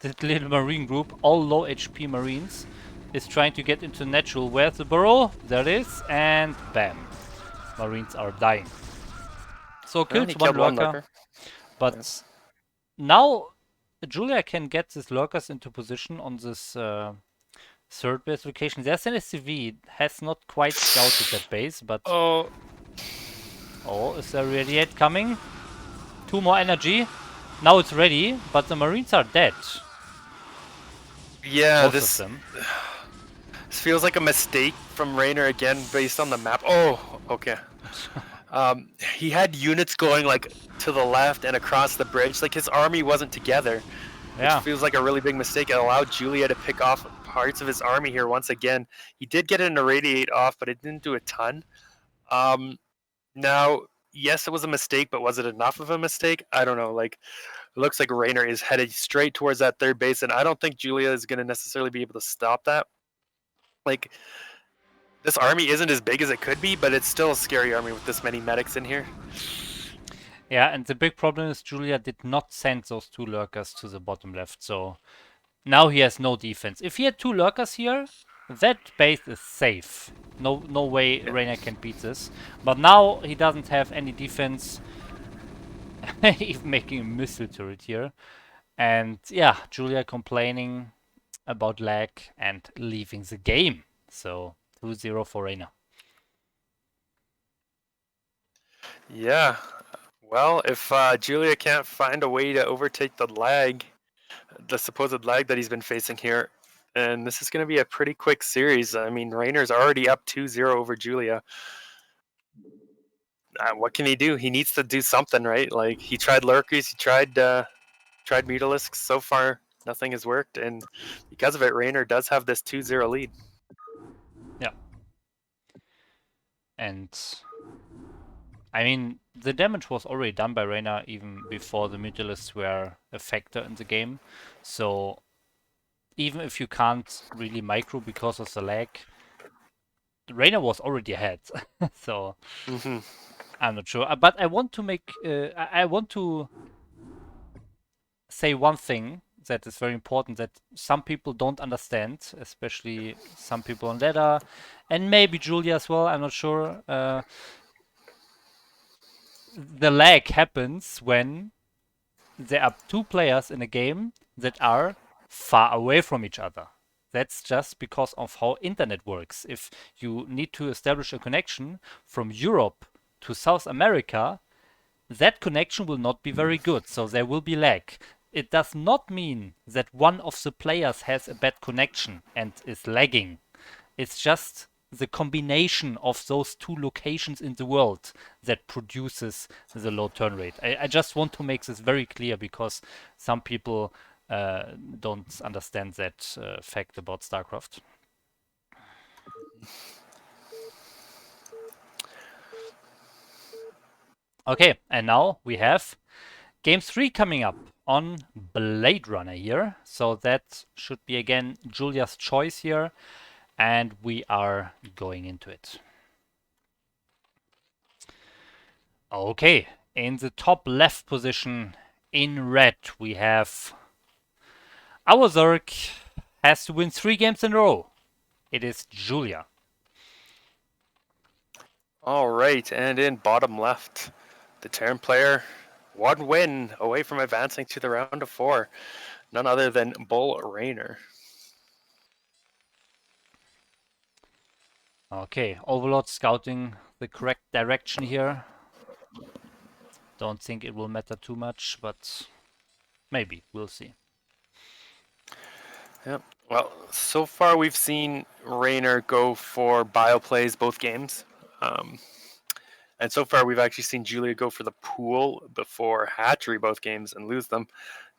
that little marine group, all low HP marines, is trying to get into natural. Where's the burrow? There it is, and bam. Marines are dying. So killed one lurker. But now Julia can get these lurkers into position on this third base location. There's an SCV, has not quite scouted that base, but... Oh, is there a radiate coming? 2 more energy. Now it's ready, but the Marines are dead. Yeah, Most of them. This feels like a mistake from Raynor again, based on the map. Oh, okay. He had units going like to the left and across the bridge. Like his army wasn't together. Yeah. Which feels like a really big mistake. It allowed Julia to pick off parts of his army here once again. He did get an irradiate off, but it didn't do a ton. Now, yes, it was a mistake, but was it enough of a mistake? I don't know. Like, it looks like Raynor is headed straight towards that third base, and I don't think Julia is going to necessarily be able to stop that. Like, this army isn't as big as it could be, but it's still a scary army with this many medics in here. Yeah, and the big problem is Julia did not send those 2 lurkers to the bottom left, so now he has no defense. If he had 2 lurkers here, that base is safe. No way Raynor can beat this. But now he doesn't have any defense. Even making a missile turret here. And yeah, Julia complaining about lag and leaving the game. So 2-0 for Raynor. Yeah. Well, if Julia can't find a way to overtake the lag, the supposed lag that he's been facing here, and this is going to be a pretty quick series. I mean, Raynor's already up 2-0 over Julia. What can he do? He needs to do something, right? Like, he tried lurkers, he tried mutalisks. So far, nothing has worked, and because of it, Raynor does have this 2-0 lead. Yeah. And I mean, the damage was already done by Raynor even before the mutalisks were a factor in the game. So even if you can't really micro because of the lag, Raynor was already ahead. So I'm not sure. But I want to make I want to say one thing that is very important that some people don't understand, especially some people on ladder, and maybe Julia as well, I'm not sure. The lag happens when there are 2 players in a game that are far away from each other. That's just because of how internet works. If you need to establish a connection from Europe to South America, that connection will not be very good, so there will be lag. it does not mean that one of the players has a bad connection and is lagging. It's just the combination of those two locations in the world that produces the low turn rate. I just want to make this very clear because some people don't understand that fact about StarCraft. Okay, and now we have Game 3 coming up on Blade Runner here. So that should be again Julia's choice here. And we are going into it. Okay, in the top left position in red, we have our DarK has to win 3 games in a row. It is Julia. All right, and in bottom left, the Terran player, 1 win away from advancing to the round of 4. None other than Bull Raynor. Okay, Overlord scouting the correct direction here. Don't think it will matter too much, but maybe, we'll see. Yep. Well, so far we've seen Raynor go for bio plays both games. And so far we've actually seen Julia go for the pool before hatchery both games and lose them.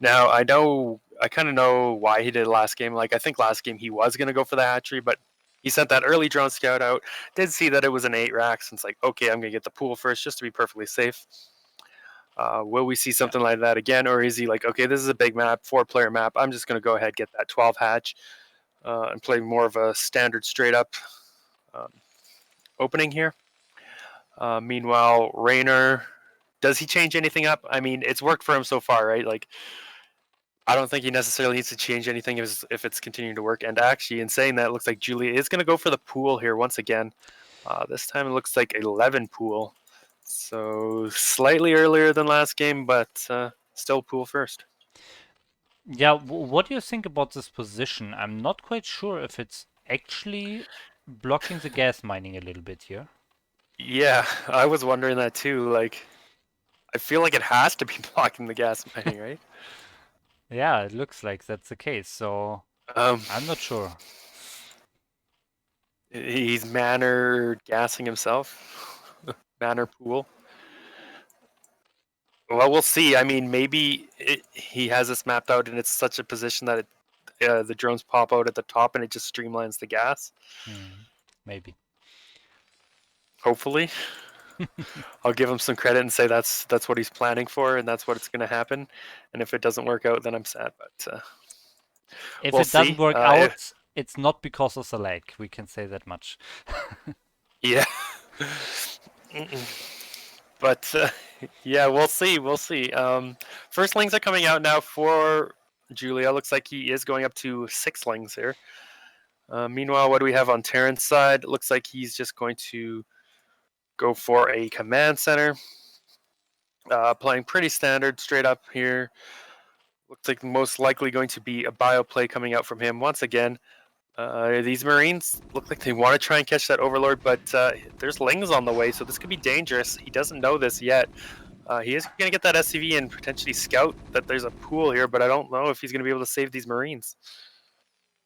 Now, I kind of know why he did last game. Like, I think last game he was going to go for the hatchery, but he sent that early drone scout out, did see that it was an 8 rack, so it's like, okay, I'm going to get the pool first just to be perfectly safe. Will we see something like that again, or is he like, okay, this is a big map, 4-player map, I'm just going to go ahead, get that 12 hatch, and play more of a standard straight up opening here? Meanwhile, Raynor, does he change anything up? I mean, it's worked for him so far, right? Like, I don't think he necessarily needs to change anything if it's continuing to work. And actually, in saying that, it looks like Julia is going to go for the pool here once again. This time it looks like 11 pool. So slightly earlier than last game, but still pool first. Yeah, what do you think about this position? I'm not quite sure if it's actually blocking the gas mining a little bit here. Yeah, I was wondering that too. Like, I feel like it has to be blocking the gas mining, right? Yeah, it looks like that's the case, so I'm not sure. He's manner gassing himself. Manner pool. Well, we'll see. I mean, maybe he has this mapped out and it's such a position that the drones pop out at the top and it just streamlines the gas. Maybe. Hopefully. I'll give him some credit and say that's what he's planning for and that's what's going to happen. And if it doesn't work out, then I'm sad. But If we'll it doesn't see. work out, it's not because of the lag. We can say that much. Yeah. But yeah, we'll see. We'll see. First lings are coming out now for Julia. Looks like he is going up to 6 lings here. Meanwhile, what do we have on Terran's side? Looks like he's just going to go for a command center. Playing pretty standard straight up here. Looks like most likely going to be a bio play coming out from him once again. These Marines look like they want to try and catch that Overlord, but there's lings on the way, so this could be dangerous. He doesn't know this yet. He is going to get that SCV and potentially scout that there's a pool here, but I don't know if he's going to be able to save these Marines.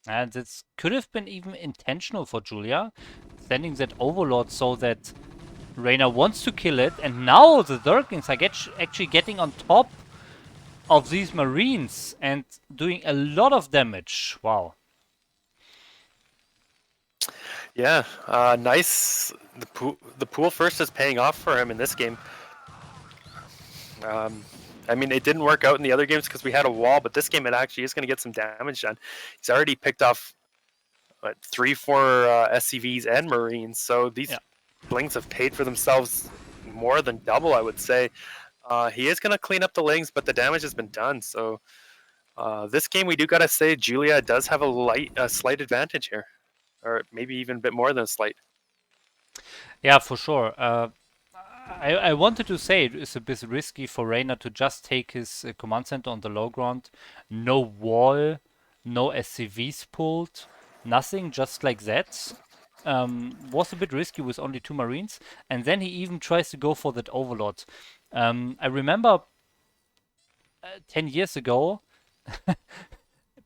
And this could have been even intentional for Julia, sending that Overlord so that Raynor wants to kill it, and now the Durkins are actually getting on top of these Marines and doing a lot of damage. Wow. Yeah, nice. The pool first is paying off for him in this game. I mean, it didn't work out in the other games because we had a wall, but this game it actually is going to get some damage done. He's already picked off 3, 4 SCVs and Marines, so these lings have paid for themselves more than double, I would say. He is going to clean up the lings, but the damage has been done. So this game, we do got to say, Julia does have a slight advantage here, or maybe even a bit more than a slight. Yeah, for sure. I wanted to say it is a bit risky for Raynor to just take his command center on the low ground. No wall, no SCVs pulled, nothing, just like that. Was a bit risky with only 2 Marines. And then he even tries to go for that Overlord. I remember 10 years ago,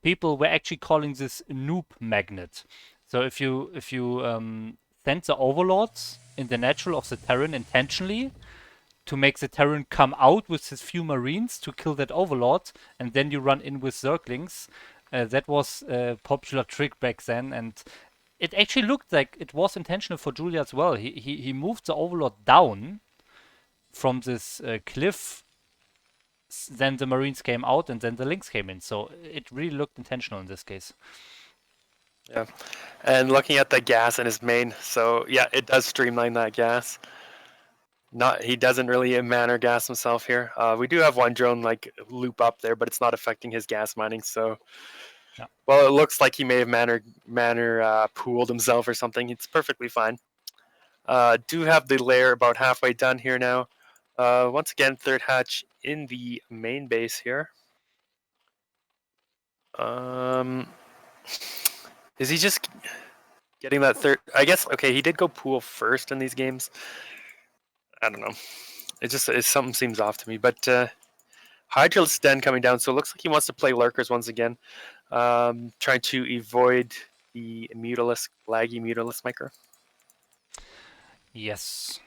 people were actually calling this noob magnet. So if you send the overlords in the natural of the Terran intentionally to make the Terran come out with his few marines to kill that overlord, and then you run in with zerglings, that was a popular trick back then, and it actually looked like it was intentional for Julia as well. He moved the overlord down from this cliff, then the marines came out, and then the links came in. So it really looked intentional in this case. Yeah, and looking at the gas in his main, so yeah, it does streamline that gas. Not he doesn't really manor gas himself here. We do have one drone like loop up there, but it's not affecting his gas mining. So, Yeah. well, it looks like he may have manor pooled himself or something. It's perfectly fine. Do have the layer about halfway done here now. Once again, third hatch in the main base here. Is he just getting that third? I guess okay. He did go pool first in these games. I don't know. Something seems off to me. But Hydra's Den coming down, so it looks like he wants to play lurkers once again, trying to avoid the laggy Mutalisk micro. Yes.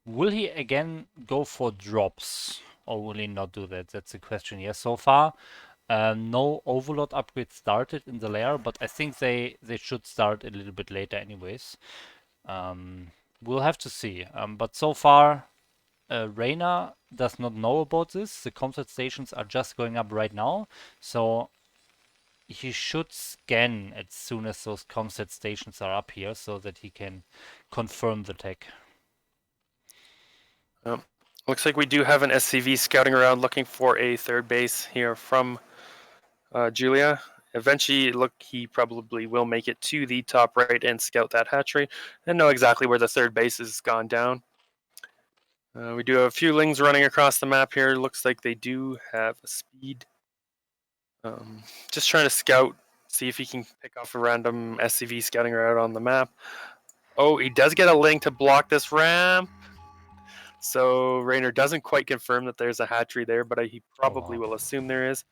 Will he again go for drops, or will he not do that? That's the question. Yes, so far, no Overlord upgrade started in the lair, but I think they should start a little bit later anyways. We'll have to see. But so far, Raynor does not know about this. The comsat stations are just going up right now, so he should scan as soon as those comsat stations are up here, so that he can confirm the tech. Looks like we do have an SCV scouting around looking for a third base here from Julia. Eventually, he probably will make it to the top right and scout that hatchery and know exactly where the third base has gone down. We do have a few lings running across the map here. Looks like they do have a speed. Just trying to scout, see if he can pick off a random SCV scouting around on the map. Oh, he does get a ling to block this ramp. So Raynor doesn't quite confirm that there's a hatchery there, but he probably will assume there is.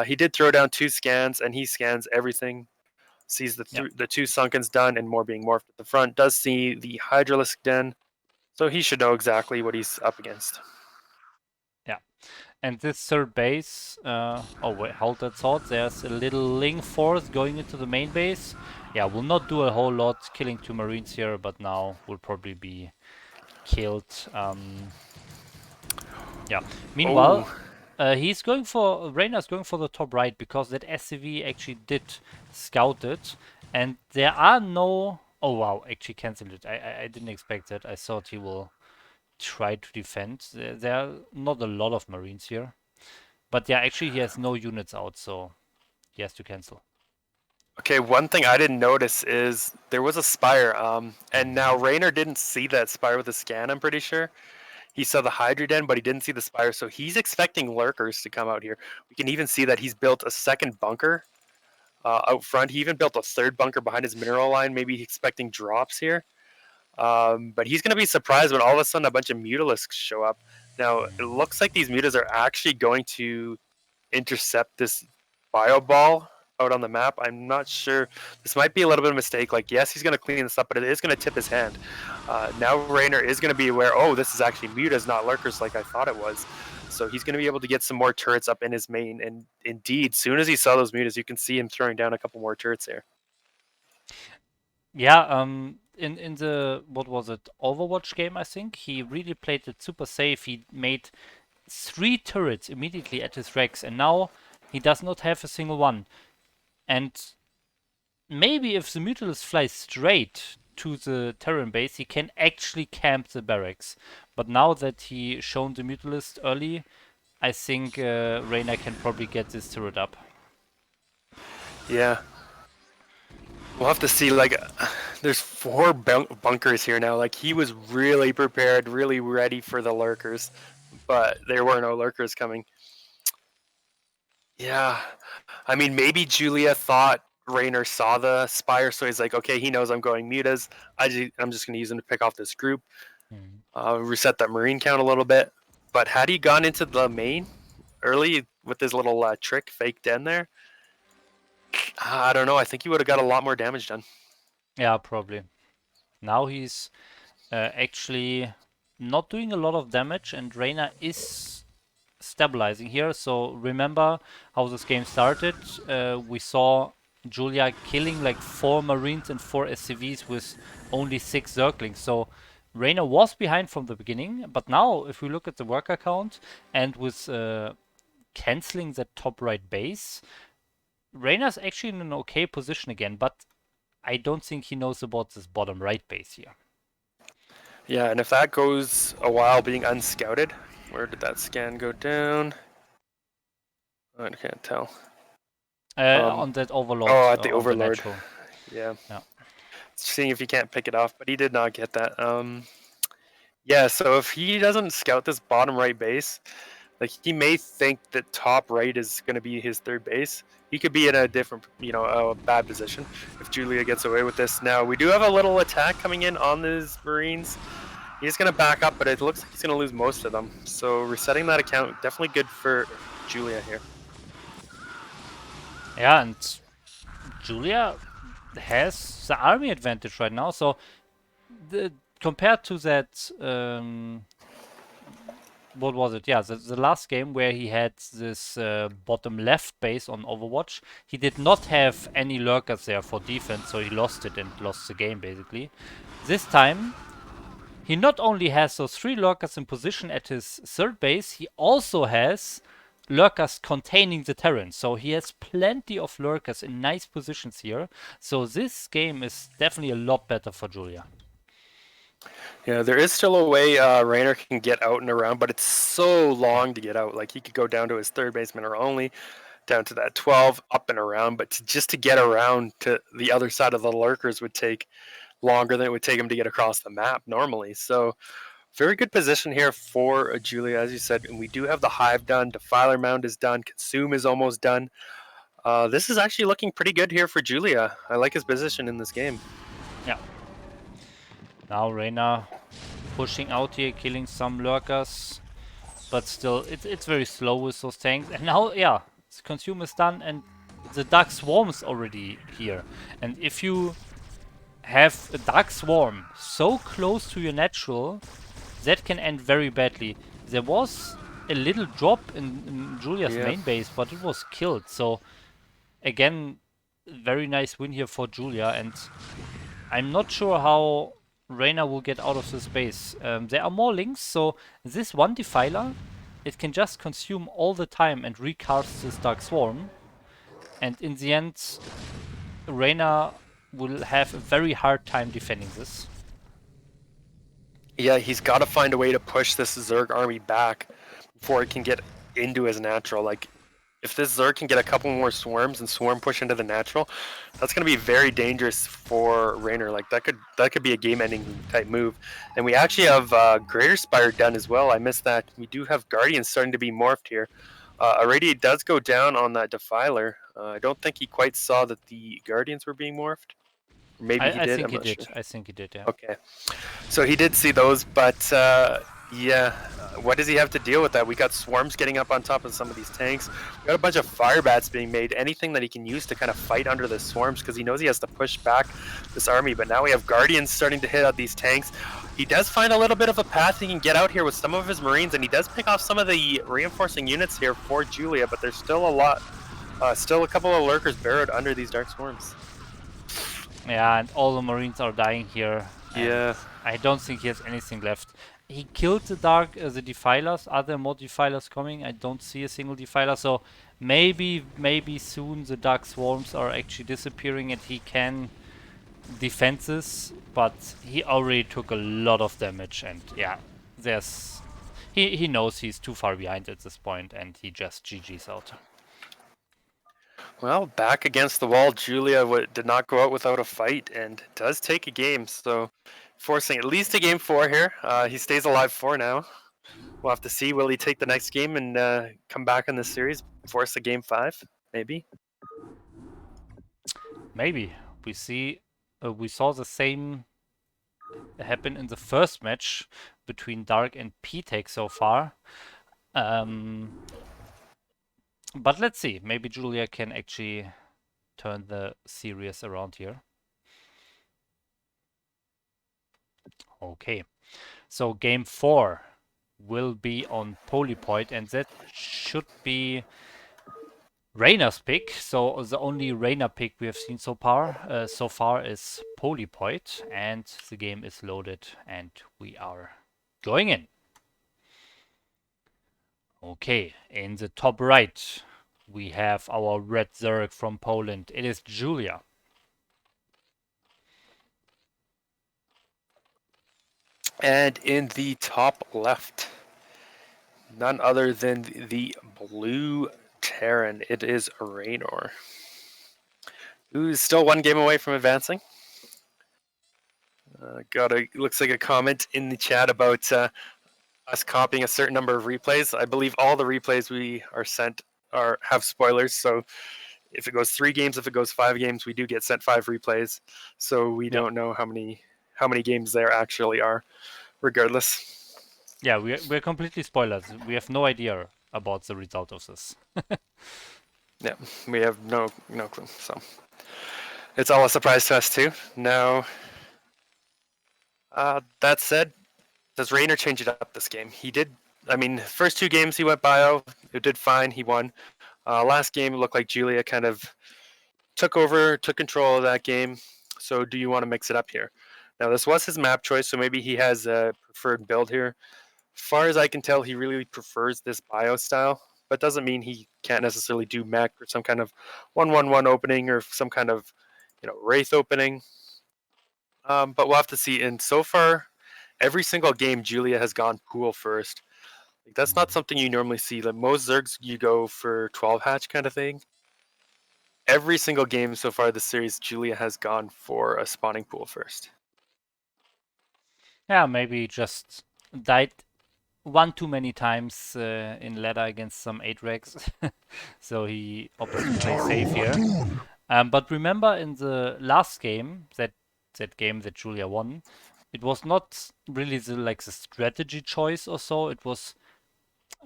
He did throw down 2 scans, and he scans everything. Sees the 2 sunkens done and more being morphed at the front. Does see the Hydralisk Den, so he should know exactly what he's up against. Yeah. And this third base, oh wait, hold that thought. There's a little Ling force going into the main base. Yeah, will not do a whole lot, killing 2 marines here, but now will probably be killed. Yeah. Meanwhile, he's going for Raynor's going for the top right because that SCV actually did scout it, and there are no. Oh wow, actually cancelled it. I didn't expect that. I thought he will try to defend. There are not a lot of marines here, but yeah, actually he has no units out, so he has to cancel. Okay, one thing I didn't notice is there was a spire, and now Raynor didn't see that spire with a scan. I'm pretty sure he saw the Hydra Den, but he didn't see the spire, so he's expecting lurkers to come out here. We can even see that he's built a second bunker out front. He even built a third bunker behind his mineral line, maybe expecting drops here. But he's going to be surprised when all of a sudden a bunch of Mutalisks show up. Now, it looks like these mutas are actually going to intercept this bio ball out on the map. I'm not sure. This might be a little bit of a mistake. Like, yes, he's going to clean this up, but it is going to tip his hand. Now Raynor is going to be aware, oh, this is actually mutas, not lurkers like I thought it was. So he's going to be able to get some more turrets up in his main. And indeed, soon as he saw those mutas, you can see him throwing down a couple more turrets there. Yeah, in the what was it, Overwatch game, I think he really played it super safe. He made 3 turrets immediately at his Rex, and now he does not have a single one. And maybe if the Mutalist flies straight to the Terran base, he can actually camp the barracks. But now that he shown the Mutalist early, I think Raynor can probably get this turret up. Yeah. We'll have to see, like, there's 4 bunkers here now. Like, he was really prepared, really ready for the lurkers, but there were no lurkers coming. Yeah. I mean, maybe Julia thought Raynor saw the spire, so he's like, okay, he knows I'm going mutas. I'm just going to use him to pick off this group, reset that marine count a little bit. But had he gone into the main, early with his little trick fake den there, I don't know. I think he would have got a lot more damage done. Yeah, probably. Now he's actually not doing a lot of damage, and Raynor is stabilizing here. So remember how this game started. We saw Julia killing like 4 Marines and 4 SCVs with only 6 Zerglings. So Raynor was behind from the beginning, but now if we look at the worker count and with canceling that top right base, Raynor's actually in an okay position again, but I don't think he knows about this bottom right base here. Yeah, and if that goes a while being unscouted, where did that scan go down? I can't tell. On that overlord, Oh, at the on the Overlord. natural. Yeah. Yeah. Seeing if he can't pick it off, but he did not get that. Yeah, so if he doesn't scout this bottom right base, like he may think that top right is going to be his third base. He could be in a different, a bad position if Julia gets away with this. Now, we do have a little attack coming in on these Marines. He's going to back up, but it looks like he's going to lose most of them. So resetting that account, definitely good for Julia here. Yeah, and Julia has the army advantage right now. So compared to that, what was it? Yeah, the last game where he had this bottom left base on Overwatch, he did not have any lurkers there for defense, so he lost it and lost the game basically. This time, he not only has those 3 lurkers in position at his third base, he also has lurkers containing the Terran. So he has plenty of lurkers in nice positions here. So this game is definitely a lot better for Julia. Yeah, there is still a way Raynor can get out and around, but it's so long to get out. Like he could go down to his third baseman or only down to that 12, up and around. But just to get around to the other side of the lurkers would take longer than it would take him to get across the map normally. So very good position here for Julia, as you said. And we do have the Hive done. Defiler Mound is done. Consume is almost done. This is actually looking pretty good here for Julia. I like his position in this game. Yeah. Now Raynor pushing out here, killing some lurkers. But still, it's very slow with those tanks. And now, yeah, Consume is done and the Dark Swarm is already here. And if you have a Dark Swarm so close to your natural, that can end very badly. There was a little drop in Julia's main base, but it was killed. So, again, very nice win here for Julia. And I'm not sure how Raynor will get out of this base. There are more links, so this one Defiler, it can just consume all the time and recast this Dark Swarm. And in the end, Raynor will have a very hard time defending this. Yeah, he's got to find a way to push this Zerg army back before it can get into his natural. Like, if this Zerg can get a couple more swarms and swarm push into the natural, that's going to be very dangerous for Raynor. Like, that could be a game-ending type move. And we actually have Greater Spire done as well. I missed that. We do have Guardians starting to be morphed here. Irradiate does go down on that Defiler. I don't think he quite saw that the Guardians were being morphed. Maybe he did. I think I'm he not did. sure. I think he did, yeah. Okay. So he did see those, but yeah, what does he have to deal with that? We got swarms getting up on top of some of these tanks. We got a bunch of fire bats being made. Anything that he can use to kind of fight under the swarms because he knows he has to push back this army. But now we have guardians starting to hit out these tanks. He does find a little bit of a path he can get out here with some of his marines, and he does pick off some of the reinforcing units here for Julia. But there's still a lot, still a couple of lurkers buried under these dark swarms. Yeah, and all the marines are dying here. Yeah. I don't think he has anything left. He killed the defilers. Are there more defilers coming? I don't see a single defiler. So maybe soon the dark swarms are actually disappearing and he can defend this. But he already took a lot of damage and yeah, he knows he's too far behind at this point and he just GG's out. Well, back against the wall, Julia did not go out without a fight and does take a game. So forcing at least a game 4 here. He stays alive 4 now. We'll have to see. Will he take the next game and come back in this series, force a game 5? Maybe. Maybe. We saw the same happen in the first match between DarK and Ptak so far. But let's see. Maybe Julia can actually turn the series around here. Okay. So game 4 will be on Polypoid, and that should be Raynor's pick. So the only Raynor pick we have seen so far is Polypoid, and the game is loaded, and we are going in. Okay, in the top right, we have our red Zerg from Poland. It is Julia. And in the top left, none other than the blue Terran. It is Raynor, who's still one game away from advancing. Looks like a comment in the chat about us copying a certain number of replays. I believe all the replays we are sent have spoilers. So if it goes 3 games, if it goes 5 games, we do get sent 5 replays. So we don't know how many games there actually are, regardless. Yeah, we're completely spoilers. We have no idea about the result of this. Yeah, we have no clue. So it's all a surprise to us too. Now, that said, does Raynor change it up this game? He did. I mean, first 2 games he went bio. It did fine. He won. Last game it looked like Julia kind of took control of that game. So do you want to mix it up here? Now this was his map choice, so maybe he has a preferred build here. Far as I can tell, he really prefers this bio style, but doesn't mean he can't necessarily do mech or some kind of 1-1-1 opening or some kind of wraith opening. But we'll have to see. And so far, every single game Julia has gone pool first. Like, that's not something you normally see. Like most Zergs, you go for 12 hatch kind of thing. Every single game so far this series, Julia has gone for a spawning pool first. Yeah, maybe just died one too many times in ladder against some 8 regs. So he opts to play safe here. But remember in the last game, that game that Julia won, it was not really the strategy choice or so. It was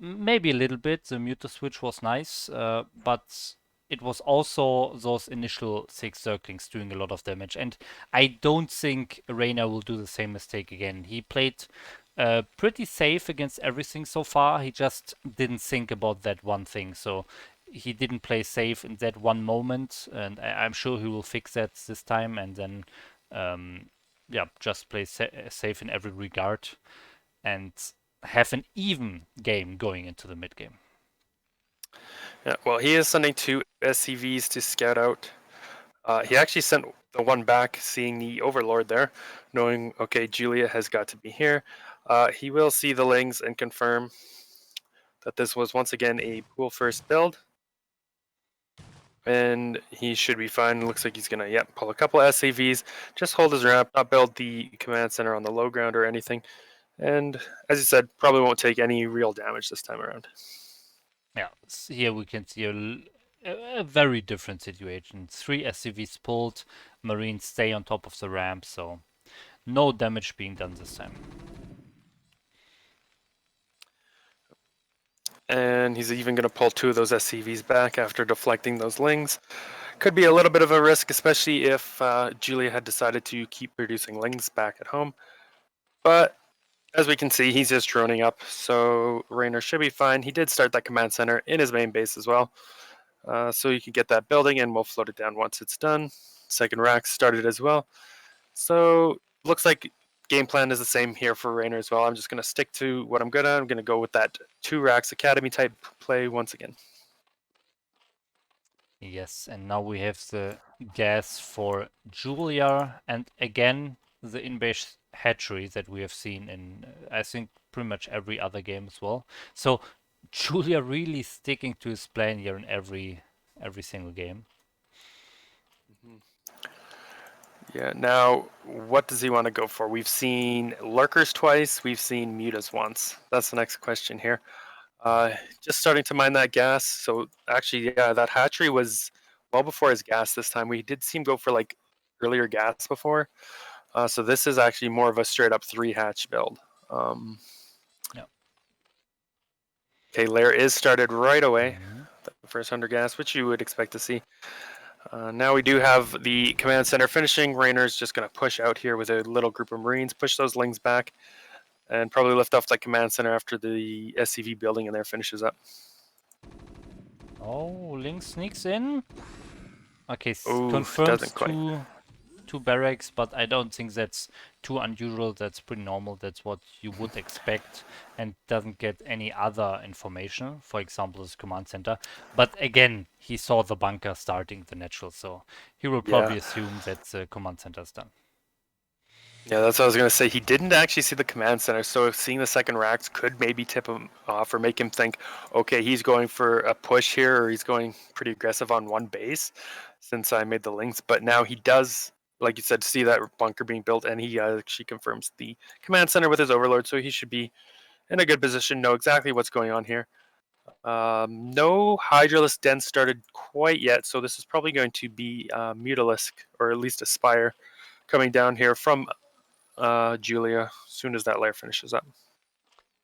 maybe a little bit. The muter switch was nice, but it was also those initial 6 circlings doing a lot of damage. And I don't think Raynor will do the same mistake again. He played pretty safe against everything so far. He just didn't think about that one thing. So he didn't play safe in that one moment, and I'm sure he will fix that this time. And then, yeah, just play safe in every regard, and have an even game going into the mid game. Yeah, well, he is sending 2 SCVs to scout out. He actually sent the one back, seeing the Overlord there, knowing, okay, Julia has got to be here. He will see the Lings and confirm that this was once again a pool first build. And he should be fine. Looks like he's going to, pull a couple of SCVs, just hold his ramp, not build the command center on the low ground or anything. And as you said, probably won't take any real damage this time around. Yeah, here we can see a very different situation. 3 SCVs pulled, Marines stay on top of the ramp, so no damage being done this time. And he's even going to pull 2 of those SCVs back after deflecting those Lings. Could be a little bit of a risk, especially if Julia had decided to keep producing Lings back at home. But as we can see, he's just droning up, so Raynor should be fine. He did start that command center in his main base as well. So you can get that building, and we'll float it down once it's done. Second rack started as well. So looks like game plan is the same here for Raynor as well. I'm just going to stick to what I'm good at. I'm going to go with that 2 racks academy type play once again. Yes, and now we have the gas for Julia, and again the in-base hatchery that we have seen in, I think, pretty much every other game as well. So Julia really sticking to his plan here in every single game. Yeah, now what does he want to go for? We've seen lurkers twice, we've seen mutas once. That's the next question here. Just starting to mine that gas. So actually, yeah, that hatchery was well before his gas this time. We did see him go for like earlier gas before. So this is actually more of a straight up 3 hatch build. Yeah. Okay, lair is started right away. The first 100 gas, which you would expect to see. Now we do have the command center finishing. Raynor's just going to push out here with a little group of Marines, push those Lings back, and probably lift off that command center after the SCV building in there finishes up. Oh, Link sneaks in. Okay, Ooh, confirms doesn't quite. two barracks, but I don't think that's too unusual. That's pretty normal. That's what you would expect, and doesn't get any other information. For example, his command center. But again, he saw the bunker starting the natural, so he will probably Yeah. assume that the command center is done. Yeah, that's what I was going to say. He didn't actually see the command center, so seeing the second racks could maybe tip him off or make him think, okay, he's going for a push here, or he's going pretty aggressive on one base since I made the links. But now he does, like you said, see that bunker being built, and he actually confirms the command center with his overlord, so he should be in a good position, know exactly what's going on here. No Hydralisk Den started quite yet, so this is probably going to be Mutalisk, or at least Aspire, coming down here from Julia, as soon as that layer finishes up.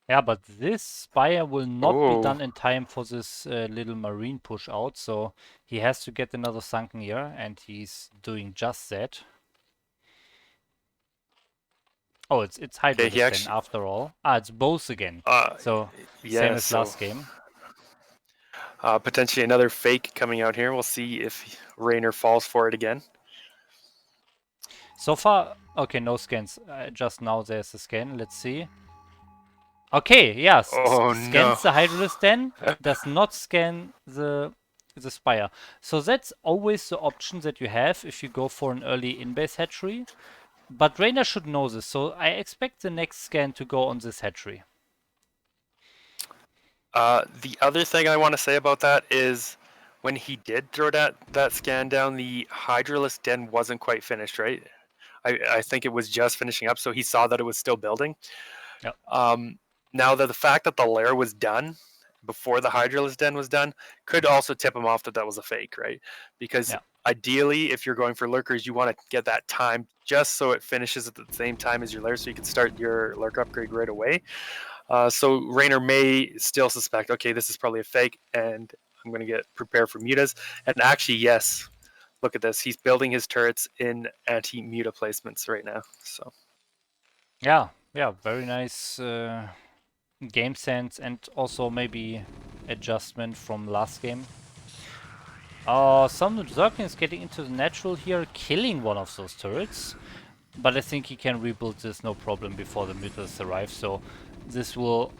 Yeah, but this Spire will not be Oh, done in time for this little Marine push out, so he has to get another sunken here, and he's doing just that. Oh, it's okay. He Hydralisk then actually, after all. Ah, it's both again. So yeah. same as So last game. potentially another fake coming out here. We'll see if Raynor falls for it again. So far, okay, no scans. Just now there's a scan. Let's see. Okay, yeah, Oh no. scans the Hydralisk then, does not scan the Spire. So that's always the option that you have if you go for an early in-base hatchery. But Raynor should know this, so I expect the next scan to go on this hatchery. The other thing I want to say about that is when he did throw that scan down, the Hydralisk Den wasn't quite finished, right? I think it was just finishing up, so he saw that it was still building. Yep. Now that the fact that the lair was done before the Hydralisk Den was done could also tip him off that that was a fake, right? Because ideally, if you're going for lurkers, you want to get that time just so it finishes at the same time as your lair, so you can start your lurker upgrade right away. So Raynor may still suspect, okay, this is probably a fake, and I'm going to get prepared for mutas. And actually, yes, look at this. He's building his turrets in anti-muta placements right now. So yeah, very nice game sense and also maybe adjustment from last game. Some Zerglings getting into the natural here, killing one of those turrets. But I think he can rebuild this no problem before the mutas arrive, so this will...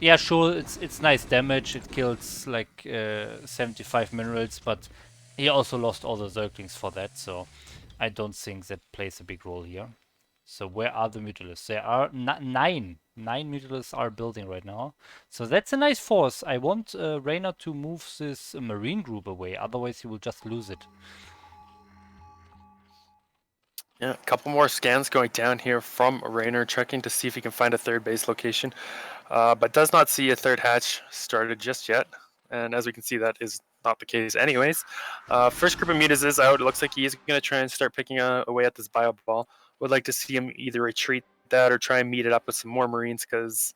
Yeah, sure, it's nice damage, it kills like 75 minerals, but he also lost all the Zerglings for that, so I don't think that plays a big role here. So where are the Mutalisks? There are nine. 9 Mutalisks are building right now. So that's a nice force. I want Raynor to move this Marine group away, otherwise he will just lose it. yeah, a couple more scans going down here from Raynor, checking to see if he can find a third base location, but does not see a third hatch started just yet. And as we can see, that is not the case anyways. First group of mutas is out. It looks like he is going to try and start picking away at this bio ball. Would like to see him either retreat that or try and meet it up with some more Marines, because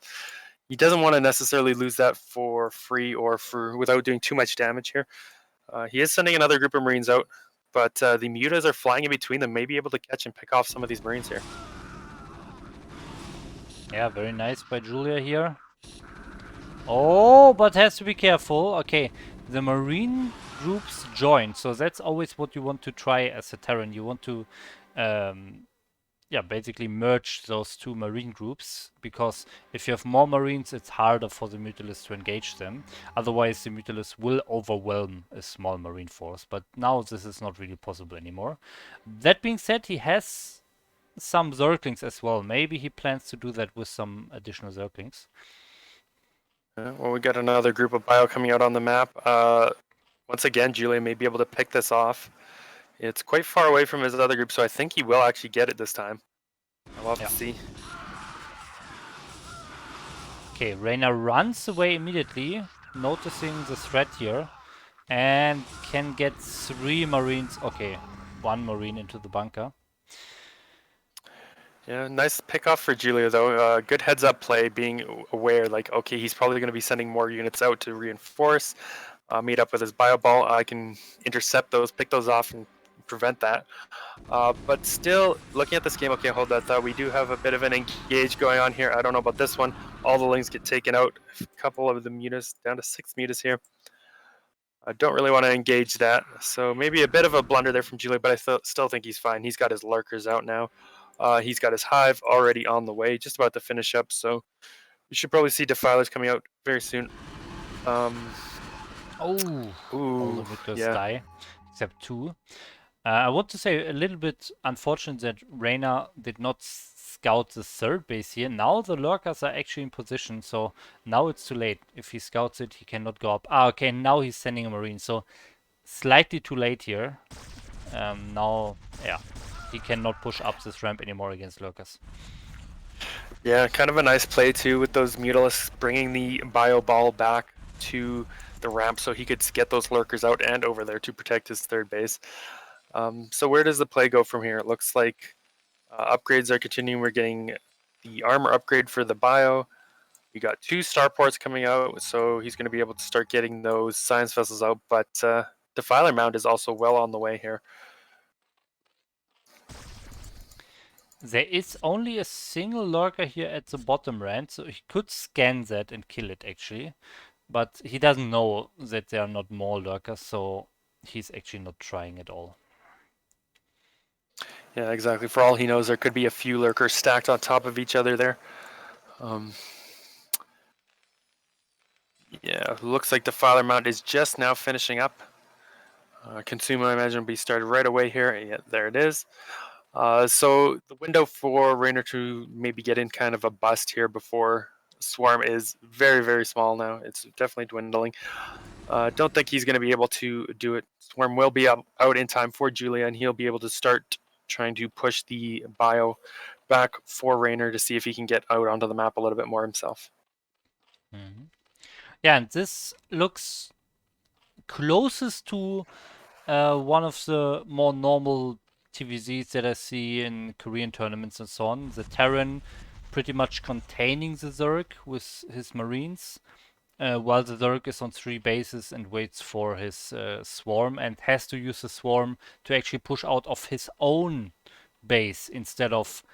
he doesn't want to necessarily lose that for free or for without doing too much damage here. He is sending another group of Marines out, but the mutas are flying in between them, may be able to catch and pick off some of these Marines here. Yeah, very nice by Julia here. Oh, but has to be careful. Okay, the Marine groups join, so that's always what you want to try as a Terran. You want to, yeah, basically merge those two Marine groups, because if you have more Marines, it's harder for the Mutalists to engage them. Otherwise, the Mutalists will overwhelm a small Marine force, but now this is not really possible anymore. That being said, he has some Zerglings as well. Maybe he plans to do that with some additional Zerglings. Well, we got another group of bio coming out on the map. Once again, Julia may be able to pick this off. It's quite far away from his other group, so I think he will actually get it this time. I'll have to see. Okay, Raynor runs away immediately, noticing the threat here, and can get 3 Marines. Okay, 1 Marine into the bunker. Yeah, nice pick off for Julia though. Good heads up play, being aware like, okay, he's probably going to be sending more units out to reinforce. meet up with his bio ball. I can intercept those, pick those off, and prevent that. But still, looking at this game, okay, hold that thought. We do have a bit of an engage going on here. I don't know about this one. All the lanes get taken out. A couple of the mutas, down to 6 mutas here. I don't really want to engage that. So maybe a bit of a blunder there from Julia, but I still think he's fine. He's got his lurkers out now. He's got his hive already on the way, just about to finish up. So we should probably see defilers coming out very soon. Oh, all the victors yeah. die, except 2. I want to say a little bit unfortunate that Raynor did not scout the 3rd base here. Now the lurkers are actually in position, so now it's too late. If he scouts it, he cannot go up. Okay, now he's sending a marine, so slightly too late here. Now, yeah, he cannot push up this ramp anymore against lurkers. Yeah, kind of a nice play too with those Mutalisks, bringing the bio ball back to the ramp so he could get those lurkers out and over there to protect his 3rd base. So where does the play go from here? It looks like upgrades are continuing. We're getting the armor upgrade for the bio. We got 2 starports coming out, so he's going to be able to start getting those science vessels out. But Defiler Mound is also well on the way here. There is only a single lurker here at the bottom ramp, so he could scan that and kill it actually. But he doesn't know that there are not more lurkers, so he's actually not trying at all. Yeah, exactly. For all he knows, there could be a few lurkers stacked on top of each other there. Yeah, looks like Defiler Mount is just now finishing up. Consume, I imagine, will be started right away here. Yeah, there it is. So the window for Raynor to maybe get in kind of a bust here before Swarm is very, very small now. It's definitely dwindling. Don't think he's going to be able to do it. Swarm will be out in time for Julia, and he'll be able to start trying to push the bio back for Raynor to see if he can get out onto the map a little bit more himself. Mm-hmm. Yeah, and this looks closest to one of the more normal TVZs that I see in Korean tournaments and so on. The Terran pretty much containing the Zerg with his marines, while the Zerg is on 3 bases and waits for his swarm and has to use the swarm to actually push out of his own base instead of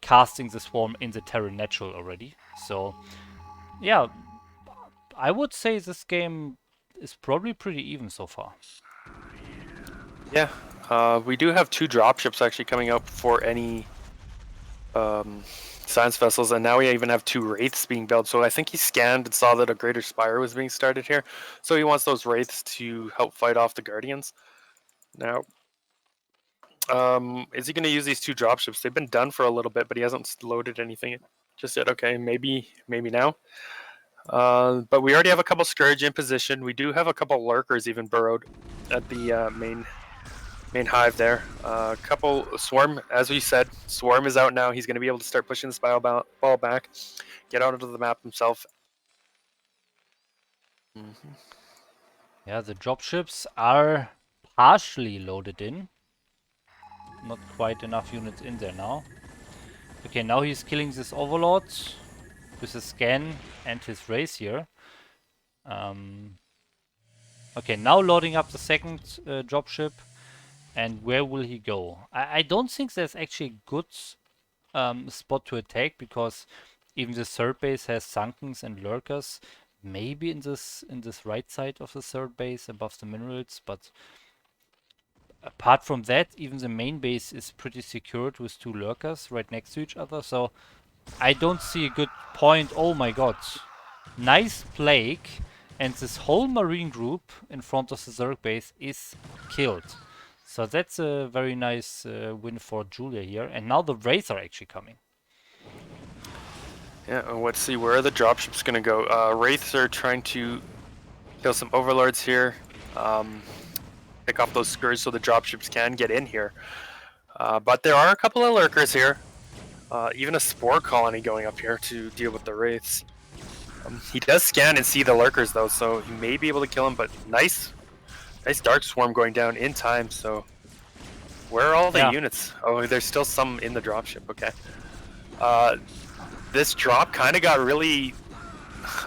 casting the swarm in the Terran natural already. So, yeah, I would say this game is probably pretty even so far. Yeah, we do have 2 dropships actually coming out for any science vessels, and now we even have 2 wraiths being built. So I think he scanned and saw that a greater spire was being started here. So he wants those wraiths to help fight off the guardians. Now, is he going to use these 2 dropships? They've been done for a little bit, but he hasn't loaded anything just yet. Okay, maybe now. But we already have a couple Scourge in position. We do have a couple Lurkers even burrowed at the main hive there. A couple Swarm, as we said, Swarm is out now. He's going to be able to start pushing this ball back, get out onto the map himself. Mm-hmm. Yeah, the dropships are partially loaded in. Not quite enough units in there now. Okay, now he's killing this Overlord with his scan and his race here. Okay, now loading up the second dropship. And where will he go? I don't think there's actually a good spot to attack, because even the 3rd base has Sunkens and Lurkers. Maybe in this right side of the 3rd base above the minerals, but apart from that, even the main base is pretty secured with 2 Lurkers right next to each other. So I don't see a good point. Oh my god. Nice Plague. And this whole marine group in front of the Zerg base is killed. So that's a very nice win for Julia here. And now the Wraiths are actually coming. Yeah, let's see, where are the dropships going to go? Wraiths are trying to kill some Overlords here. Pick off those Scourge so the dropships can get in here. But there are a couple of Lurkers here. Even a Spore Colony going up here to deal with the Wraiths. He does scan and see the Lurkers though, so he may be able to kill him, but nice Dark Swarm going down in time, so where are all the units? Oh, there's still some in the dropship, okay. This drop kind of got really,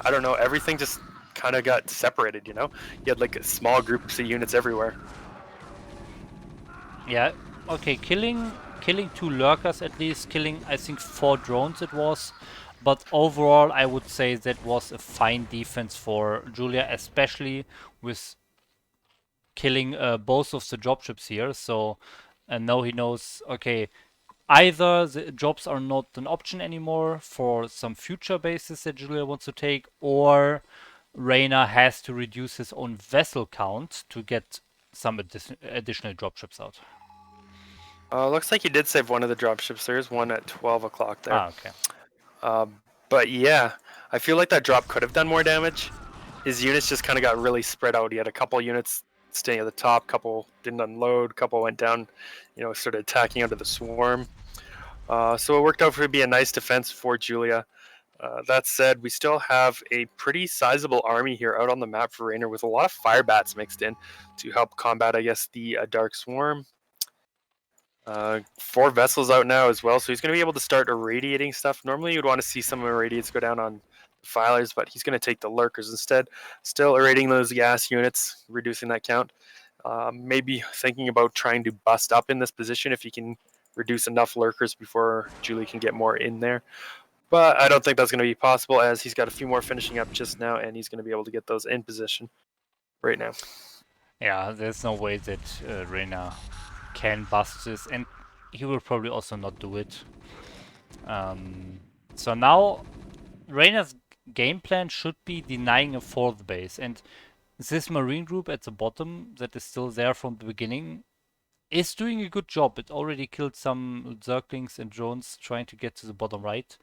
I don't know, everything just kind of got separated, you know? You had like small groups of units everywhere. Yeah, okay, killing 2 lurkers at least, killing I think 4 drones it was. But overall I would say that was a fine defense for Julia, especially with killing both of the dropships here. So now he knows, okay, either the jobs are not an option anymore for some future bases that Julia wants to take, or Raynor has to reduce his own vessel count to get some additional dropships out. Looks like he did save one of the dropships. There's one at 12 o'clock there. Ah, okay. But yeah, I feel like that drop could have done more damage. His units just kind of got really spread out. He had a couple units staying at the top, couple didn't unload, couple went down, you know, started attacking under the swarm. So it worked out to be a nice defense for Julia. That said, we still have a pretty sizable army here out on the map for Raynor with a lot of fire bats mixed in to help combat, I guess, the Dark Swarm. 4 vessels out now as well, so he's going to be able to start irradiating stuff. Normally you'd want to see some irradiates go down on filers, but he's going to take the lurkers instead. Still irradiating those gas units, reducing that count. Maybe thinking about trying to bust up in this position if he can reduce enough lurkers before Julie can get more in there. But I don't think that's going to be possible, as he's got a few more finishing up just now, and he's going to be able to get those in position right now. Yeah, there's no way that Raynor can bust this, and he will probably also not do it. So now Raynor's game plan should be denying a 4th base, and this marine group at the bottom that is still there from the beginning is doing a good job. It already killed some Zerglings and drones trying to get to the bottom right.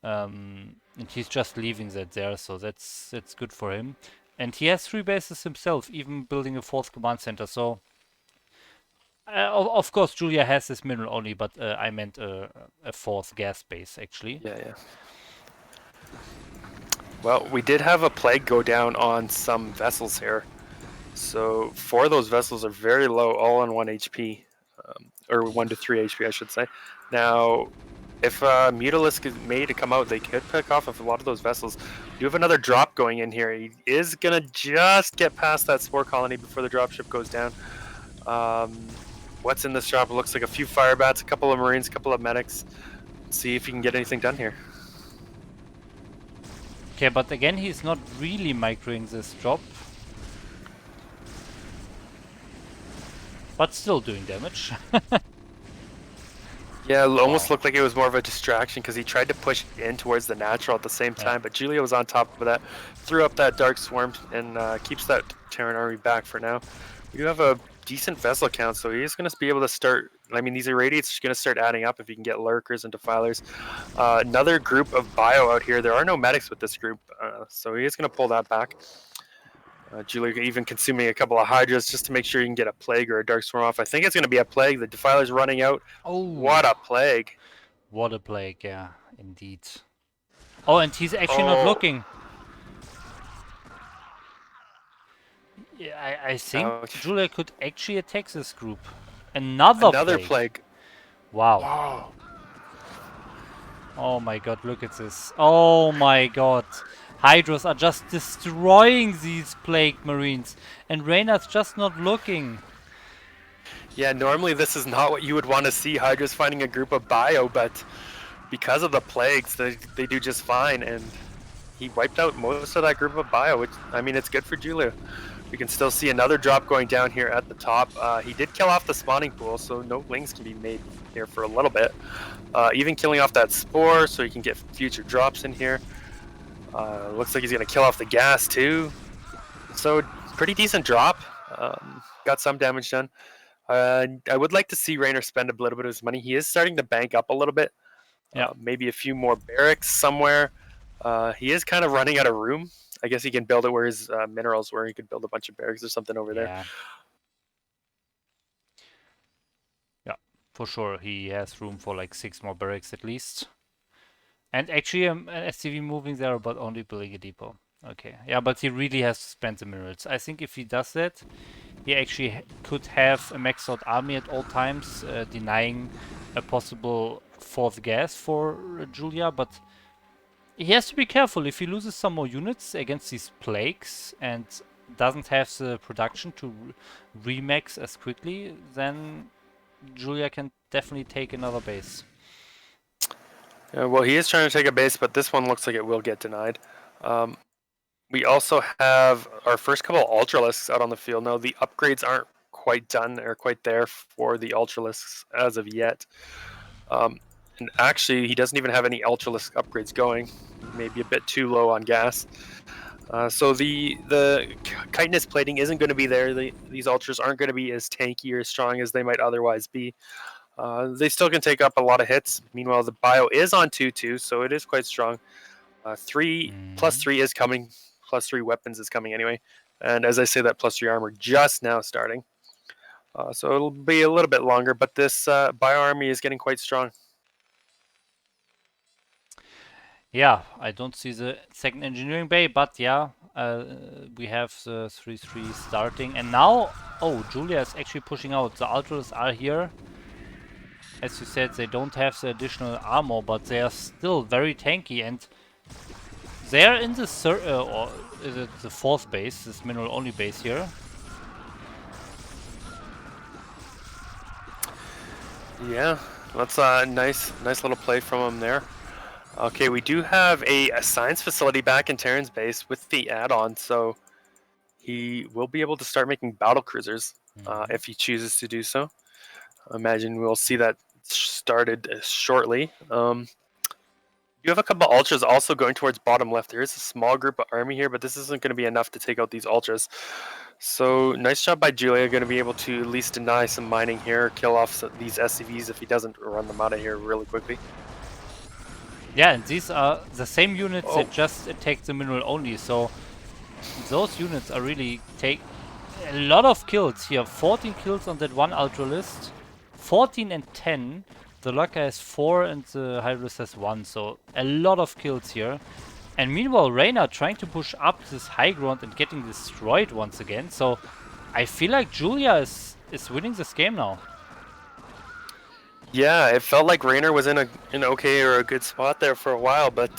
And he's just leaving that there, so that's good for him. And he has 3 bases himself, even building a 4th command center. So of course Julia has this mineral only, but I meant a 4th gas base actually. Yeah. Well, we did have a plague go down on some vessels here. So 4 of those vessels are very low, all on 1 HP. Or 1 to 3 HP, I should say. Now, if Mutalisk is made to come out, they could pick off a lot of those vessels. You have another drop going in here. He is going to just get past that spore colony before the dropship goes down. What's in this drop? It looks like a few fire bats, a couple of marines, a couple of medics. Let's see if he can get anything done here. Okay, but again, he's not really microing this drop. But still doing damage. Yeah, it almost looked like it was more of a distraction because he tried to push in towards the natural at the same time, but Julia was on top of that, threw up that Dark Swarm, and keeps that Terran army back for now. We do have a decent vessel count, so he's going to be able to start. I mean, these irradiates are going to start adding up if he can get lurkers and defilers. Another group of bio out here. There are no medics with this group, so he is going to pull that back. Julia even consuming a couple of hydras just to make sure you can get a plague or a dark swarm off. I think it's going to be a plague. The defiler's running out. Oh, what a plague! What a plague! Yeah, indeed. Oh, and he's actually not looking. Yeah, I think Julia could actually attack this group. Another plague. Wow. Oh my god, look at this. Oh my god. Hydras are just destroying these plague marines. And Raynor's just not looking. Yeah, normally this is not what you would want to see. Hydras finding a group of bio, but because of the plagues, they do just fine. And he wiped out most of that group of bio, which, I mean, it's good for Julia. We can still see another drop going down here at the top. He did kill off the spawning pool, so no wings can be made here for a little bit. Even killing off that spore so he can get future drops in here. Looks like he's going to kill off the gas too. So pretty decent drop. Got some damage done. I would like to see Raynor spend a little bit of his money. He is starting to bank up a little bit. Maybe a few more barracks somewhere. He is kind of running out of room. I guess he can build it where his minerals were. He could build a bunch of barracks or something over there. Yeah, for sure. He has room for like 6 more barracks at least. And actually, an SCV moving there, but only building a depot. Okay, yeah, but he really has to spend the minerals. I think if he does that, he actually could have a maxed out army at all times, denying a possible 4th gas for Julia, but he has to be careful. If he loses some more units against these plagues and doesn't have the production to remax as quickly, then Julia can definitely take another base. Well, he is trying to take a base, but this one looks like it will get denied. We also have our first couple of Ultralisks out on the field. Now, the upgrades aren't quite done or quite there for the Ultralisks as of yet. And actually, he doesn't even have any Ultralisk upgrades going. Maybe a bit too low on gas. So the chitinous plating isn't going to be there. These Ultras aren't going to be as tanky or as strong as they might otherwise be. They still can take up a lot of hits. Meanwhile, the bio is on 2-2, so it is quite strong. 3 plus 3 is coming. Plus 3 weapons is coming anyway. And as I say, that plus 3 armor just now starting. So it'll be a little bit longer, but this bio army is getting quite strong. Yeah, I don't see the second engineering bay, but yeah, we have the 3-3 starting. And now, oh, Julia is actually pushing out. The Ultras are here. As you said, they don't have the additional armor, but they are still very tanky. And they're in the or is it the fourth base, this mineral only base here. Yeah, that's a nice little play from him there. Okay, we do have a science facility back in Terran's base with the add-on, so he will be able to start making battle cruisers if he chooses to do so. I imagine we'll see that started shortly. You have a couple of Ultras also going towards bottom left. There is a small group of army here, but this isn't going to be enough to take out these Ultras. So nice job by Julia, going to be able to at least deny some mining here, kill off these SCVs if he doesn't run them out of here really quickly. Yeah, and these are the same units that just attack the mineral only, so those units are really take a lot of kills here. 14 kills on that one Ultralist, 14 and 10. The Lurker has 4 and the Hydrus has 1, so a lot of kills here. And meanwhile, Raynor trying to push up this high ground and getting destroyed once again. So I feel like Julia is winning this game now. Yeah, it felt like Raynor was in an okay or a good spot there for a while, but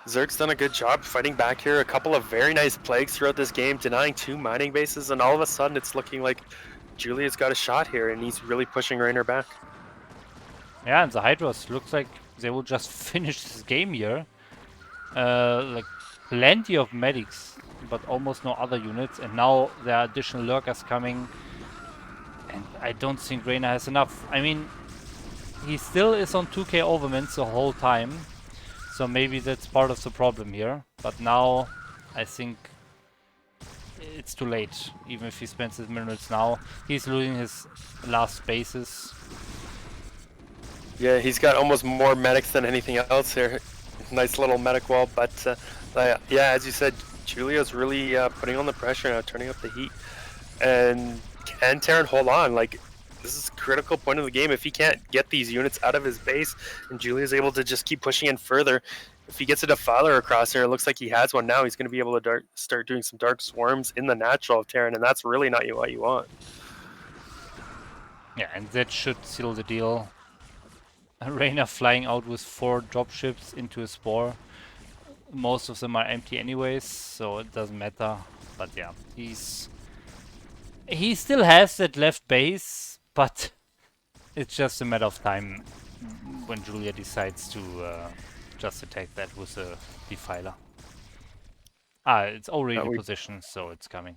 Zerg's done a good job fighting back here. A couple of very nice plagues throughout this game, denying 2 mining bases, and all of a sudden it's looking like Julia's got a shot here, and he's really pushing Raynor back. Yeah, and the Hydras looks like they will just finish this game here. Like plenty of medics, but almost no other units. And now there are additional lurkers coming. And I don't think Raynor has enough. I mean, he still is on 2k overmans the whole time. So maybe that's part of the problem here. But now, I think it's too late. Even if he spends his minerals now, he's losing his last bases. Yeah, he's got almost more medics than anything else here. Nice little medic wall, but yeah, as you said, Julia's really putting on the pressure now, turning up the heat. And can Terran hold on? Like, this is a critical point of the game. If he can't get these units out of his base, and Julia's able to just keep pushing in further, if he gets a Defiler across here, it looks like he has one now. He's going to be able to start doing some Dark Swarms in the natural of Terran, and that's really not what you want. Yeah, and that should seal the deal. Raynor flying out with 4 dropships into a spore. Most of them are empty anyways, so it doesn't matter. But yeah, he still has that left base, but it's just a matter of time when Julia decides to just attack that with a Defiler. Ah, it's already in position, so it's coming.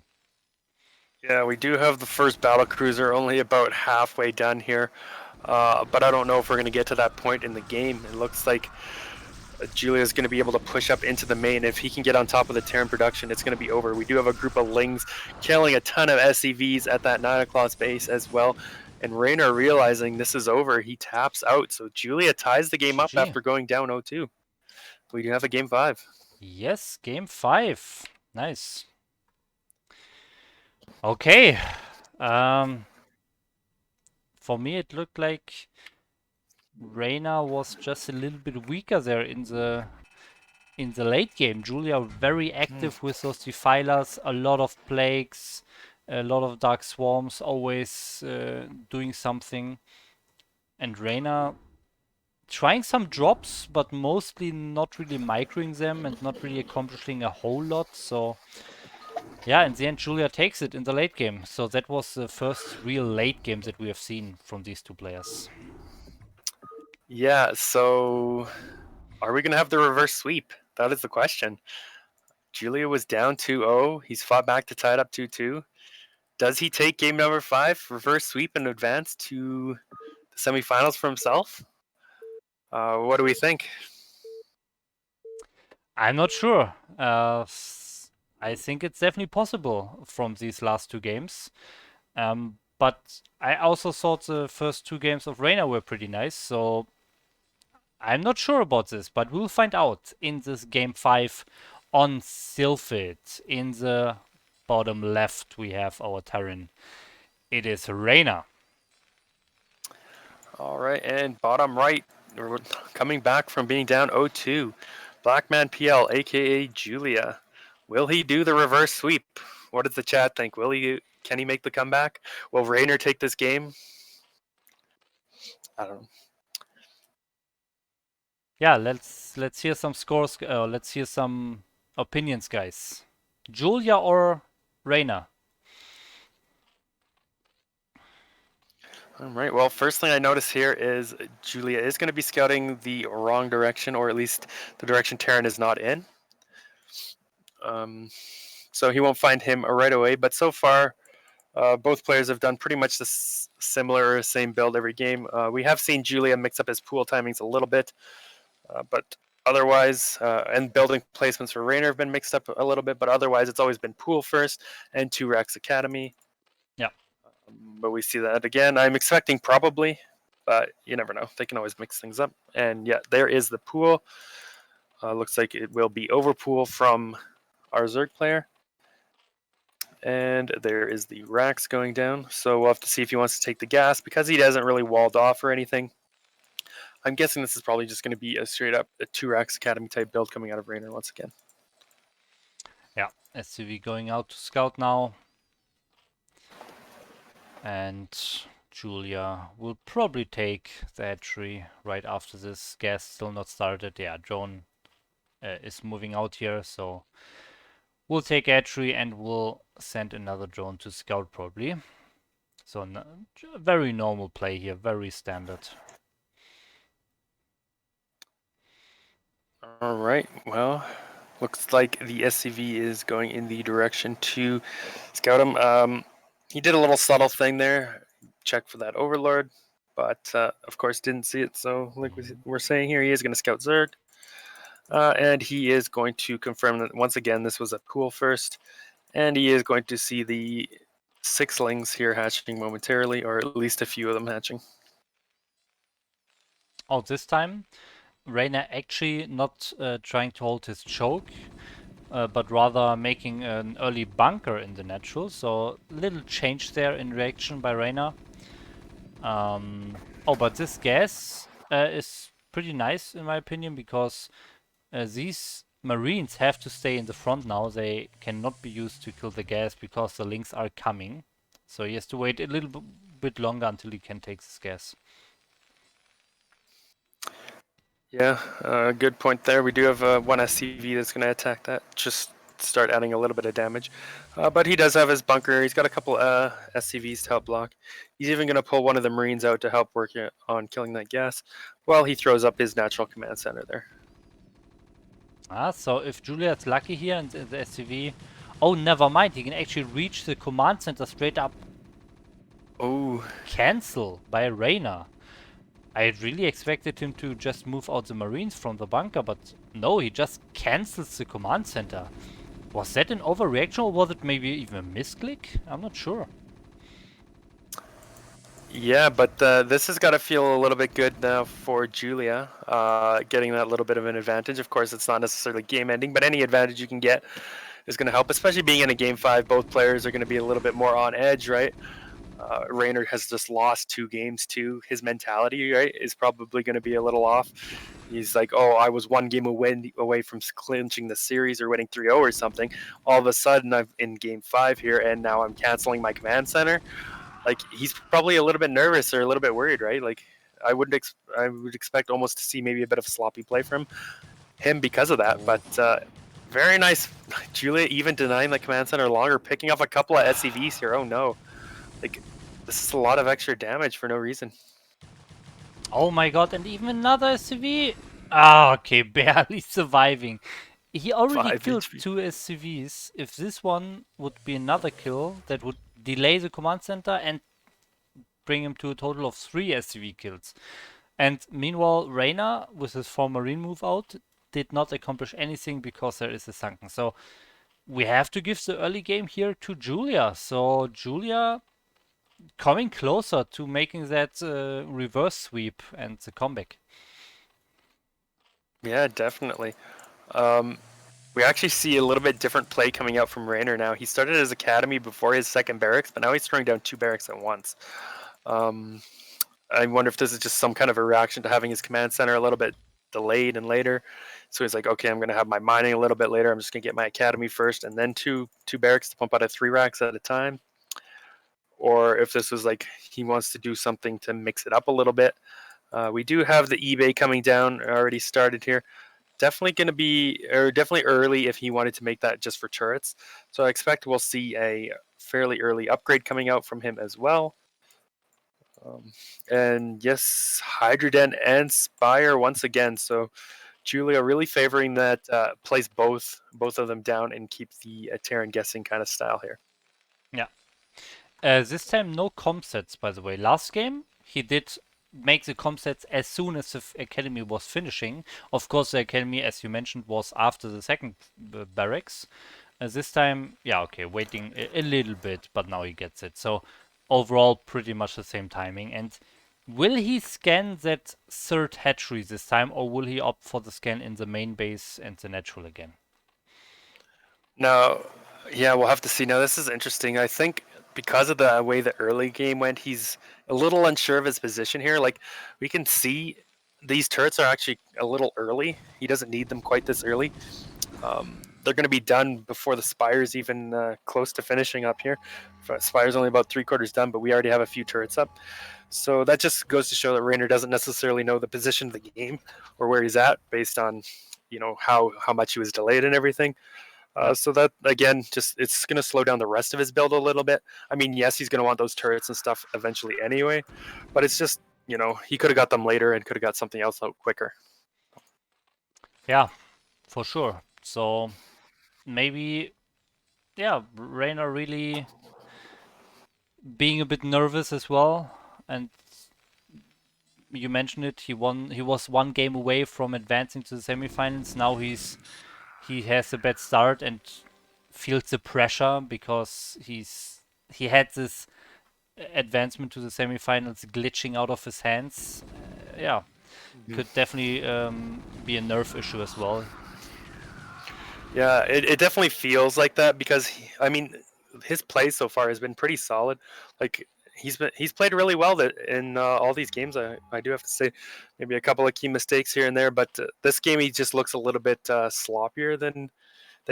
Yeah, we do have the first battle cruiser, only about halfway done here. But I don't know if we're going to get to that point in the game. It looks like Julia's going to be able to push up into the main. If he can get on top of the Terran production, it's going to be over. We do have a group of Lings killing a ton of SCVs at that 9 o'clock base as well. And Raynor realizing this is over, he taps out. So Julia ties the game up after going down 0-2. We do have a game 5. Yes, game 5. Nice. Okay. For me, it looked like Raynor was just a little bit weaker there in the late game. Julia very active with those Defilers, a lot of plagues, a lot of Dark Swarms, always doing something. And Raynor trying some drops, but mostly not really microing them and not really accomplishing a whole lot. So yeah, in the end, Julia takes it in the late game. So that was the first real late game that we have seen from these two players. Yeah, so are we going to have the reverse sweep? That is the question. Julia was down 2-0. He's fought back to tie it up 2-2. Does he take game number 5, reverse sweep, and advance to the semifinals for himself? What do we think? I'm not sure. I think it's definitely possible from these last two games. But I also thought the first two games of Raynor were pretty nice, so I'm not sure about this, but we'll find out in this game 5 on Sylphid. In the bottom left, we have our Terran. It is Raynor. All right, and bottom right, we're coming back from being down 0-2. Blackman PL, aka Julia. Will he do the reverse sweep? What does the chat think? Can he make the comeback? Will Raynor take this game? I don't know. Yeah, let's hear some scores. Let's hear some opinions, guys. Julia or Raynor? All right. Well, first thing I notice here is Julia is going to be scouting the wrong direction, or at least the direction Terran is not in. So he won't find him right away. But so far, both players have done pretty much the similar, same build every game. We have seen Julia mix up his pool timings a little bit, but otherwise, and building placements for Raynor have been mixed up a little bit, but otherwise, it's always been pool first and 2 Rex Academy. Yeah. But we see that again. I'm expecting probably, but you never know. They can always mix things up. And yeah, there is the pool. Looks like it will be over pool from our Zerg player. And there is the Rax going down. So we'll have to see if he wants to take the gas because he hasn't really walled off or anything. I'm guessing this is probably just going to be a straight up a 2 Rax Academy type build coming out of Raynor once again. Yeah, SCV going out to scout now. And Julia will probably take the hatchery right after this. Gas still not started. Yeah, drone is moving out here, so we'll take hatchery and we'll send another drone to scout probably. So very normal play here, very standard. All right. Well, looks like the SCV is going in the direction to scout him. He did a little subtle thing there, check for that Overlord, but of course didn't see it. So, like we're saying here, he is going to scout Zerg, and he is going to confirm that once again this was a pool first, and he is going to see the 6lings here hatching momentarily, or at least a few of them hatching. Oh, this time Raynor actually not trying to hold his choke, but rather making an early bunker in the natural. So little change there in reaction by Raynor. Oh, but this gas is pretty nice in my opinion because these Marines have to stay in the front now. They cannot be used to kill the gas because the links are coming. So he has to wait a little bit longer until he can take this gas. Yeah, good point there. We do have one SCV that's going to attack that. Just start adding a little bit of damage. But he does have his bunker. He's got a couple SCVs to help block. He's even going to pull one of the Marines out to help work on killing that gas while he throws up his natural command center there. Ah, so if Julia's lucky here and the SCV... Oh, never mind. He can actually reach the command center straight up. Oh. Cancel by Raynor. I really expected him to just move out the Marines from the bunker, but no, he just cancels the command center. Was that an overreaction or was it maybe even a misclick? I'm not sure. Yeah, but this has got to feel a little bit good now for Julia, getting that little bit of an advantage. Of course, it's not necessarily game ending, but any advantage you can get is going to help, especially being in a game 5. Both players are going to be a little bit more on edge, right? Raynor has just lost 2 games too. His mentality, right, is probably going to be a little off. He's like, oh, I was 1 game away from clinching the series or winning 3-0 or something. All of a sudden, I'm in game 5 here, and now I'm canceling my command center. Like, he's probably a little bit nervous or a little bit worried, right? Like, I would expect almost to see maybe a bit of sloppy play from him because of that. But very nice, Julia even denying the command center longer, picking off a couple of SCVs here. Oh no, like this is a lot of extra damage for no reason. Oh my god, and even another SCV. Ah, okay, barely surviving. He already 5 killed HP. 2 SCVs. If this one would be another kill, that would delay the command center and bring him to a total of 3 SCV kills. And meanwhile, Raynor, with his 4 Marine move out, did not accomplish anything because there is a sunken. So we have to give the early game here to Julia. So Julia coming closer to making that reverse sweep and the comeback. Yeah, definitely. We actually see a little bit different play coming out from Raynor now. He started his academy before his second barracks, but now he's throwing down 2 barracks at once. I wonder if this is just some kind of a reaction to having his command center a little bit delayed and later. So he's like, okay, I'm going to have my mining a little bit later. I'm just going to get my academy first, and then two barracks to pump out of 3 racks at a time. Or if this was like he wants to do something to mix it up a little bit. We do have the eBay coming down already started here. Definitely going to be, or definitely early if he wanted to make that just for turrets. So I expect we'll see a fairly early upgrade coming out from him as well. And yes, Hydroden and Spire once again. So Julia really favoring that, plays both of them down and keep the Terran guessing kind of style here. Yeah. This time no comp sets, by the way. Last game he did make the comp sets as soon as the academy was finishing. Of course, the academy, as you mentioned, was after the second barracks. This time, yeah, okay, waiting a little bit, but now he gets it. So overall, pretty much the same timing. And will he scan that third hatchery this time, or will he opt for the scan in the main base and the natural again? Now, yeah, we'll have to see. Now, this is interesting. I think because of the way the early game went, he's a little unsure of his position here. Like, we can see these turrets are actually a little early. He doesn't need them quite this early. They're going to be done before the Spire's even close to finishing up here. Spire's only about 3/4 done, but we already have a few turrets up. So that just goes to show that Raynor doesn't necessarily know the position of the game or where he's at based on, how much he was delayed and everything. So that again, just it's going to slow down the rest of his build a little bit. I mean, yes, he's going to want those turrets and stuff eventually anyway, but it's just he could have got them later and could have got something else out quicker. Yeah, for sure. So maybe, yeah, Raynor really being a bit nervous as well. And you mentioned it. He was 1 game away from advancing to the semifinals. Now he has a bad start and feels the pressure because he had this advancement to the semifinals glitching out of his hands. Yeah, could definitely be a nerve issue as well. Yeah, it definitely feels like that because his play so far has been pretty solid. Like he's played really well in all these games. I do have to say, maybe a couple of key mistakes here and there, but this game he just looks a little bit sloppier than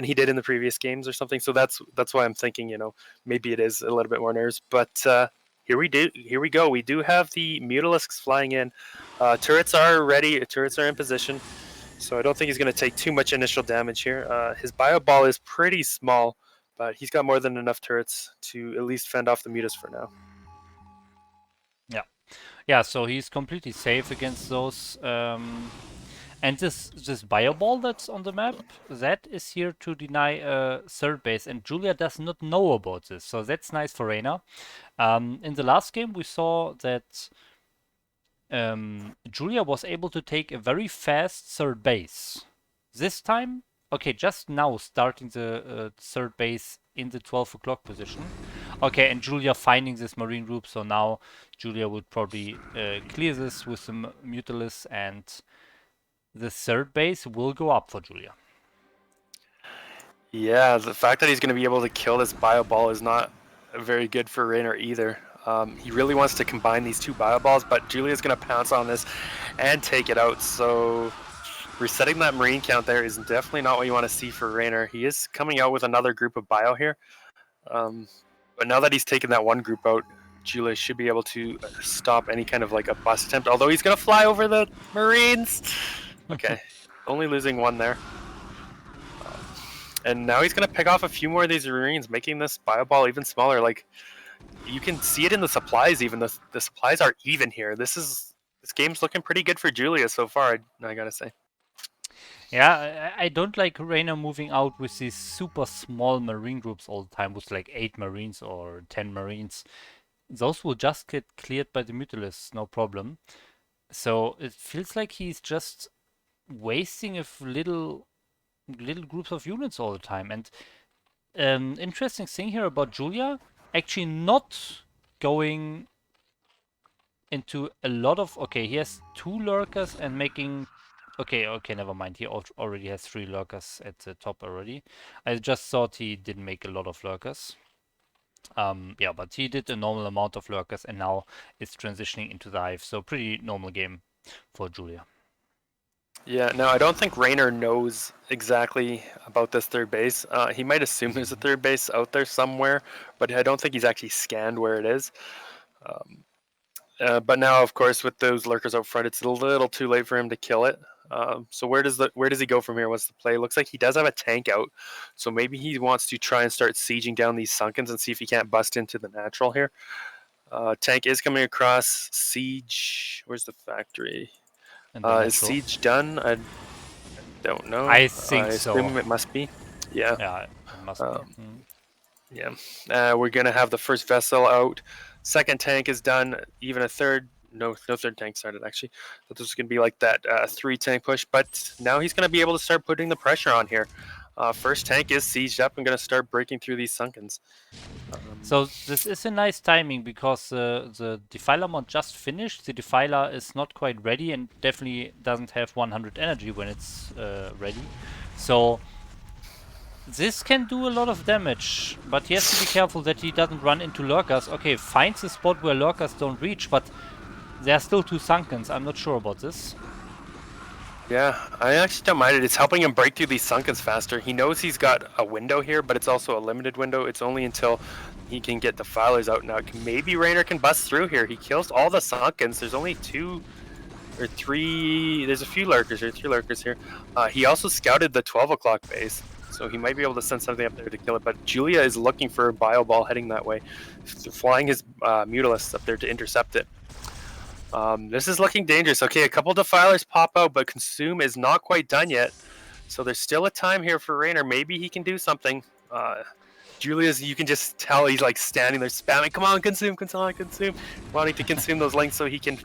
he did in the previous games or something. So that's why I'm thinking, maybe it is a little bit more nerves. But here we go. We do have the Mutalisks flying in. Turrets are ready. Turrets are in position. So I don't think he's going to take too much initial damage here. His bio ball is pretty small, but he's got more than enough turrets to at least fend off the Mutas for now. Yeah, so he's completely safe against those. And this bio ball that's on the map, that is here to deny third base, and Julia does not know about this, so that's nice for Raynor. In the last game, we saw that Julia was able to take a very fast third base. This time, okay, just now starting the third base in the 12 o'clock position. Okay, and Julia finding this marine group, so now Julia would probably clear this with some Mutalis, and the third base will go up for Julia. Yeah, the fact that he's going to be able to kill this bio ball is not very good for Raynor either. He really wants to combine these 2 bio balls, but Julia's going to pounce on this and take it out. So resetting that marine count there is definitely not what you want to see for Raynor. He is coming out with another group of bio here. But now that he's taken that one group out, Julia should be able to stop any kind of like a bust attempt, although he's going to fly over the Marines. Okay, only losing one there. And now he's going to pick off a few more of these Marines, making this bio ball even smaller. Like, you can see it in the supplies even. The supplies are even here. This game's looking pretty good for Julia so far, I gotta say. Yeah, I don't like Raynor moving out with these super small marine groups all the time with like 8 marines or 10 marines. Those will just get cleared by the Mutalisks, no problem. So it feels like he's just wasting a little groups of units all the time. And interesting thing here about Julia, actually not going into a lot of... Okay, he has 2 lurkers and making... Okay, never mind. He already has 3 lurkers at the top already. I just thought he didn't make a lot of lurkers. Yeah, but he did a normal amount of lurkers and now is transitioning into the hive. So pretty normal game for Julia. Yeah, no, I don't think Raynor knows exactly about this third base. He might assume there's a third base out there somewhere, but I don't think he's actually scanned where it is. But now, of course, with those lurkers out front, it's a little too late for him to kill it. So where does he go from here? What's the play? Looks like he does have a tank out, so maybe he wants to try and start sieging down these sunkens and see if he can't bust into the natural here. Tank is coming across. Siege. Where's the factory? Is siege done? I don't know. I think I assume it must be. Yeah. Yeah, it must be. Yeah. We're gonna have the first vessel out. Second tank is done. Even a third. No third tank started actually. So this is gonna be like that 3 tank push. But now he's gonna be able to start putting the pressure on here. First tank is sieged up and gonna start breaking through these sunkens. So this is a nice timing because the Defiler mod just finished. The Defiler is not quite ready and definitely doesn't have 100 energy when it's ready. So this can do a lot of damage, but he has to be careful that he doesn't run into lurkers. Okay, finds a spot where lurkers don't reach, but there are still 2 sunkens. I'm not sure about this. Yeah, I actually don't mind it. It's helping him break through these sunkens faster. He knows he's got a window here, but it's also a limited window. It's only until he can get defilers out now. Maybe Raynor can bust through here. He kills all the sunkens. There's only 2 or 3. There's a few lurkers here, 3 lurkers here. He also scouted the 12 o'clock base, so he might be able to send something up there to kill it. But Julia is looking for a bio ball heading that way, flying his Mutalisks up there to intercept it. This is looking dangerous. Okay, a couple defilers pop out, but consume is not quite done yet. So there's still a time here for Raynor. Maybe he can do something. Julia's, you can just tell he's like standing there spamming. Come on, consume. Wanting to consume those links so he can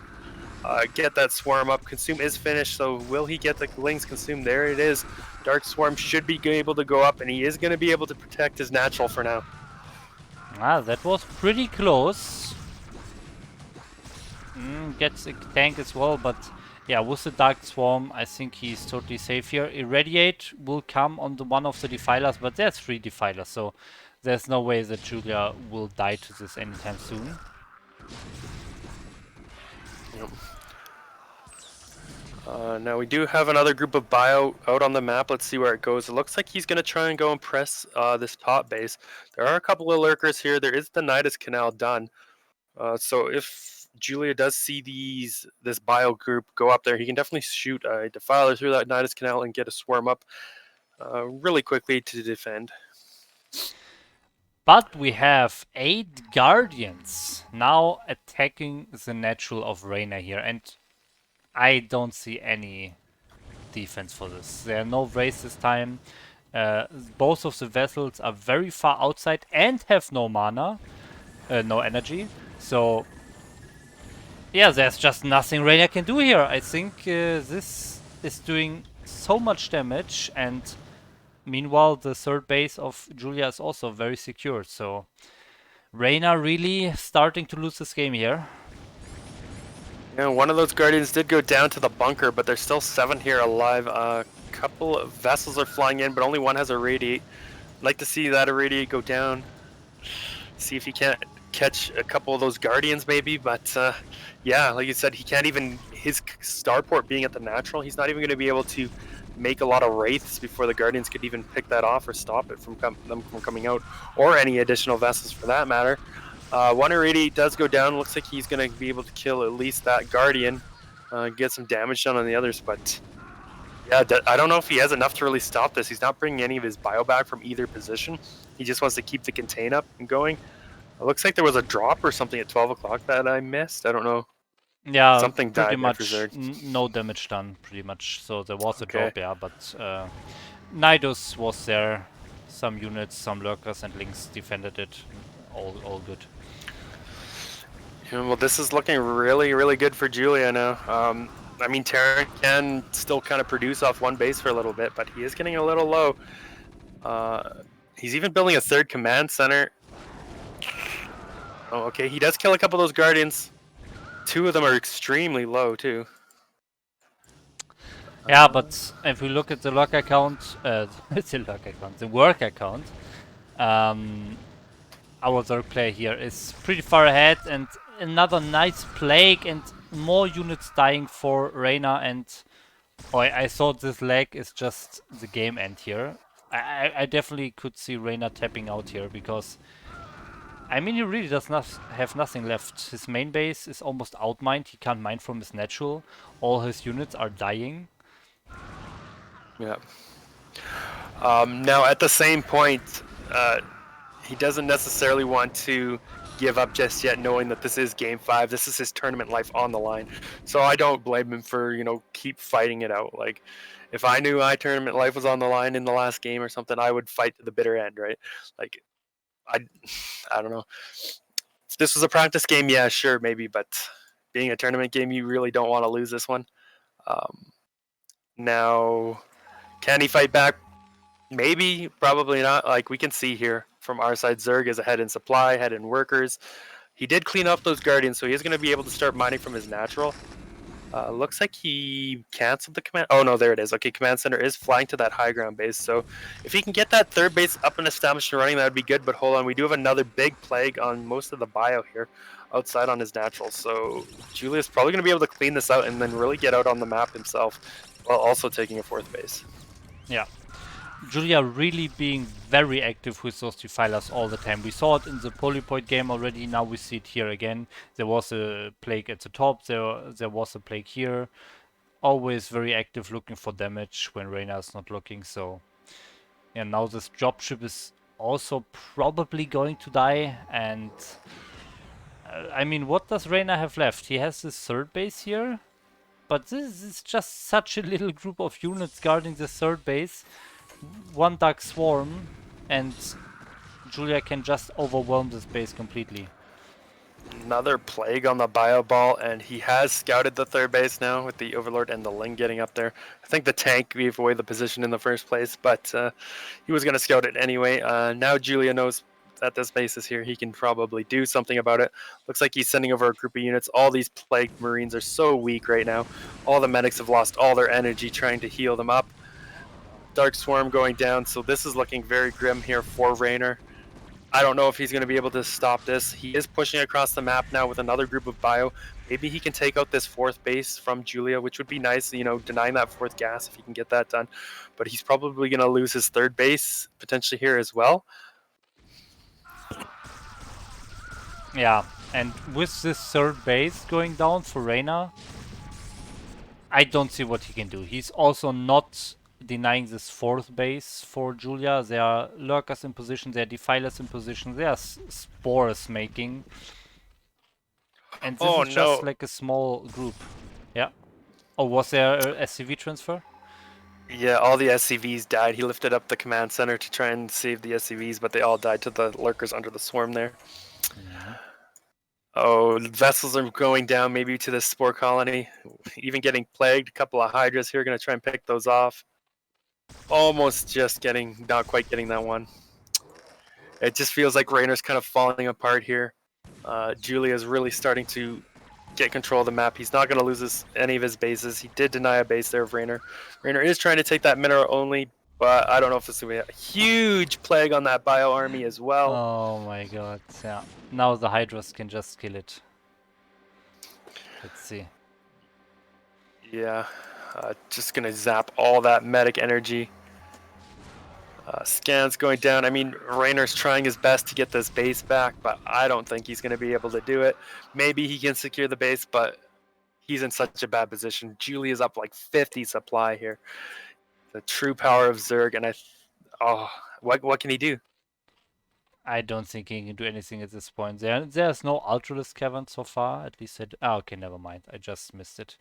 get that swarm up. Consume is finished, so will he get the links consumed? There it is. Dark Swarm should be able to go up, and he is going to be able to protect his natural for now. Ah, that was pretty close. Gets a tank as well, but yeah, with the Dark Swarm, I think he's totally safe here. Irradiate will come on the one of the Defilers, but there's 3 Defilers, so there's no way that Julia will die to this anytime soon. Yep. Now we do have another group of bio out on the map. Let's see where it goes. It looks like he's going to try and go and press this top base. There are a couple of lurkers here. There is the Nidus Canal done. So if Julia does see this bio group go up there, he can definitely shoot a Defiler through that Nidus Canal and get a swarm up really quickly to defend. But we have 8 Guardians now attacking the natural of Raynor here, and I don't see any defense for this. There are no Wraiths this time. Both of the vessels are very far outside and have no mana, no energy. So yeah, there's just nothing Raynor can do here. I think this is doing so much damage, and meanwhile the third base of Julia is also very secure. So Raynor really starting to lose this game here. Yeah, one of those Guardians did go down to the bunker, but there's still 7 here alive. A couple of vessels are flying in, but only one has a Irradiate. I'd like to see that Irradiate go down. See if he can't catch a couple of those Guardians maybe, but yeah, like you said, he can't even, his starport being at the natural, he's not even going to be able to make a lot of Wraiths before the Guardians could even pick that off or stop it from them from coming out, or any additional vessels for that matter. 180 does go down. Looks like he's going to be able to kill at least that Guardian. Get some damage done on the others, but yeah, I don't know if he has enough to really stop this. He's not bringing any of his bio back from either position. He just wants to keep the contain up and going. It looks like there was a drop or something at 12 o'clock that I missed. I don't know. Yeah, Something pretty died there for much Zerg. no damage done, pretty much. So there was a Okay. drop, yeah, but Nidus was there. Some units, some lurkers and links defended it. All good. Yeah, well, this is looking really, really good for Julia now. I mean, Terran can still kind of produce off one base for a little bit, but he is getting a little low. He's even building a third command center. Oh, okay. He does kill a couple of those Guardians. 2 of them are extremely low, too. Yeah, but if we look at the lurk account, the lurk account, the work account, our third player here is pretty far ahead, and another nice plague and more units dying for Raynor. And oh, I thought this lag is just the game end here. I definitely could see Raynor tapping out here because I mean he really does not have nothing left. His main base is almost outmined. He can't mine from his natural. All his units are dying. Yeah. Now, at the same point, he doesn't necessarily want to give up just yet, knowing that this is Game 5. This is his tournament life on the line. So I don't blame him for, keep fighting it out. Like, if I knew my tournament life was on the line in the last game or something, I would fight to the bitter end, right? Like, I don't know. If this was a practice game, yeah, sure, maybe, but being a tournament game, you really don't want to lose this one. Now, can he fight back? Maybe, probably not. Like we can see here from our side, Zerg is ahead in supply, ahead in workers. He did clean up those Guardians, so he's going to be able to start mining from his natural. Looks like he canceled the command. Oh, no, there it is. Okay, command center is flying to that high ground base. So if he can get that third base up and established and running, that would be good. But hold on, we do have another big plague on most of the bio here outside on his natural. So Julia's probably going to be able to clean this out and then really get out on the map himself while also taking a fourth base. Yeah. Julia really being very active with those defilers all the time. We saw it in the Polypoid game already, now we see it here again. There was a plague at the top, there was a plague here. Always very active looking for damage when Raynor is not looking, so... Yeah, now this dropship is also probably going to die, and... I mean, what does Raynor have left? He has this third base here, but this is just such a little group of units guarding the third base. One Dark Swarm, and Julia can just overwhelm this base completely. Another plague on the bio ball, and he has scouted the third base now with the Overlord and the Ling getting up there. I think the tank gave away the position in the first place, but he was going to scout it anyway. Now Julia knows that this base is here. He can probably do something about it. Looks like he's sending over a group of units. All these plagued Marines are so weak right now. All the medics have lost all their energy trying to heal them up. Dark Swarm going down, so this is looking very grim here for Raynor. I don't know if he's going to be able to stop this. He is pushing across the map now with another group of bio. Maybe he can take out this fourth base from Julia, which would be nice, denying that fourth gas if he can get that done. But he's probably going to lose his third base potentially here as well. Yeah, and with this third base going down for Raynor, I don't see what he can do. He's also not denying this fourth base for Julia. There are lurkers in position, there are defilers in position, there are spores making. And this is just like a small group. Yeah. Oh, was there a SCV transfer? Yeah, all the SCVs died. He lifted up the command center to try and save the SCVs, but they all died to the lurkers under the swarm there. Mm-hmm. Oh, vessels are going down maybe to the spore colony. Even getting plagued. A couple of Hydras here going to try and pick those off. Almost just not quite getting that one. It just feels like Raynor's kind of falling apart here. Julia's really starting to get control of the map. He's not going to lose any of his bases. He did deny a base there of Raynor. Raynor is trying to take that mineral only, but I don't know if it's going to be a huge plague on that bio army as well. Oh my god, yeah. Now the Hydras can just kill it. Let's see. Yeah, just going to zap all that medic energy. Scans going down. I mean, Raynor's trying his best to get this base back, but I don't think he's going to be able to do it. Maybe he can secure the base, but he's in such a bad position. Julia's up like 50 supply here. The true power of Zerg, and what can he do? I don't think he can do anything at this point. There's no Ultralisk cavern so far. At least okay, never mind. I just missed it.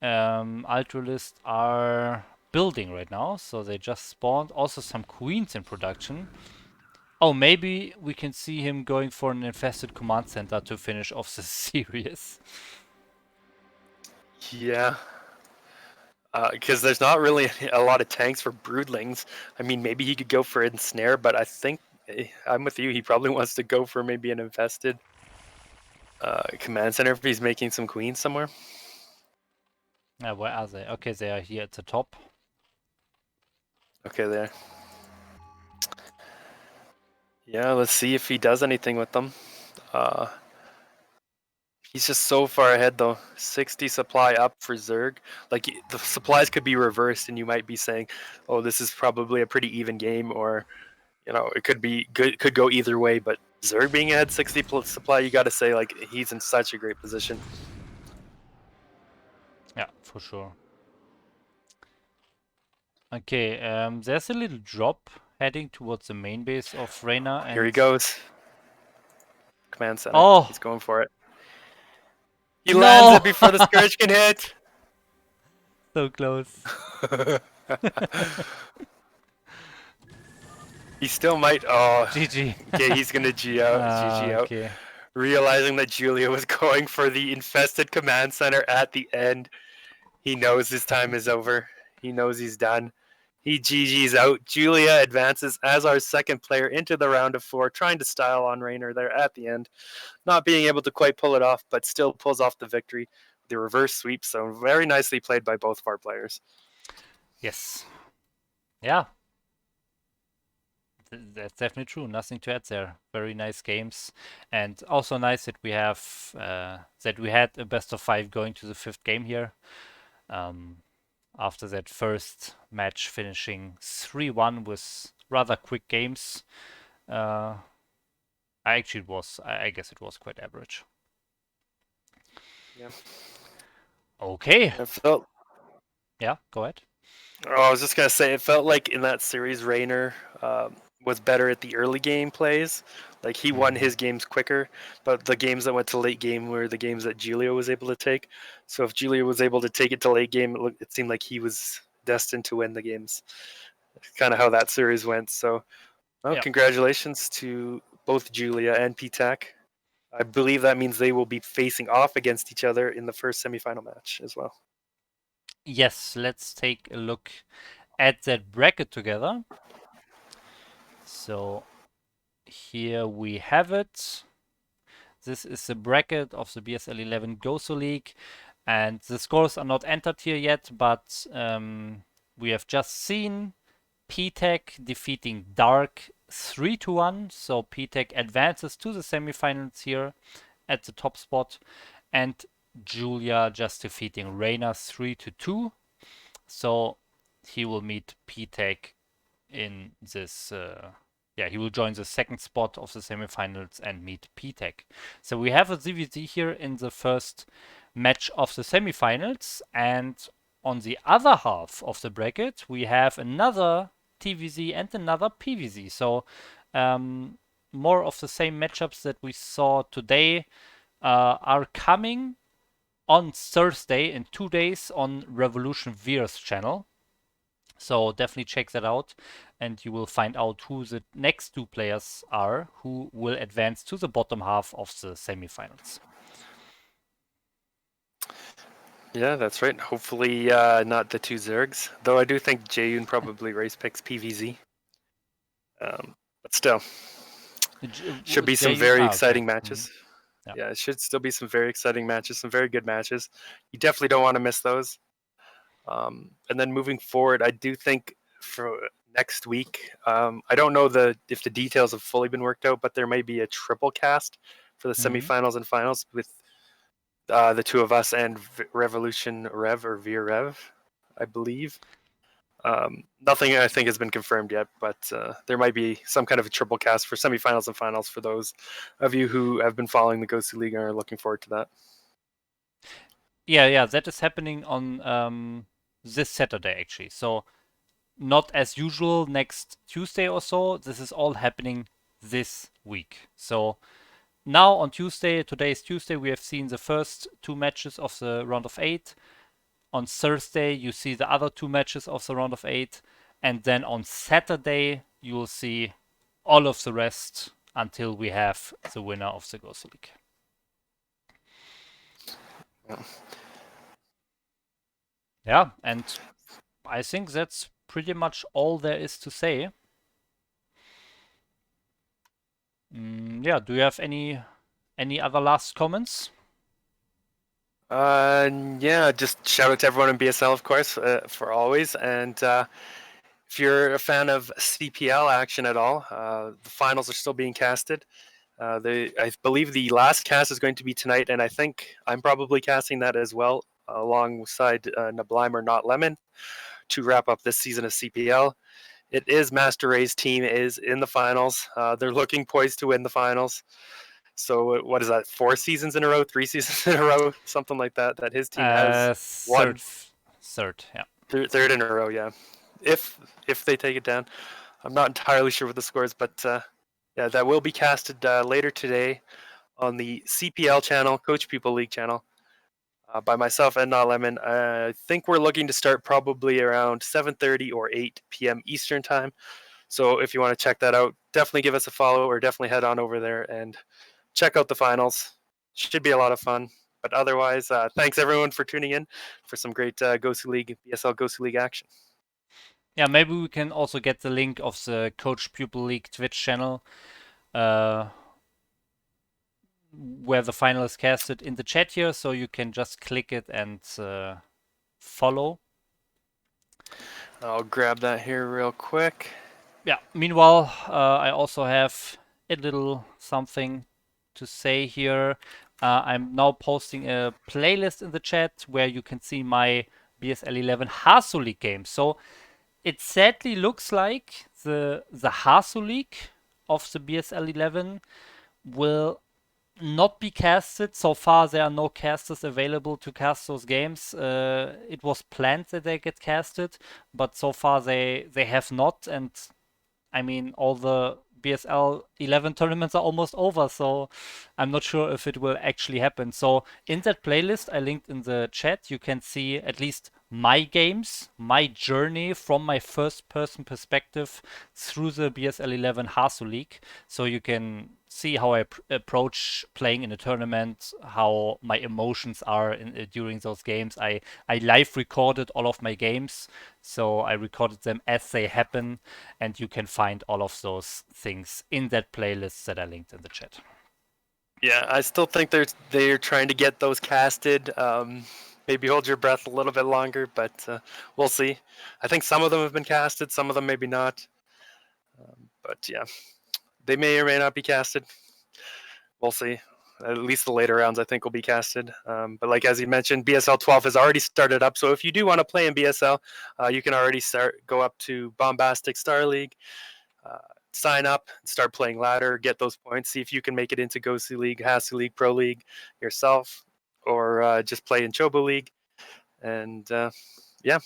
Ultralisk are building right now, so they just spawned. Also some queens in production. Oh, maybe we can see him going for an infested command center to finish off the series. Yeah. Because there's not really a lot of tanks for broodlings. I mean, maybe he could go for ensnare, but I think I'm with you. He probably wants to go for maybe an infested command center if he's making some queens somewhere. Where are they? Okay, they are here at the top. Okay, there. Yeah, let's see if he does anything with them. He's just so far ahead though. 60 supply up for Zerg. Like the supplies could be reversed, and you might be saying, "Oh, this is probably a pretty even game," or it could be good, could go either way. But Zerg being ahead 60 plus supply, you got to say like he's in such a great position. Yeah, for sure. Okay, there's a little drop heading towards the main base of Raynor, and Here he goes. Command center. Oh! He's going for it. He No! lands it before the Scourge can hit. So close. He still might. Oh, GG. okay, he's gonna GG out. Okay. Realizing that Julia was going for the infested command center at the end, he knows his time is over. He knows he's done. He GG's out. Julia advances as our second player into the round of 4, trying to style on Raynor there at the end. Not being able to quite pull it off, but still pulls off the victory. The reverse sweep, so very nicely played by both of our players. Yes. Yeah. That's definitely true. Nothing to add there. Very nice games, and also nice that we have that we had a best of 5 going to the 5th game here. After that first match finishing 3-1 with rather quick games. I guess it was quite average. Yeah. Okay. It felt. Yeah, go ahead. Oh, I was just gonna say, it felt like in that series, Raynor was better at the early game plays. Like he won his games quicker, but the games that went to late game were the games that Julia was able to take. So if Julia was able to take it to late game, it seemed like he was destined to win the games. Kind of how that series went. So, well, Congratulations to both Julia and Ptak. I believe that means they will be facing off against each other in the first semifinal match as well. Yes, let's take a look at that bracket together. So here we have it. This is the bracket of the BSL 11 Gosuleague, and the scores are not entered here yet, but we have just seen Ptak defeating DarK 3-1, so Ptak advances to the semifinals here at the top spot, and Julia just defeating Raynor 3-2, so he will meet Ptak in this he will join the second spot of the semifinals and meet Ptak. So we have a ZVZ here in the first match of the semifinals, and on the other half of the bracket we have another TVZ and another PVZ. So more of the same matchups that we saw today are coming on Thursday in 2 days on Revolution Veer's channel. So definitely check that out, and you will find out who the next 2 players are who will advance to the bottom half of the semifinals. Yeah, that's right. Hopefully not the 2 Zergs, though I do think Jaeyoon probably race picks PVZ. But still, should be some very exciting matches. Yeah, it should still be some very exciting matches, some very good matches. You definitely don't want to miss those. And then moving forward, I do think for next week, I don't know if the details have fully been worked out, but there may be a triple cast for the semifinals and finals with the 2 of us and Revolution Rev or Veer Rev, I believe. Nothing I think has been confirmed yet, but there might be some kind of a triple cast for semifinals and finals for those of you who have been following the Gosuleague and are looking forward to that. Yeah, that is happening on this Saturday actually. So not as usual next Tuesday or so. This is all happening this week. So now on Tuesday, today is Tuesday, we have seen the first two matches of the round of 8. On Thursday, you see the other two matches of the round of 8. And then on Saturday, you will see all of the rest until we have the winner of the Gosuleague. Yeah, and I think that's pretty much all there is to say. Yeah, do you have any other last comments? Yeah, just shout out to everyone in BSL, of course, for always. And if you're a fan of CPL action at all, the finals are still being casted. I believe the last cast is going to be tonight, and I think I'm probably casting that as well, alongside Nablime or Not Lemon, to wrap up this season of CPL. It is MasterReY's team is in the finals. They're looking poised to win the finals. So what is that? 4 seasons in a row, 3 seasons in a row, something like that. That his team has won. Third, yeah. Third in a row, yeah. If they take it down, I'm not entirely sure what the score is, but yeah, that will be casted later today on the CPL channel, Coach People League channel, by myself and Not Lemon. I think we're looking to start probably around 7:30 or 8 p.m. Eastern time. So if you want to check that out, definitely give us a follow or definitely head on over there and check out the finals. Should be a lot of fun. But otherwise, thanks everyone for tuning in for some great Gosuleague, BSL Gosuleague action. Yeah, maybe we can also get the link of the Coach Pupil League Twitch channel, where the final is casted, in the chat here, so you can just click it and follow. I'll grab that here real quick. Yeah, meanwhile, I also have a little something to say here. I'm now posting a playlist in the chat where you can see my BSL 11 Hasu League game. So it sadly looks like the Hasu League of the BSL 11 will not be casted. So far, there are no casters available to cast those games. It was planned that they get casted, but so far they have not. And I mean, all the BSL 11 tournaments are almost over, so I'm not sure if it will actually happen. So in that playlist I linked in the chat, you can see at least my games, my journey from my first person perspective through the BSL 11 Hasu League. So you can see how I approach playing in a tournament, how my emotions are during those games. I live recorded all of my games, so I recorded them as they happen, and you can find all of those things in that playlist that I linked in the chat. Yeah, I still think they're trying to get those casted. Maybe hold your breath a little bit longer, but we'll see. I think some of them have been casted, some of them maybe not. But yeah, they may or may not be casted. We'll see. At least the later rounds, I think, will be casted. But like as you mentioned, BSL 12 has already started up. So if you do want to play in BSL, you can already go up to Bombastic Star League, sign up, start playing ladder, get those points, see if you can make it into Gosuleague, Hasu League, Pro League yourself, or just play in Chobo League. And yeah,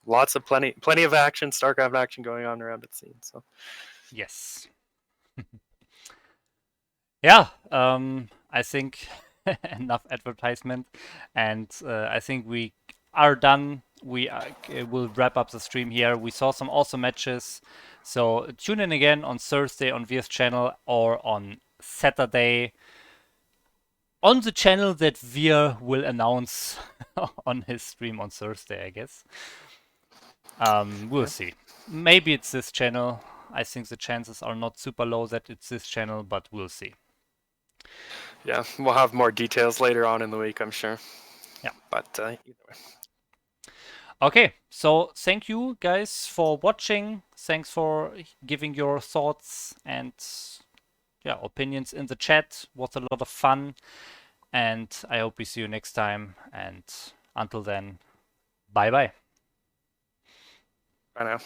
lots of plenty of action, StarCraft action going on around the scene. So yes. Yeah, I think enough advertisement, and I think we are done. We will wrap up the stream here. We saw some awesome matches, so tune in again on Thursday on VS channel or on Saturday on the channel that Veer will announce on his stream on Thursday, I guess. We'll see. Maybe it's this channel. I think the chances are not super low that it's this channel, but we'll see. Yeah, we'll have more details later on in the week, I'm sure. Yeah. But either way. Okay, so thank you guys for watching. Thanks for giving your thoughts and opinions in the chat. Was a lot of fun, and I hope we see you next time. And until then, bye bye. Bye now.